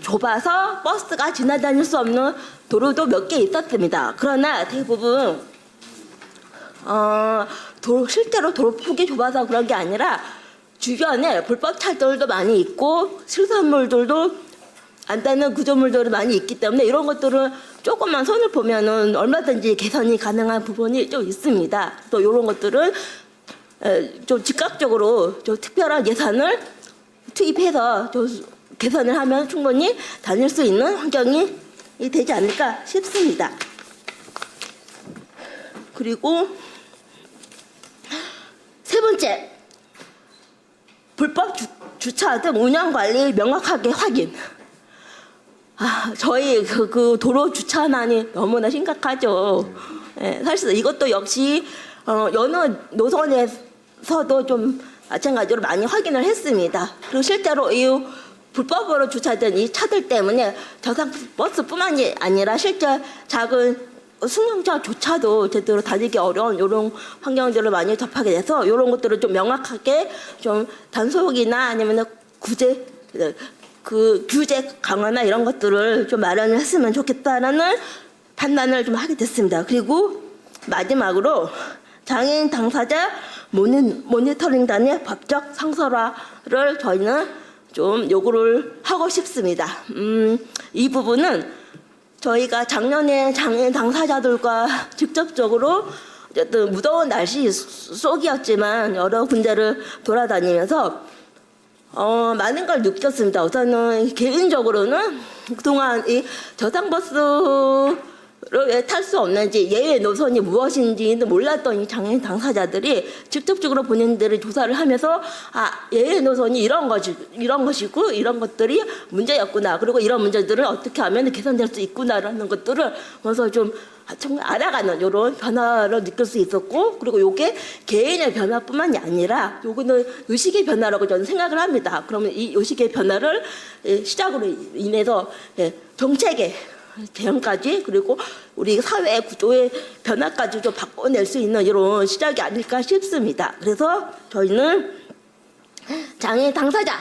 좁아서 버스가 지나다닐 수 없는 도로도 몇 개 있었습니다. 그러나 대부분 실제로 도로폭이 좁아서 그런 게 아니라 주변에 불법 차들도 많이 있고 실수물들도 안 닿는 구조물들이 많이 있기 때문에 이런 것들은 조금만 손을 보면은 얼마든지 개선이 가능한 부분이 좀 있습니다. 또 이런 것들은 좀 즉각적으로 좀 특별한 예산을 투입해서 좀 개선을 하면 충분히 다닐 수 있는 환경이 되지 않을까 싶습니다. 그리고 세 번째, 불법 주차 등 운영 관리 명확하게 확인. 저희 그 도로 주차난이 너무나 심각하죠. 사실 이것도 역시 여느 노선에서도 좀 마찬가지로 많이 확인을 했습니다. 그리고 실제로 이 불법으로 주차된 이 차들 때문에 저상 버스뿐만이 아니라 실제 작은 승용차조차도 제대로 다니기 어려운 이런 환경들을 많이 접하게 돼서 이런 것들을 좀 명확하게 좀 단속이나 아니면 규제 강화나 이런 것들을 좀 마련을 했으면 좋겠다라는 판단을 좀 하게 됐습니다. 그리고 마지막으로 장애인 당사자 모니터링단의 법적 상설화를 저희는 좀 요구를 하고 싶습니다. 이 부분은 저희가 작년에 장애인 당사자들과 직접적으로 어쨌든 무더운 날씨 속이었지만 여러 군데를 돌아다니면서 많은 걸 느꼈습니다. 우선은 개인적으로는 그동안 이 저상버스를 왜 탈 수 없는지 예외 노선이 무엇인지도 몰랐던 이 장애인 당사자들이 직접적으로 본인들이 조사를 하면서 예외 노선이 이런 것이고 이런 것들이 문제였구나. 그리고 이런 문제들을 어떻게 하면 개선될 수 있구나라는 것들을 먼저 좀 정말 알아가는 이런 변화를 느낄 수 있었고 그리고 이게 개인의 변화뿐만이 아니라 요거는 의식의 변화라고 저는 생각을 합니다. 그러면 이 의식의 변화를 시작으로 인해서 정책의 개혁까지 그리고 우리 사회 구조의 변화까지 좀 바꿔낼 수 있는 이런 시작이 아닐까 싶습니다. 그래서 저희는 장애인 당사자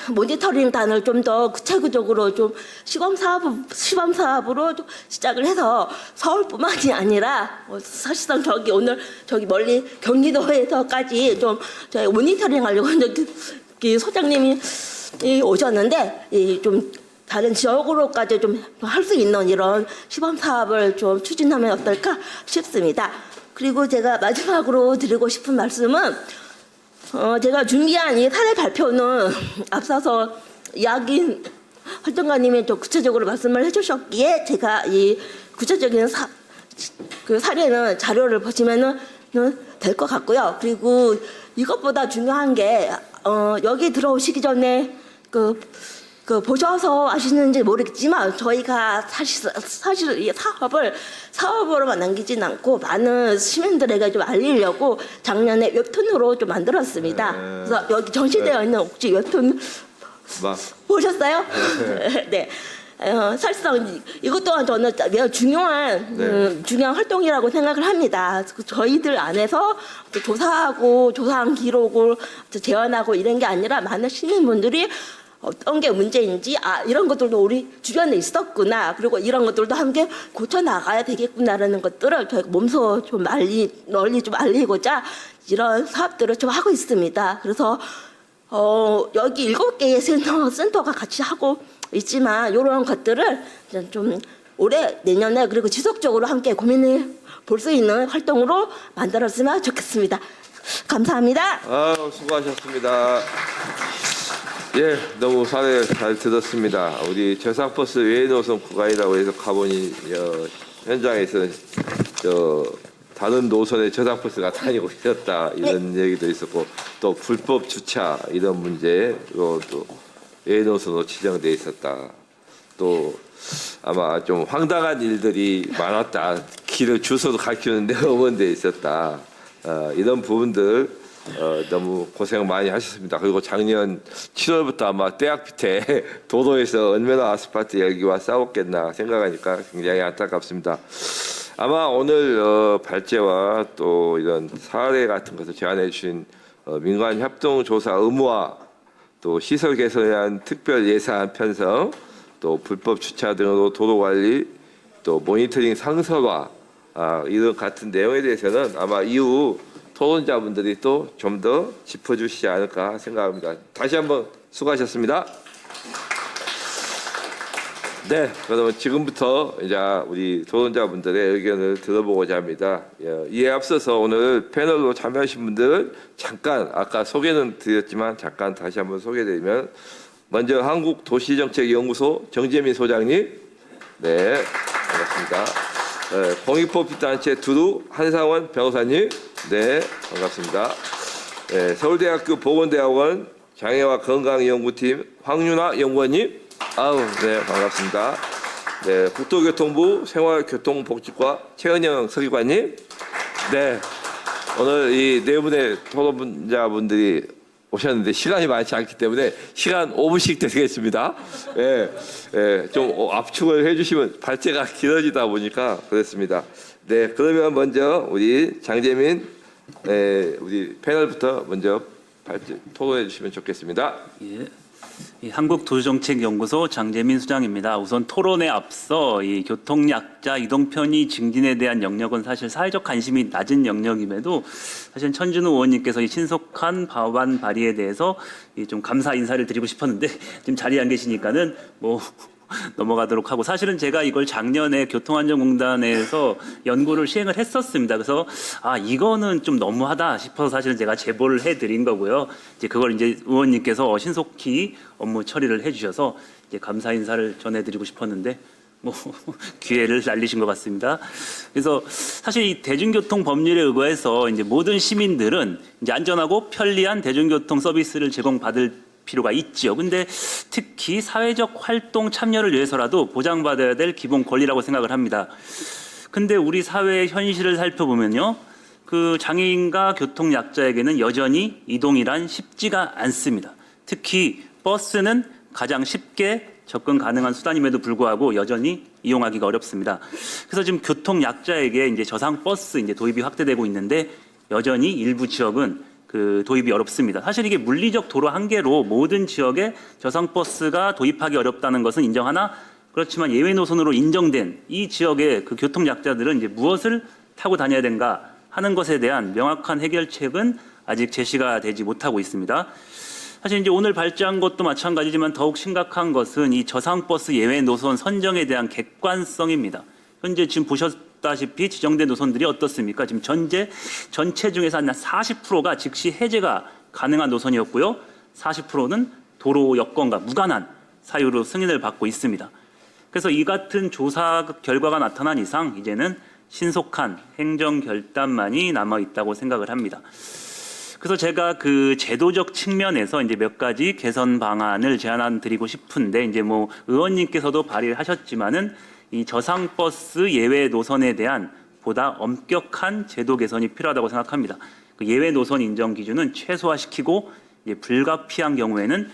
모니터링단을 좀 더 구체적으로 좀 시범 사업으로 좀 시작을 해서 서울뿐만이 아니라 사실상 오늘 멀리 경기도에서까지 좀 저희 모니터링 하려고 소장님이 오셨는데 좀 다른 지역으로까지 좀 할 수 있는 이런 시범 사업을 좀 추진하면 어떨까 싶습니다. 그리고 제가 마지막으로 드리고 싶은 말씀은 제가 준비한 이 사례 발표는 앞서서 이야기 활동가님이 좀 구체적으로 말씀을 해주셨기에 제가 이 구체적인 그 사례는 자료를 보시면은 될 것 같고요. 그리고 이것보다 중요한 게 여기 들어오시기 전에 보셔서 아시는지 모르겠지만 저희가 사실 이 사업으로만 남기진 않고 많은 시민들에게 좀 알리려고 작년에 웹툰으로 좀 만들었습니다. 그래서 여기 전시되어 있는 혹시 웹툰 보셨어요? 네. 사실상 이것 또한 저는 매우 중요한 활동이라고 생각을 합니다. 저희들 안에서 조사하고 조사한 기록을 재현하고 이런 게 아니라 많은 시민분들이 어떤 게 문제인지 이런 것들도 우리 주변에 있었구나 그리고 이런 것들도 함께 고쳐 나가야 되겠구나라는 것들을 저희가 몸소 좀 널리 좀 알리고자 이런 사업들을 좀 하고 있습니다. 그래서 여기 7개의 센터가 같이 하고 있지만 이런 것들을 좀 올해 내년에 그리고 지속적으로 함께 고민해 볼 수 있는 활동으로 만들었으면 좋겠습니다. 감사합니다. 수고하셨습니다. 예, 너무 사례 잘 들었습니다. 우리 저상버스 외의 노선 구간이라고 해서 가보니 현장에서 다른 노선의 저상버스가 다니고 있었다 이런 얘기도 있었고 또 불법 주차 이런 문제로 또 외의 노선으로 지정돼 있었다. 또 아마 좀 황당한 일들이 많았다. 길을 주소도 가르치는데 없는 데 있었다. 이런 부분들 너무 고생 많이 하셨습니다. 그리고 작년 7월부터 아마 대학 밑에 도로에서 얼마나 아스팔트 열기와 싸웠겠나 생각하니까 굉장히 안타깝습니다. 아마 오늘 발제와 또 이런 사례 같은 것을 제안해 주신 민관 협동조사 의무화 또 시설 개선에 대한 특별 예산 편성 또 불법 주차 등으로 도로 관리 또 모니터링 상설화 이런 같은 내용에 대해서는 아마 이후 토론자분들이 또 좀 더 짚어주시지 않을까 생각합니다. 다시 한번 수고하셨습니다. 네, 그러면 지금부터 이제 우리 토론자분들의 의견을 들어보고자 합니다. 이에 앞서서 오늘 패널로 참여하신 분들은 잠깐 아까 소개는 드렸지만 잠깐 다시 한번 소개드리면 먼저 한국도시정책연구소 정재민 소장님, 네, 반갑습니다. 공익법단체 두루 한상원 변호사님, 네, 반갑습니다. 네, 서울대학교 보건대학원 장애와 건강연구팀 황윤아 연구원님, 아우, 네, 반갑습니다. 네, 국토교통부 생활교통복지과 최은영 서기관님, 네, 오늘 이 네 분의 토론자분들이 오셨는데 시간이 많지 않기 때문에 시간 5분씩 드리겠습니다. 예, 예, 좀 압축을 해주시면 발제가 길어지다 보니까 그랬습니다. 네, 그러면 먼저 우리 장재민 우리 패널부터 먼저 발제 토론해 주시면 좋겠습니다. 예. 이 한국도시정책연구소 장재민 수장입니다. 우선 토론에 앞서 이 교통약자 이동편의 증진에 대한 영역은 사실 사회적 관심이 낮은 영역임에도 사실 천준우 의원님께서 이 신속한 법안 발의에 대해서 좀 감사 인사를 드리고 싶었는데 지금 자리에 안 계시니까는 뭐 넘어가도록 하고, 사실은 제가 이걸 작년에 교통안전공단에서 연구를 시행을 했었습니다. 그래서 이거는 좀 너무하다 싶어서 사실은 제가 제보를 해드린 거고요. 이제 그걸 이제 의원님께서 신속히 업무 처리를 해주셔서 이제 감사 인사를 전해드리고 싶었는데 뭐 기회를 날리신 것 같습니다. 그래서 사실 이 대중교통 법률에 의거해서 이제 모든 시민들은 이제 안전하고 편리한 대중교통 서비스를 제공받을 필요가 있죠. 근데 특히 사회적 활동 참여를 위해서라도 보장받아야 될 기본 권리라고 생각을 합니다. 근데 우리 사회의 현실을 살펴보면요, 그 장애인과 교통약자에게는 여전히 이동이란 쉽지가 않습니다. 특히 버스는 가장 쉽게 접근 가능한 수단임에도 불구하고 여전히 이용하기가 어렵습니다. 그래서 지금 교통약자에게 이제 저상 버스 이제 도입이 확대되고 있는데 여전히 일부 지역은 그 도입이 어렵습니다. 사실 이게 물리적 도로 한계로 모든 지역에 저상버스가 도입하기 어렵다는 것은 인정하나, 그렇지만 예외 노선으로 인정된 이 지역의 그 교통약자들은 이제 무엇을 타고 다녀야 되는가 하는 것에 대한 명확한 해결책은 아직 제시가 되지 못하고 있습니다. 사실 이제 오늘 발제한 것도 마찬가지지만 더욱 심각한 것은 이 저상버스 예외 노선 선정에 대한 객관성입니다. 현재 지금 보셨다시피 지정된 노선들이 어떻습니까? 지금 전체 중에서 한 40%가 즉시 해제가 가능한 노선이었고요. 40%는 도로 여건과 무관한 사유로 승인을 받고 있습니다. 그래서 이 같은 조사 결과가 나타난 이상 이제는 신속한 행정 결단만이 남아 있다고 생각을 합니다. 그래서 제가 그 제도적 측면에서 이제 몇 가지 개선 방안을 제안드리고 싶은데, 이제 뭐 의원님께서도 발의를 하셨지만은 이 저상버스 예외 노선에 대한 보다 엄격한 제도 개선이 필요하다고 생각합니다. 그 예외 노선 인정 기준은 최소화시키고 이제 불가피한 경우에는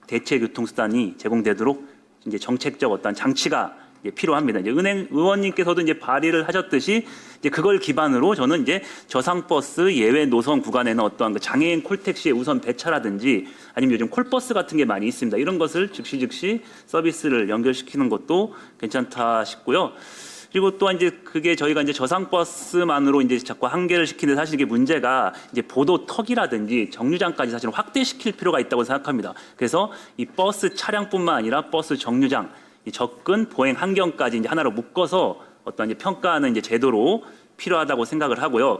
대체 교통수단이 제공되도록 이제 정책적 어떤 장치가 이제 필요합니다. 이제 의원님께서도 이제 발의를 하셨듯이 이제 그걸 기반으로 저는 이제 저상버스 예외 노선 구간에는 어떠한 그 장애인 콜택시의 우선 배차라든지 아니면 요즘 콜버스 같은 게 많이 있습니다. 이런 것을 즉시 서비스를 연결시키는 것도 괜찮다 싶고요. 그리고 또 이제 그게 저희가 이제 저상버스만으로 이제 자꾸 한계를 시키는데, 사실 이게 문제가 이제 보도턱이라든지 정류장까지 사실은 확대시킬 필요가 있다고 생각합니다. 그래서 이 버스 차량뿐만 아니라 버스 정류장, 이 접근 보행 환경까지 이제 하나로 묶어서 어떤 이제 평가하는 이제 제도로 필요하다고 생각을 하고요.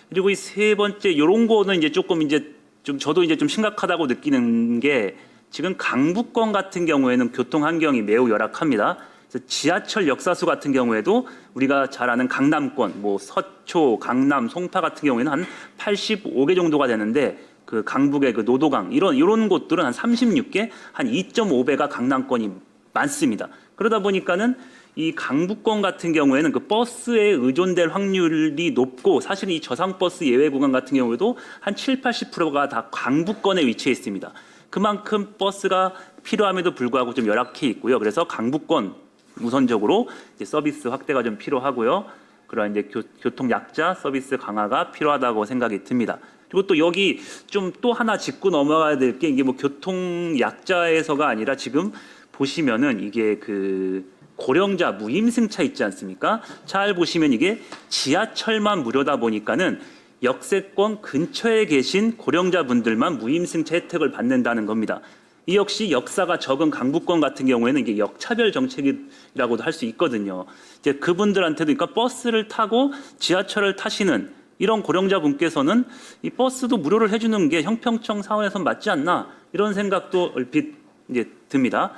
그리고 이 세 번째, 요런 거는 이제 조금 이제 좀 저도 이제 좀 심각하다고 느끼는 게, 지금 강북권 같은 경우에는 교통 환경이 매우 열악합니다. 그래서 지하철 역사수 같은 경우에도 우리가 잘 아는 강남권, 뭐 서초, 강남, 송파 같은 경우에는 한 85개 정도가 되는데 그 강북의 그 노도강 이런 곳들은 한 36개, 한 2.5배가 강남권이 많습니다. 그러다 보니까는 이 강북권 같은 경우에는 그 버스에 의존될 확률이 높고 사실 이 저상버스 예외 구간 같은 경우에도 한 7, 80%가 다 강북권에 위치해 있습니다. 그만큼 버스가 필요함에도 불구하고 좀 열악해 있고요. 그래서 강북권 우선적으로 이제 서비스 확대가 좀 필요하고요. 그런 이제 교통 약자 서비스 강화가 필요하다고 생각이 듭니다. 그리고 또 여기 좀 또 하나 짚고 넘어가야 될 게 이게 뭐 교통 약자에서가 아니라 지금 보시면은 이게 그 고령자 무임승차 있지 않습니까? 잘 보시면 이게 지하철만 무료다 보니까는 역세권 근처에 계신 고령자분들만 무임승차 혜택을 받는다는 겁니다. 이 역시 역사가 적은 강북권 같은 경우에는 이게 역차별 정책이라고도 할 수 있거든요. 이제 그분들한테도 그러니까 버스를 타고 지하철을 타시는 이런 고령자분께서는 이 버스도 무료를 해주는 게 형평성 사원에선 맞지 않나 이런 생각도 얼핏 이제 듭니다.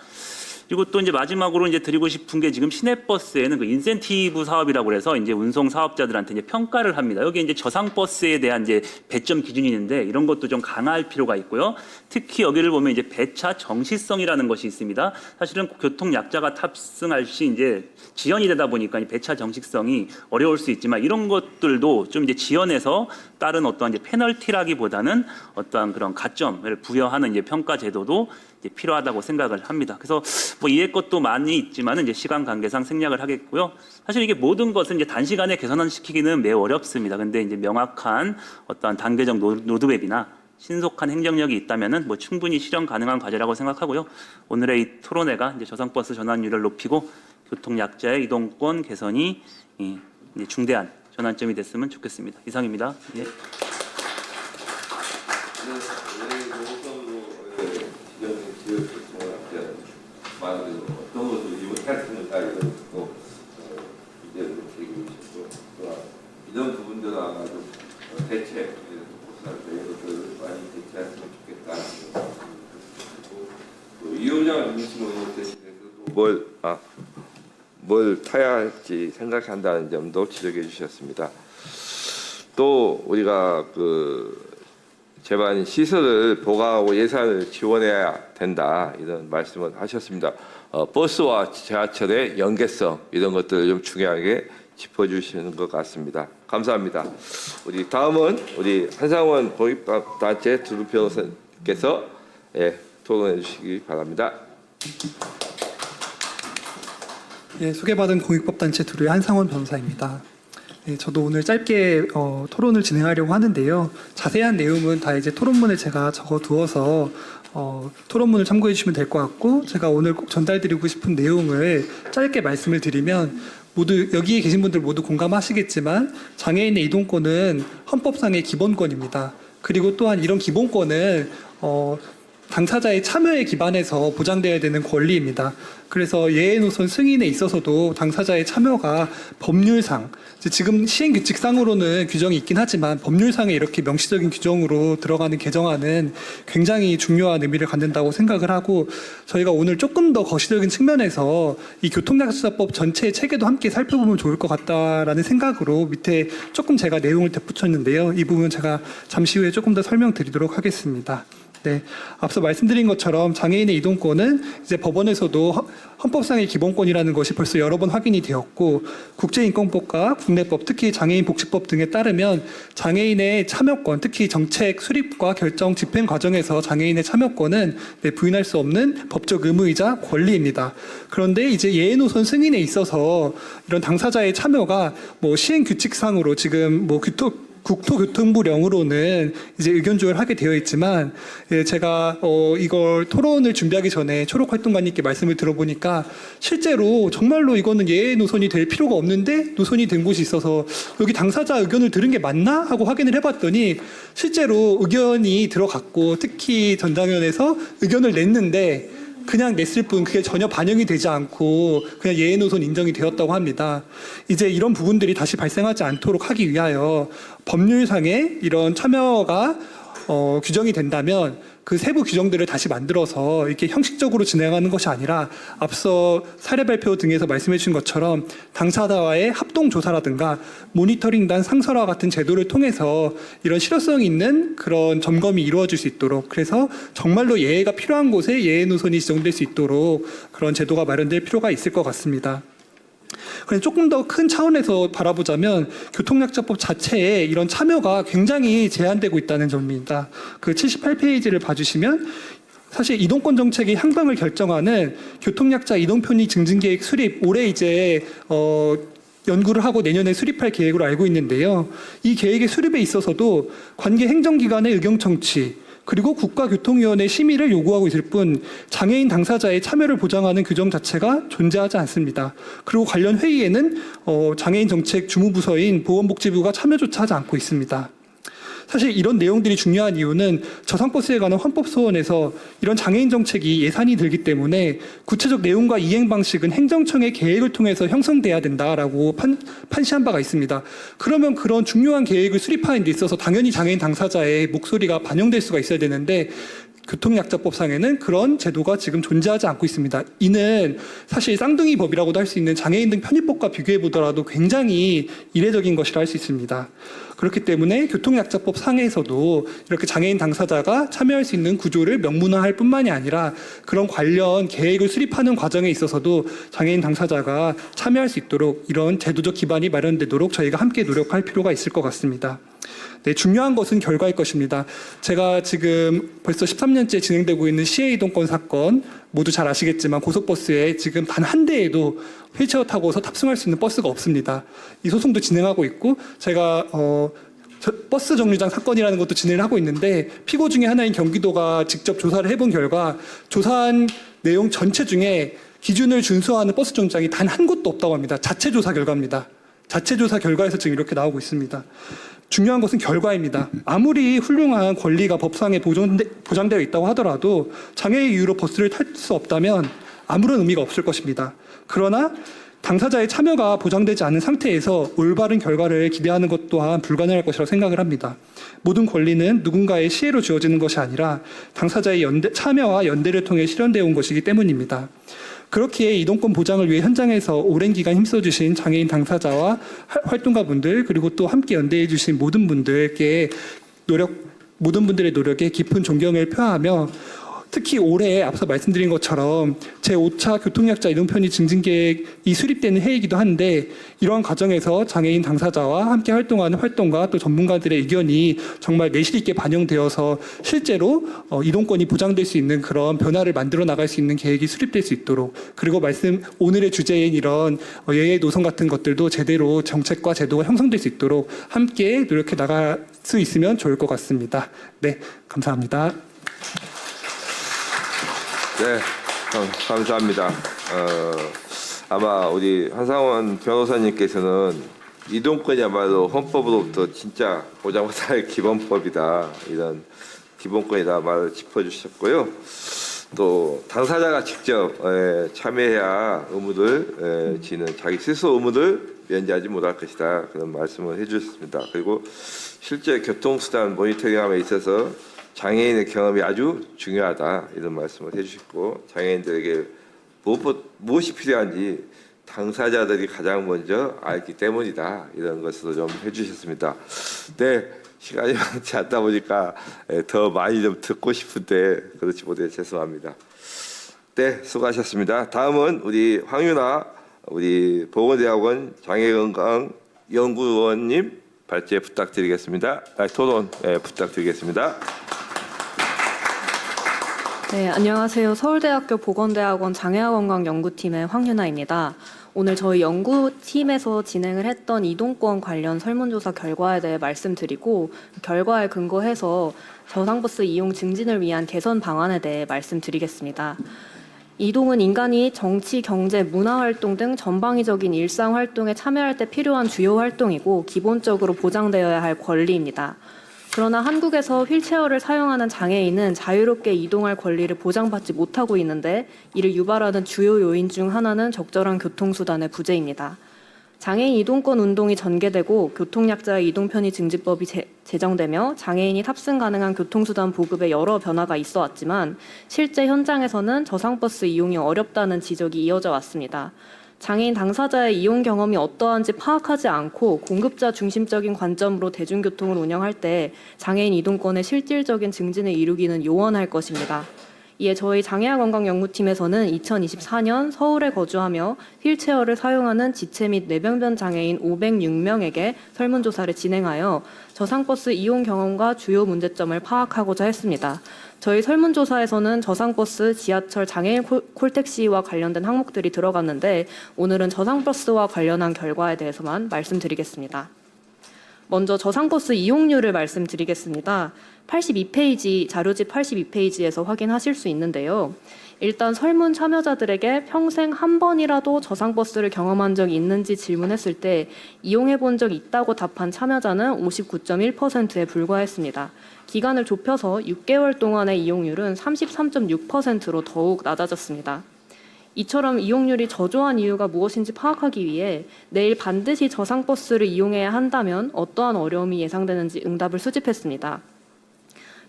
그리고 또 이제 마지막으로 이제 드리고 싶은 게 지금 시내버스에는 그 인센티브 사업이라고 그래서 이제 운송 사업자들한테 이제 평가를 합니다. 여기 이제 저상버스에 대한 이제 배점 기준이 있는데 이런 것도 좀 강화할 필요가 있고요. 특히 여기를 보면 이제 배차 정시성이라는 것이 있습니다. 사실은 교통 약자가 탑승할 시 이제 지연이 되다 보니까 이 배차 정식성이 어려울 수 있지만 이런 것들도 좀 이제 지연해서 다른 어떠한 이제 페널티라기보다는 어떠한 그런 가점을 부여하는 이제 평가 제도도 이제 필요하다고 생각을 합니다. 그래서 뭐 이해 것도 많이 있지만은 이제 시간 관계상 생략을 하겠고요. 사실 이게 모든 것은 이제 단시간에 개선시키기는 매우 어렵습니다. 근데 이제 명확한 어떠한 단계적 로드맵이나 신속한 행정력이 있다면은 뭐 충분히 실현 가능한 과제라고 생각하고요. 오늘의 이 토론회가 이제 저상버스 전환율을 높이고 교통 약자의 이동권 개선이 이제 중대한 전환점이 됐으면 좋겠습니다. 이상입니다. 예. 이런 부분들은 아마 좀 대체 것들을 많이 대체했으면 좋겠다. 이호장 민심으로 대신해서도 뭘 타야 할지 생각한다는 점도 지적해 주셨습니다. 또 우리가 그 제반 시설을 보강하고 예산을 지원해야 된다 이런 말씀을 하셨습니다. 버스와 지하철의 연계성 이런 것들을 좀 중요하게 짚어주시는 것 같습니다. 감사합니다. 우리 다음은 우리 한상원 공익단체 두루 변호사께서 토론해 주시기 바랍니다. 예, 소개받은 공익법단체 두루의 한상원 변호사입니다. 예, 저도 오늘 짧게 토론을 진행하려고 하는데요. 자세한 내용은 다 이제 토론문에 제가 적어두어서 토론문을 참고해 주시면 될 것 같고 제가 오늘 꼭 전달드리고 싶은 내용을 짧게 말씀을 드리면 모두 여기에 계신 분들 모두 공감하시겠지만 장애인의 이동권은 헌법상의 기본권입니다. 그리고 또한 이런 기본권은 당사자의 참여에 기반해서 보장되어야 되는 권리입니다. 그래서 예외 노선 승인에 있어서도 당사자의 참여가 법률상 지금 시행규칙상으로는 규정이 있긴 하지만 법률상에 이렇게 명시적인 규정으로 들어가는 개정안은 굉장히 중요한 의미를 갖는다고 생각을 하고 저희가 오늘 조금 더 거시적인 측면에서 이 교통약자법 전체의 체계도 함께 살펴보면 좋을 것 같다라는 생각으로 밑에 조금 제가 내용을 덧붙였는데요. 이 부분 제가 잠시 후에 조금 더 설명드리도록 하겠습니다. 네, 앞서 말씀드린 것처럼 장애인의 이동권은 이제 법원에서도 헌법상의 기본권이라는 것이 벌써 여러 번 확인이 되었고 국제인권법과 국내법, 특히 장애인복지법 등에 따르면 장애인의 참여권, 특히 정책 수립과 결정 집행 과정에서 장애인의 참여권은 부인할 수 없는 법적 의무이자 권리입니다. 그런데 이제 예외 노선 승인에 있어서 이런 당사자의 참여가 뭐 시행 규칙상으로 지금 뭐 국토교통부령으로는 이제 의견 조율을 하게 되어 있지만 제가 이걸 토론을 준비하기 전에 초록활동가님께 말씀을 들어보니까 실제로 정말로 이거는 예외 노선이 될 필요가 없는데 노선이 된 곳이 있어서 여기 당사자 의견을 들은 게 맞나 하고 확인을 해봤더니 실제로 의견이 들어갔고 특히 전당연에서 의견을 냈는데 그냥 냈을 뿐 그게 전혀 반영이 되지 않고 그냥 예외 노선 인정이 되었다고 합니다. 이제 이런 부분들이 다시 발생하지 않도록 하기 위하여 법률상에 이런 참여가 규정이 된다면 그 세부 규정들을 다시 만들어서 이렇게 형식적으로 진행하는 것이 아니라 앞서 사례 발표 등에서 말씀해 주신 것처럼 당사자와의 합동 조사라든가 모니터링단 상설화 같은 제도를 통해서 이런 실효성 있는 그런 점검이 이루어질 수 있도록, 그래서 정말로 예외가 필요한 곳에 예외 노선이 지정될 수 있도록 그런 제도가 마련될 필요가 있을 것 같습니다. 그런데 조금 더 큰 차원에서 바라보자면 교통약자법 자체에 이런 참여가 굉장히 제한되고 있다는 점입니다. 그 78페이지를 봐주시면 사실 이동권 정책의 향방을 결정하는 교통약자 이동편의 증진계획 수립, 올해 이제 연구를 하고 내년에 수립할 계획으로 알고 있는데요. 이 계획의 수립에 있어서도 관계 행정기관의 의견 청취, 그리고 국가교통위원회 심의를 요구하고 있을 뿐 장애인 당사자의 참여를 보장하는 규정 자체가 존재하지 않습니다. 그리고 관련 회의에는 장애인 정책 주무부서인 보건복지부가 참여조차 하지 않고 있습니다. 사실 이런 내용들이 중요한 이유는 저상버스에 관한 헌법소원에서 이런 장애인 정책이 예산이 들기 때문에 구체적 내용과 이행 방식은 행정청의 계획을 통해서 형성돼야 된다라고 판시한 바가 있습니다. 그러면 그런 중요한 계획을 수립하는 데 있어서 당연히 장애인 당사자의 목소리가 반영될 수가 있어야 되는데 교통약자법상에는 그런 제도가 지금 존재하지 않고 있습니다. 이는 사실 쌍둥이 법이라고도 할 수 있는 장애인 등 편의법과 비교해 보더라도 굉장히 이례적인 것이라 할 수 있습니다. 그렇기 때문에 교통약자법 상에서도 이렇게 장애인 당사자가 참여할 수 있는 구조를 명문화할 뿐만이 아니라 그런 관련 계획을 수립하는 과정에 있어서도 장애인 당사자가 참여할 수 있도록 이런 제도적 기반이 마련되도록 저희가 함께 노력할 필요가 있을 것 같습니다. 네, 중요한 것은 결과일 것입니다. 제가 지금 벌써 13년째 진행되고 있는 시외 이동권 사건, 모두 잘 아시겠지만 고속버스에 지금 단 한 대에도 휠체어 타고서 탑승할 수 있는 버스가 없습니다. 이 소송도 진행하고 있고, 제가 버스 정류장 사건이라는 것도 진행을 하고 있는데, 피고 중에 하나인 경기도가 직접 조사를 해본 결과 조사한 내용 전체 중에 기준을 준수하는 버스 정류장이 단 한 곳도 없다고 합니다. 자체 조사 결과입니다. 자체 조사 결과에서 지금 이렇게 나오고 있습니다. 중요한 것은 결과입니다. 아무리 훌륭한 권리가 법상에 보장되어 있다고 하더라도 장애의 이유로 버스를 탈 수 없다면 아무런 의미가 없을 것입니다. 그러나 당사자의 참여가 보장되지 않은 상태에서 올바른 결과를 기대하는 것 또한 불가능할 것이라고 생각을 합니다. 모든 권리는 누군가의 시혜로 주어지는 것이 아니라 당사자의 참여와 연대를 통해 실현되어 온 것이기 때문입니다. 그렇기에 이동권 보장을 위해 현장에서 오랜 기간 힘써주신 장애인 당사자와 활동가분들, 그리고 또 함께 연대해주신 모든 분들께 모든 분들의 노력에 깊은 존경을 표하며, 특히 올해 앞서 말씀드린 것처럼 제5차 교통약자 이동편의 증진계획이 수립되는 해이기도 한데, 이러한 과정에서 장애인 당사자와 함께 활동하는 활동가 또 전문가들의 의견이 정말 내실 있게 반영되어서 실제로 이동권이 보장될 수 있는 그런 변화를 만들어 나갈 수 있는 계획이 수립될 수 있도록, 그리고 오늘의 주제인 이런 예외 노선 같은 것들도 제대로 정책과 제도가 형성될 수 있도록 함께 노력해 나갈 수 있으면 좋을 것 같습니다. 네, 감사합니다. 네, 감사합니다. 아마 우리 한상원 변호사님께서는 이동권이야말로 헌법으로부터 진짜 보장받아야 할 기본법이다, 이런 기본권이다 말을 짚어주셨고요. 또 당사자가 직접 참여해야 의무를 지는 자기 스스로 의무를 면제하지 못할 것이다, 그런 말씀을 해주셨습니다. 그리고 실제 교통수단 모니터링함에 있어서 장애인의 경험이 아주 중요하다, 이런 말씀을 해주셨고, 장애인들에게 무엇이 필요한지 당사자들이 가장 먼저 알기 때문이다, 이런 것을 좀 해주셨습니다. 네, 시간이 많지 않다 보니까 더 많이 좀 듣고 싶은데 그렇지 못해 죄송합니다. 네, 수고하셨습니다. 다음은 우리 황윤아 우리 보건대학원 장애건강연구원님 발제 부탁드리겠습니다. 토론 부탁드리겠습니다. 네, 안녕하세요. 서울대학교 보건대학원 장애건강연구팀의 황윤아입니다. 오늘 저희 연구팀에서 진행을 했던 이동권 관련 설문조사 결과에 대해 말씀드리고, 결과에 근거해서 저상버스 이용 증진을 위한 개선 방안에 대해 말씀드리겠습니다. 이동은 인간이 정치, 경제, 문화활동 등 전방위적인 일상활동에 참여할 때 필요한 주요 활동이고 기본적으로 보장되어야 할 권리입니다. 그러나 한국에서 휠체어를 사용하는 장애인은 자유롭게 이동할 권리를 보장받지 못하고 있는데, 이를 유발하는 주요 요인 중 하나는 적절한 교통수단의 부재입니다. 장애인 이동권 운동이 전개되고 교통약자의 이동편의 증진법이 제정되며 장애인이 탑승 가능한 교통수단 보급에 여러 변화가 있어 왔지만 실제 현장에서는 저상버스 이용이 어렵다는 지적이 이어져 왔습니다. 장애인 당사자의 이용 경험이 어떠한지 파악하지 않고 공급자 중심적인 관점으로 대중교통을 운영할 때 장애인 이동권의 실질적인 증진을 이루기는 요원할 것입니다. 이에 저희 장애아건강연구팀에서는 2024년 서울에 거주하며 휠체어를 사용하는 지체 및 뇌병변 장애인 506명에게 설문조사를 진행하여 저상버스 이용 경험과 주요 문제점을 파악하고자 했습니다. 저희 설문조사에서는 저상버스, 지하철, 장애인 콜택시와 관련된 항목들이 들어갔는데 오늘은 저상버스와 관련한 결과에 대해서만 말씀드리겠습니다. 먼저 저상버스 이용률을 말씀드리겠습니다. 82페이지, 자료집 82페이지에서 확인하실 수 있는데요. 일단 설문 참여자들에게 평생 한 번이라도 저상버스를 경험한 적이 있는지 질문했을 때 이용해 본 적 있다고 답한 참여자는 59.1%에 불과했습니다. 기간을 좁혀서 6개월 동안의 이용률은 33.6%로 더욱 낮아졌습니다. 이처럼 이용률이 저조한 이유가 무엇인지 파악하기 위해 내일 반드시 저상버스를 이용해야 한다면 어떠한 어려움이 예상되는지 응답을 수집했습니다.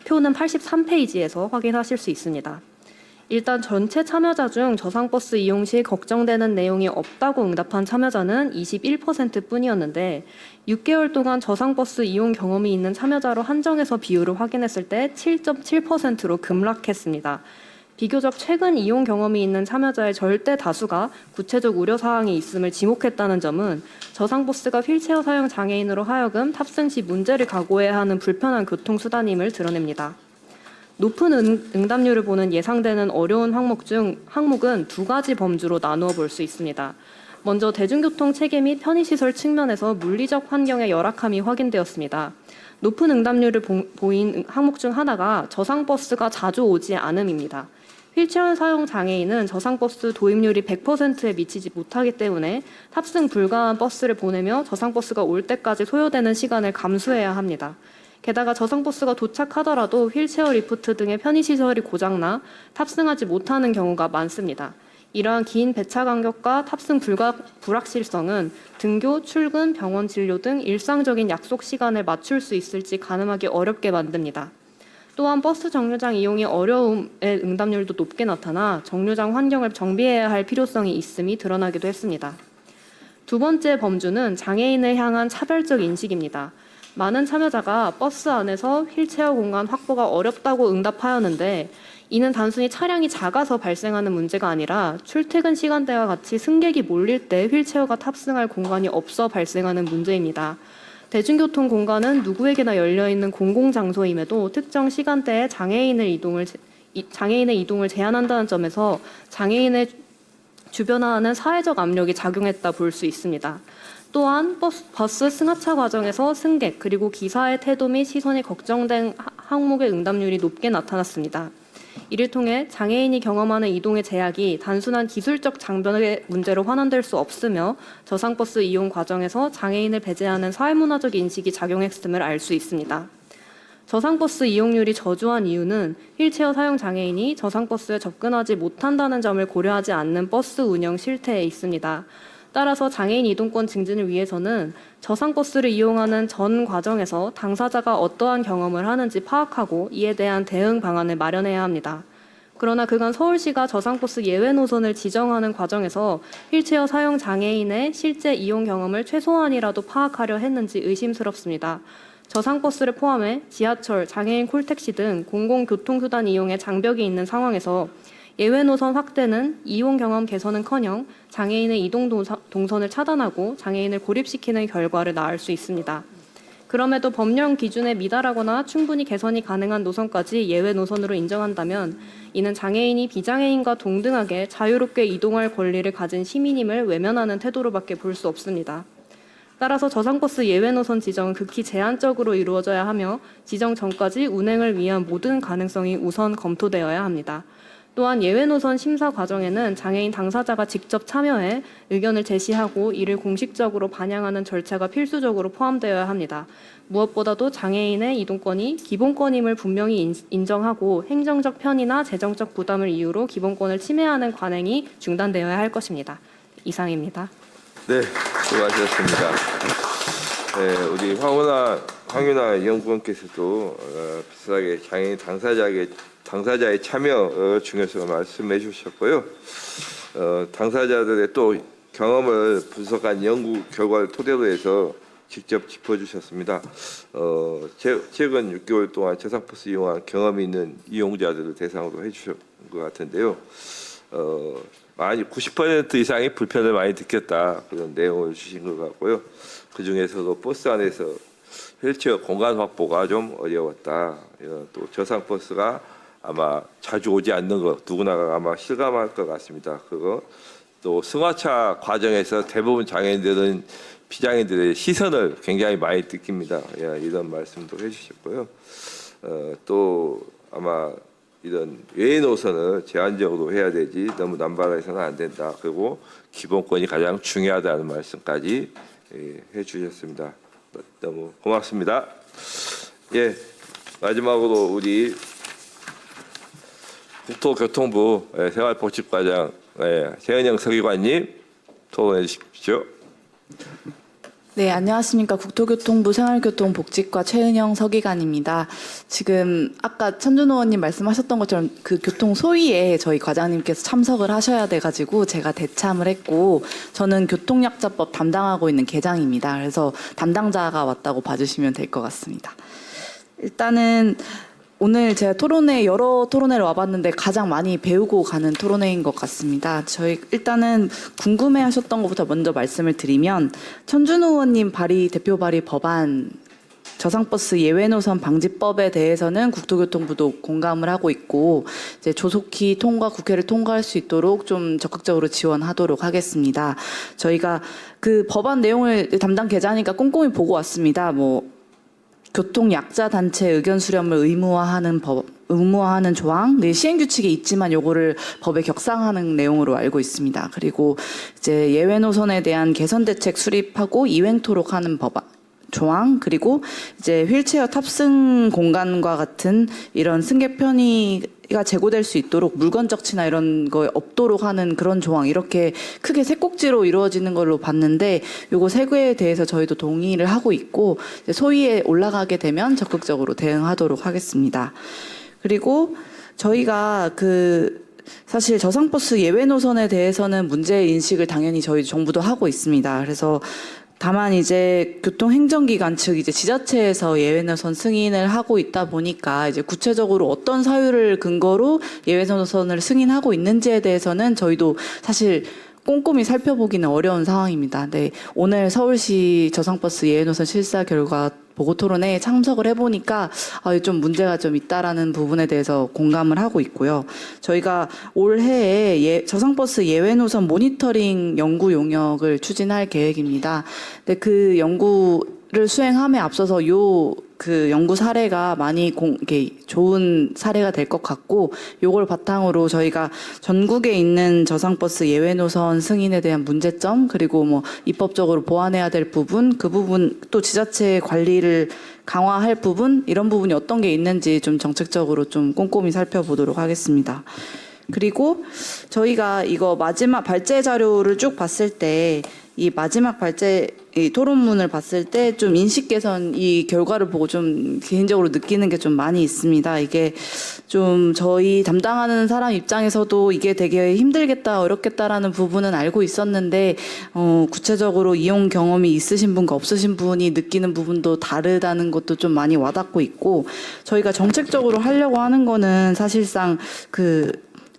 표는 83페이지에서 확인하실 수 있습니다. 일단 전체 참여자 중 저상버스 이용 시 걱정되는 내용이 없다고 응답한 참여자는 21%뿐이었는데 6개월 동안 저상버스 이용 경험이 있는 참여자로 한정해서 비율을 확인했을 때 7.7%로 급락했습니다. 비교적 최근 이용 경험이 있는 참여자의 절대 다수가 구체적 우려사항이 있음을 지목했다는 점은 저상버스가 휠체어 사용 장애인으로 하여금 탑승 시 문제를 각오해야 하는 불편한 교통수단임을 드러냅니다. 높은 응답률을 보는 예상되는 어려운 항목은 두 가지 범주로 나누어 볼 수 있습니다. 먼저 대중교통 체계 및 편의시설 측면에서 물리적 환경의 열악함이 확인되었습니다. 높은 응답률을 보인 항목 중 하나가 저상버스가 자주 오지 않음입니다. 휠체어 사용 장애인은 저상버스 도입률이 100%에 미치지 못하기 때문에 탑승 불가한 버스를 보내며 저상버스가 올 때까지 소요되는 시간을 감수해야 합니다. 게다가 저상버스가 도착하더라도 휠체어 리프트 등의 편의시설이 고장나 탑승하지 못하는 경우가 많습니다. 이러한 긴 배차 간격과 탑승 불확실성은 등교, 출근, 병원 진료 등 일상적인 약속 시간을 맞출 수 있을지 가늠하기 어렵게 만듭니다. 또한 버스 정류장 이용이 어려움의 응답률도 높게 나타나 정류장 환경을 정비해야 할 필요성이 있음이 드러나기도 했습니다. 두 번째 범주는 장애인을 향한 차별적 인식입니다. 많은 참여자가 버스 안에서 휠체어 공간 확보가 어렵다고 응답하였는데 이는 단순히 차량이 작아서 발생하는 문제가 아니라 출퇴근 시간대와 같이 승객이 몰릴 때 휠체어가 탑승할 공간이 없어 발생하는 문제입니다. 대중교통 공간은 누구에게나 열려있는 공공장소임에도 특정 시간대에 장애인의 이동을 제한한다는 점에서 장애인을 주변화하는 사회적 압력이 작용했다 볼 수 있습니다. 또한 버스 승하차 과정에서 승객 그리고 기사의 태도 및 시선이 걱정된 항목의 응답률이 높게 나타났습니다. 이를 통해 장애인이 경험하는 이동의 제약이 단순한 기술적 장벽의 문제로 환원될 수 없으며 저상버스 이용 과정에서 장애인을 배제하는 사회문화적 인식이 작용했음을 알 수 있습니다. 저상버스 이용률이 저조한 이유는 휠체어 사용 장애인이 저상버스에 접근하지 못한다는 점을 고려하지 않는 버스 운영 실태에 있습니다. 따라서 장애인 이동권 증진을 위해서는 저상버스를 이용하는 전 과정에서 당사자가 어떠한 경험을 하는지 파악하고 이에 대한 대응 방안을 마련해야 합니다. 그러나 그간 서울시가 저상버스 예외 노선을 지정하는 과정에서 휠체어 사용 장애인의 실제 이용 경험을 최소한이라도 파악하려 했는지 의심스럽습니다. 저상버스를 포함해 지하철, 장애인 콜택시 등 공공교통수단 이용에 장벽이 있는 상황에서 예외 노선 확대는 이용 경험 개선은커녕 장애인의 이동 동선을 차단하고 장애인을 고립시키는 결과를 낳을 수 있습니다. 그럼에도 법령 기준에 미달하거나 충분히 개선이 가능한 노선까지 예외 노선으로 인정한다면 이는 장애인이 비장애인과 동등하게 자유롭게 이동할 권리를 가진 시민임을 외면하는 태도로밖에 볼 수 없습니다. 따라서 저상버스 예외 노선 지정은 극히 제한적으로 이루어져야 하며 지정 전까지 운행을 위한 모든 가능성이 우선 검토되어야 합니다. 또한 예외 노선 심사 과정에는 장애인 당사자가 직접 참여해 의견을 제시하고 이를 공식적으로 반영하는 절차가 필수적으로 포함되어야 합니다. 무엇보다도 장애인의 이동권이 기본권임을 분명히 인정하고 행정적 편의나 재정적 부담을 이유로 기본권을 침해하는 관행이 중단되어야 할 것입니다. 이상입니다. 네. 수고하셨습니다. 네, 우리 황윤아 연구원께서도 비슷하게 장애인 당사자의 참여 중에서 말씀해 주셨고요. 당사자들의 또 경험을 분석한 연구 결과를 토대로 해서 직접 짚어주셨습니다. 최근 6개월 동안 저상버스 이용한 경험이 있는 이용자들을 대상으로 해주신 것 같은데요. 많이 90% 이상이 불편을 많이 느꼈다, 그런 내용을 주신 것 같고요. 그 중에서도 버스 안에서 휠체어 공간 확보가 좀 어려웠다. 또 저상버스가 아마 자주 오지 않는 것 누구나가 아마 실감할 것 같습니다. 그거 또 승하차 과정에서 대부분 장애인들은 피장애인들의 시선을 굉장히 많이 느낍니다. 이런 말씀도 해주셨고요. 또 아마 이런 외의 노선을 제한적으로 해야 되지 너무 남발해서는 안 된다. 그리고 기본권이 가장 중요하다는 말씀까지 해주셨습니다. 너무 고맙습니다. 예, 마지막으로 우리 국토교통부 생활복지과장 최은영 서기관님 토론해 주십시오. 네, 안녕하십니까. 국토교통부 생활교통복지과 최은영 서기관입니다. 지금 아까 천준 의원님 말씀하셨던 것처럼 그 교통 소위에 저희 과장님께서 참석을 하셔야 돼가지고 제가 대참을 했고, 저는 교통약자법 담당하고 있는 계장입니다. 그래서 담당자가 왔다고 봐주시면 될 것 같습니다. 일단은 오늘 제가 여러 토론회를 와봤는데 가장 많이 배우고 가는 토론회인 것 같습니다. 저희 일단은 궁금해하셨던 것부터 먼저 말씀을 드리면, 천준호 의원님 대표 발의 법안 저상버스 예외노선 방지법에 대해서는 국토교통부도 공감을 하고 있고, 이제 조속히 국회를 통과할 수 있도록 좀 적극적으로 지원하도록 하겠습니다. 저희가 그 법안 내용을 담당 계좌니까 꼼꼼히 보고 왔습니다. 교통약자 단체 의견 수렴을 의무화하는 조항, 시행규칙에 있지만 요거를 법에 격상하는 내용으로 알고 있습니다. 그리고 이제 예외 노선에 대한 개선 대책 수립하고 이행토록 하는 조항, 그리고 이제 휠체어 탑승 공간과 같은 이런 승객 편의가 제고될 수 있도록 물건 적치나 이런 거 없도록 하는 그런 조항, 이렇게 크게 세 꼭지로 이루어지는 걸로 봤는데, 요거 세 개에 대해서 저희도 동의를 하고 있고, 소위에 올라가게 되면 적극적으로 대응하도록 하겠습니다. 그리고 저희가 사실 저상버스 예외 노선에 대해서는 문제 인식을 당연히 저희 정부도 하고 있습니다. 그래서 다만 이제 교통행정기관 즉 이제 지자체에서 예외노선 승인을 하고 있다 보니까 이제 구체적으로 어떤 사유를 근거로 예외노선을 승인하고 있는지에 대해서는 저희도 사실 꼼꼼히 살펴보기는 어려운 상황입니다. 네, 오늘 서울시 저상버스 예외노선 실사 결과 보고 토론회에 참석을 해보니까 좀 문제가 좀 있다라는 부분에 대해서 공감을 하고 있고요. 저희가 올해에 저상버스 예외노선 모니터링 연구 용역을 추진할 계획입니다. 근데 그 연구를 수행함에 앞서서 그 연구 사례가 많이 좋은 사례가 될 것 같고, 요걸 바탕으로 저희가 전국에 있는 저상버스 예외 노선 승인에 대한 문제점, 그리고 입법적으로 보완해야 될 부분, 그 부분 또 지자체 관리를 강화할 부분, 이런 부분이 어떤 게 있는지 좀 정책적으로 좀 꼼꼼히 살펴보도록 하겠습니다. 그리고 저희가 이거 마지막 발제 자료를 쭉 봤을 때, 이 마지막 이 토론문을 봤을 때 좀 인식 개선, 이 결과를 보고 좀 개인적으로 느끼는 게 좀 많이 있습니다. 이게 좀 저희 담당하는 사람 입장에서도 이게 되게 힘들겠다, 어렵겠다라는 부분은 알고 있었는데, 구체적으로 이용 경험이 있으신 분과 없으신 분이 느끼는 부분도 다르다는 것도 좀 많이 와닿고 있고, 저희가 정책적으로 하려고 하는 거는 사실상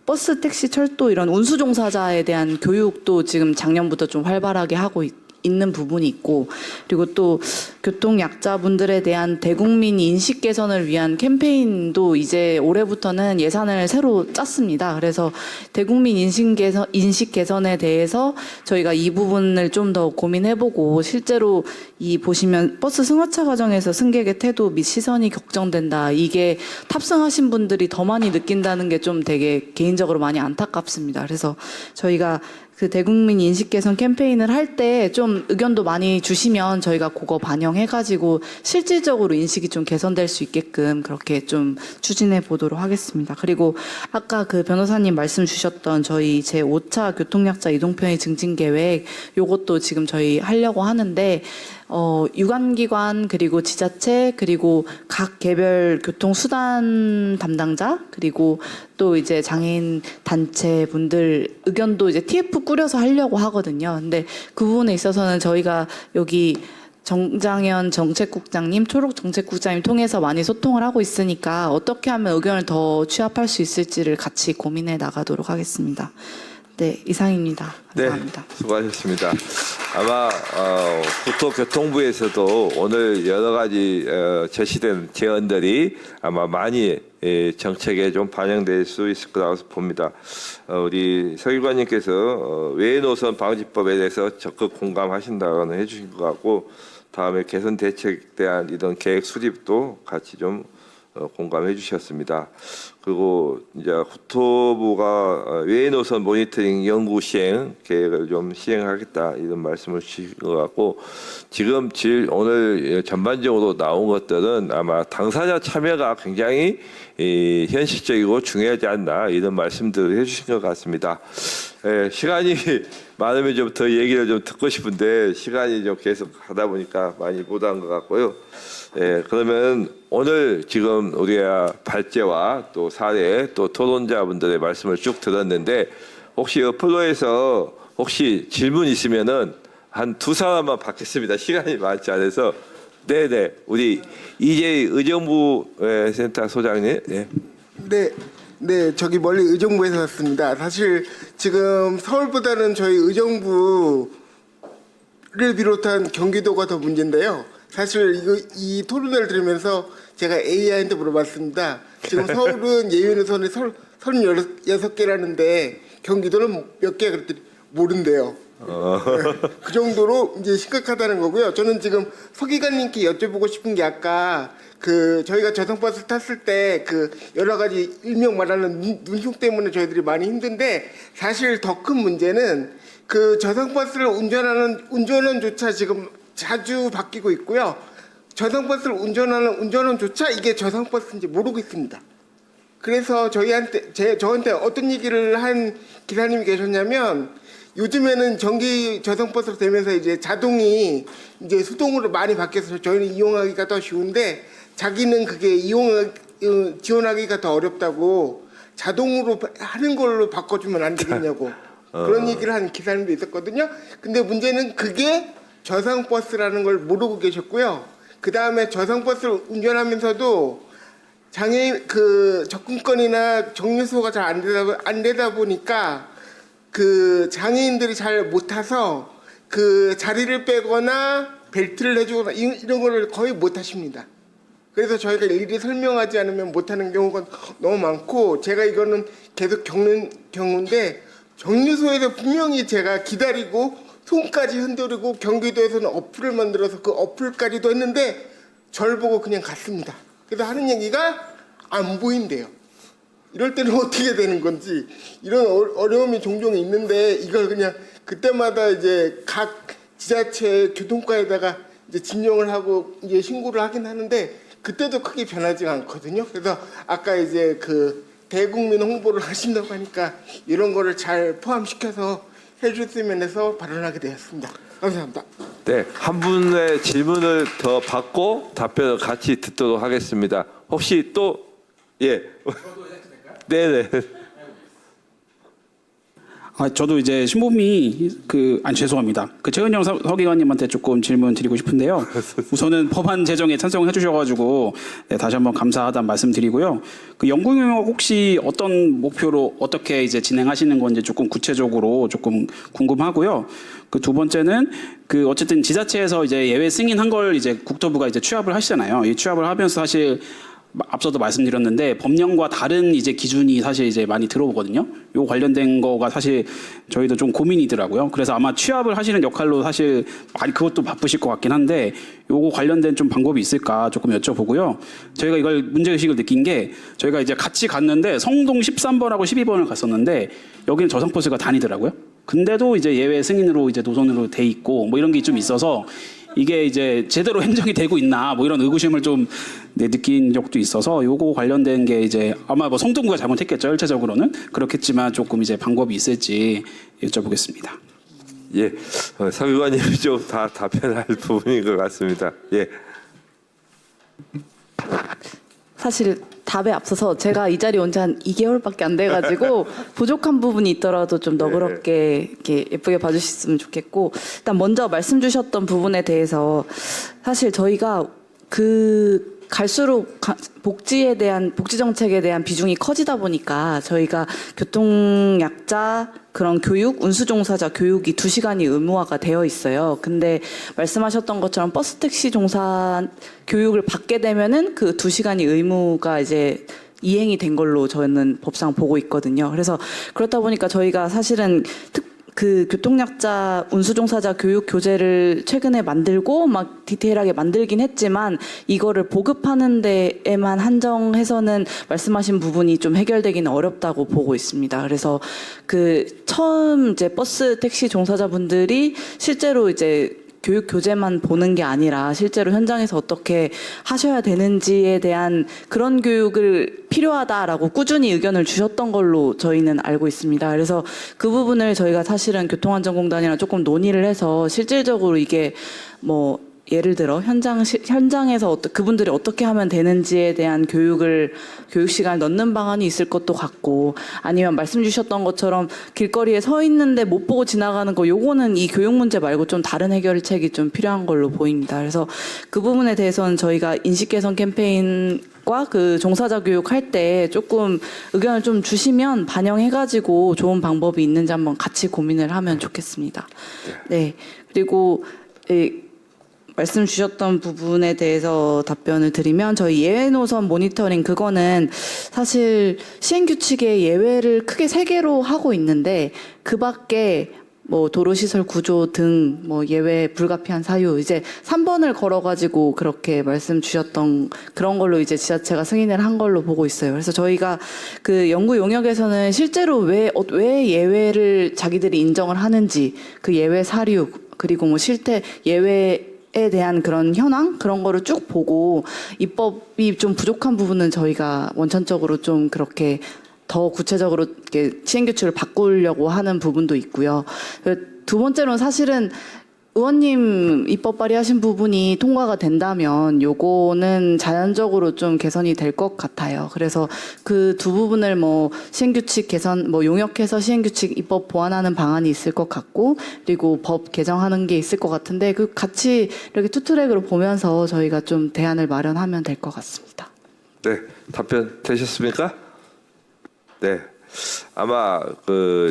버스, 택시, 철도 이런 운수 종사자에 대한 교육도 지금 작년부터 좀 활발하게 하고 있는 부분이 있고, 그리고 또 교통약자분들에 대한 대국민 인식 개선을 위한 캠페인도 이제 올해부터는 예산을 새로 짰습니다. 그래서 대국민 인식 개선에 대해서 저희가 이 부분을 좀 더 고민해보고, 실제로 보시면 버스 승하차 과정에서 승객의 태도 및 시선이 걱정된다, 이게 탑승하신 분들이 더 많이 느낀다는 게 좀 되게 개인적으로 많이 안타깝습니다. 그래서 저희가 그 대국민 인식 개선 캠페인을 할 때 좀 의견도 많이 주시면 저희가 그거 반영해가지고 실질적으로 인식이 좀 개선될 수 있게끔 그렇게 좀 추진해 보도록 하겠습니다. 그리고 아까 그 변호사님 말씀 주셨던 저희 제5차 교통약자 이동편의 증진 계획 요것도 지금 저희 하려고 하는데 유관기관 그리고 지자체 그리고 각 개별 교통수단 담당자 그리고 또 이제 장애인 단체 분들 의견도 이제 TF 꾸려서 하려고 하거든요. 근데 그 부분에 있어서는 저희가 여기 정장현 정책국장님, 초록 정책국장님 통해서 많이 소통을 하고 있으니까 어떻게 하면 의견을 더 취합할 수 있을지를 같이 고민해 나가도록 하겠습니다. 네, 이상입니다. 감사합니다. 네, 수고하셨습니다. 아마 국토교통부에서도 오늘 여러 가지 제시된 제언들이 아마 많이 정책에 좀 반영될 수 있을 거라고 봅니다. 우리 서 기관님께서 외해 노선 방지법에 대해서 적극 공감하신다고는 해주신 것 같고 다음에 개선 대책에 대한 이런 계획 수립도 같이 좀 공감해 주셨습니다. 그리고 이제 국토부가 외해 노선 모니터링 연구 시행 계획을 좀 시행하겠다 이런 말씀을 주신 것 같고 지금 오늘 전반적으로 나온 것들은 아마 당사자 참여가 굉장히 현실적이고 중요하지 않나 이런 말씀들을 해주신 것 같습니다. 시간이 많으면 좀 더 얘기를 좀 듣고 싶은데 시간이 좀 계속 하다 보니까 많이 못한 것 같고요. 그러면 오늘 지금 우리가 발제와 또 사례 또 토론자분들의 말씀을 쭉 들었는데 혹시 프로에서 혹시 질문 있으면은 한 두 사람만 받겠습니다. 시간이 많지 않아서. 네네. 우리 이재희 의정부 센터 소장님. 네. 네, 저기 멀리 의정부에서 왔습니다. 사실 지금 서울보다는 저희 의정부를 비롯한 경기도가 더 문제인데요. 사실 이 토론회를 들으면서 제가 AI한테 물어봤습니다. 지금 서울은 예외노선이 36개라는데 경기도는 몇 개 그랬더니 모른대요. 그 정도로 이제 심각하다는 거고요. 저는 지금 서 기관님께 여쭤보고 싶은 게 아까 저희가 저상버스 탔을 때 여러 가지 일명 말하는 눈속 때문에 저희들이 많이 힘든데 사실 더 큰 문제는 저상버스를 운전하는 운전원조차 지금 자주 바뀌고 있고요. 저상버스를 운전하는 운전원조차 이게 저상버스인지 모르고 있습니다. 그래서 저한테 어떤 얘기를 한 기사님이 계셨냐면 요즘에는 전기 저상버스로 되면서 이제 자동이 이제 수동으로 많이 바뀌어서 저희는 이용하기가 더 쉬운데 자기는 그게 지원하기가 더 어렵다고 자동으로 하는 걸로 바꿔주면 안 되겠냐고 그런 얘기를 한 기사님도 있었거든요. 근데 문제는 그게 저상버스라는 걸 모르고 계셨고요. 그 다음에 저상버스를 운전하면서도 장애인 접근권이나 정류소가 잘 안 되다 보니까 장애인들이 잘 못 타서 자리를 빼거나 벨트를 해주거나 이런 거를 거의 못 하십니다. 그래서 저희가 일일이 설명하지 않으면 못하는 경우가 너무 많고 제가 이거는 계속 겪는 경우인데 정류소에서 분명히 제가 기다리고 손까지 흔들고 경기도에서는 어플을 만들어서 그 어플까지도 했는데 절 보고 그냥 갔습니다. 그래서 하는 얘기가 안 보인대요. 이럴 때는 어떻게 되는 건지 이런 어려움이 종종 있는데 이걸 그냥 그때마다 이제 각 지자체 교통과에다가 이제 진정을 하고 이제 신고를 하긴 하는데 그때도 크게 변하지가 않거든요. 그래서 아까 이제 대국민 홍보를 하신다고 하니까 이런 거를 잘 포함시켜서 해줬으면 해서 발언하게 되었습니다. 감사합니다. 네, 한 분의 질문을 더 받고 답변을 같이 듣도록 하겠습니다. 혹시 또 네네. 저도 이제 신보미 죄송합니다. 최은영 서기관님한테 조금 질문 드리고 싶은데요. 우선은 법안 제정에 찬성해 주셔가지고 다시 한번 감사하다는 말씀드리고요. 연구 용역 혹시 어떤 목표로 어떻게 이제 진행하시는 건지 조금 구체적으로 조금 궁금하고요. 두 번째는 어쨌든 지자체에서 이제 예외 승인한 걸 이제 국토부가 이제 취합을 하시잖아요. 이 취합을 하면서 사실 앞서도 말씀드렸는데 법령과 다른 이제 기준이 사실 이제 많이 들어오거든요. 요 관련된 거가 사실 저희도 좀 고민이더라고요. 그래서 아마 취합을 하시는 역할로 사실 많이 그것도 바쁘실 것 같긴 한데 요거 관련된 좀 방법이 있을까 조금 여쭤보고요. 저희가 이걸 문제의식을 느낀 게 저희가 이제 같이 갔는데 성동 13번하고 12번을 갔었는데 여기는 저상버스가 다니더라고요. 근데도 이제 예외 승인으로 이제 노선으로 돼 있고 뭐 이런 게 좀 있어서 이게 이제 제대로 행정이 되고 있나 뭐 이런 의구심을 좀 느낀 적도 있어서 요거 관련된 게 이제 아마 뭐 성동구가 잘못했겠죠, 일차적으로는. 그렇겠지만 조금 이제 방법이 있을지 여쭤보겠습니다. 예, 서 의원님이 좀 다 답변할 부분인 것 같습니다. 예. 사실 답에 앞서서 제가 이 자리에 온 지 한 2개월밖에 안 돼가지고 부족한 부분이 있더라도 좀 너그럽게 이렇게 예쁘게 봐주셨으면 좋겠고, 일단 먼저 말씀 주셨던 부분에 대해서 사실 저희가 갈수록 복지 정책에 대한 비중이 커지다 보니까 저희가 교통약자 그런 교육, 운수종사자 교육이 2시간이 의무화가 되어 있어요. 근데 말씀하셨던 것처럼 버스 택시 종사 교육을 받게 되면은 그 2시간이 의무가 이제 이행이 된 걸로 저는 법상 보고 있거든요. 그래서 그렇다 보니까 저희가 사실은 그 교통약자 운수종사자 교육 교재를 최근에 만들고 막 디테일하게 만들긴 했지만 이거를 보급하는 데에만 한정해서는 말씀하신 부분이 좀 해결되기는 어렵다고 보고 있습니다. 그래서 처음 이제 버스 택시 종사자분들이 실제로 이제 교육 교재만 보는 게 아니라 실제로 현장에서 어떻게 하셔야 되는지에 대한 그런 교육을 필요하다라고 꾸준히 의견을 주셨던 걸로 저희는 알고 있습니다. 그래서 그 부분을 저희가 사실은 교통안전공단이랑 조금 논의를 해서 실질적으로 이게 뭐 예를 들어 현장에서 그분들이 어떻게 하면 되는지에 대한 교육 시간을 넣는 방안이 있을 것도 같고, 아니면 말씀 주셨던 것처럼 길거리에 서 있는데 못 보고 지나가는 거, 요거는 이 교육 문제 말고 좀 다른 해결책이 좀 필요한 걸로 보입니다. 그래서 그 부분에 대해서는 저희가 인식 개선 캠페인과 그 종사자 교육할 때 조금 의견을 좀 주시면 반영해가지고 좋은 방법이 있는지 한번 같이 고민을 하면 좋겠습니다. 네. 그리고 말씀 주셨던 부분에 대해서 답변을 드리면, 저희 예외 노선 모니터링 그거는 사실 시행규칙에 예외를 크게 3개로 하고 있는데, 그 밖에 뭐 도로시설 구조 등 뭐 예외 불가피한 사유 이제 3번을 걸어가지고 그렇게 말씀 주셨던 그런 걸로 이제 지자체가 승인을 한 걸로 보고 있어요. 그래서 저희가 그 연구 용역에서는 실제로 왜 예외를 자기들이 인정을 하는지, 그 예외 사유 그리고 뭐 실태 예외 에 대한 그런 현황 그런 거를 쭉 보고 입법이 좀 부족한 부분은 저희가 원천적으로 좀 그렇게 더 구체적으로 이렇게 시행규칙을 바꾸려고 하는 부분도 있고요. 두 번째로는 사실은 의원님 입법 발의하신 부분이 통과가 된다면 요거는 자연적으로 좀 개선이 될 것 같아요. 그래서 그 두 부분을 뭐 시행규칙 개선, 뭐 용역해서 시행규칙 입법 보완하는 방안이 있을 것 같고, 그리고 법 개정하는 게 있을 것 같은데, 그 같이 이렇게 투트랙으로 보면서 저희가 좀 대안을 마련하면 될 것 같습니다. 네, 답변 되셨습니까? 네. 아마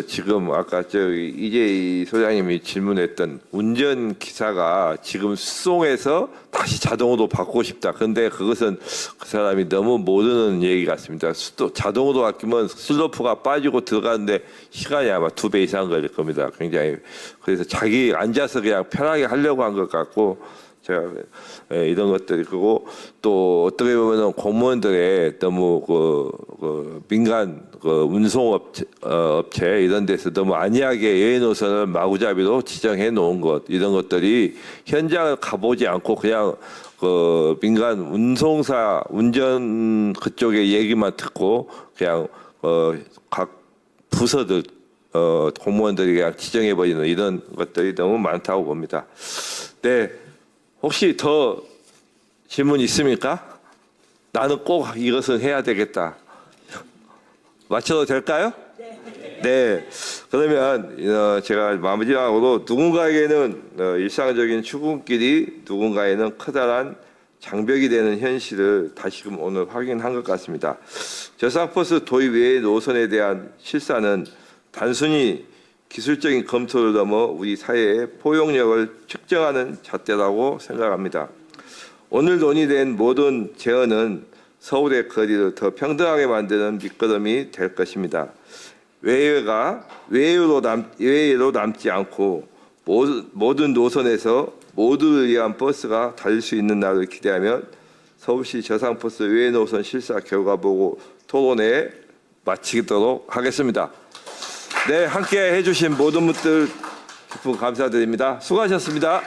지금 아까 이재희 소장님이 질문했던 운전 기사가 지금 수송해서 다시 자동으로 바꾸고 싶다. 근데 그것은 그 사람이 너무 모르는 얘기 같습니다. 자동으로 바뀌면 슬로프가 빠지고 들어가는데 시간이 아마 2배 이상 걸릴 겁니다. 굉장히. 그래서 자기 앉아서 그냥 편하게 하려고 한 것 같고, 제가 이런 것들이 그고, 또 어떻게 보면은 공무원들의 너무 민간 운송업체 이런 데서 너무 안이하게 예외 노선을 마구잡이로 지정해 놓은 것, 이런 것들이 현장을 가보지 않고 그냥 민간 운송사 운전 그쪽의 얘기만 듣고 그냥 각 부서들 공무원들이 그냥 지정해 버리는 이런 것들이 너무 많다고 봅니다. 네. 혹시 더 질문 있습니까? 나는 꼭 이것은 해야 되겠다. 맞춰도 될까요? 네. 그러면 제가 마지막으로 누군가에게는 일상적인 출근길이 누군가에는 커다란 장벽이 되는 현실을 다시금 오늘 확인한 것 같습니다. 저상버스 도입 외의 노선에 대한 실사는 단순히 기술적인 검토를 넘어 우리 사회의 포용력을 측정하는 잣대라고 생각합니다. 오늘 논의된 모든 제언은 서울의 거리를 더 평등하게 만드는 밑거름이 될 것입니다. 외유로 남지 않고 모든 노선에서 모두를 위한 버스가 달릴 수 있는 날을 기대하며 서울시 저상버스 외유 노선 실사 결과 보고 토론회 마치도록 하겠습니다. 네, 함께 해주신 모든 분들 깊은 감사드립니다. 수고하셨습니다.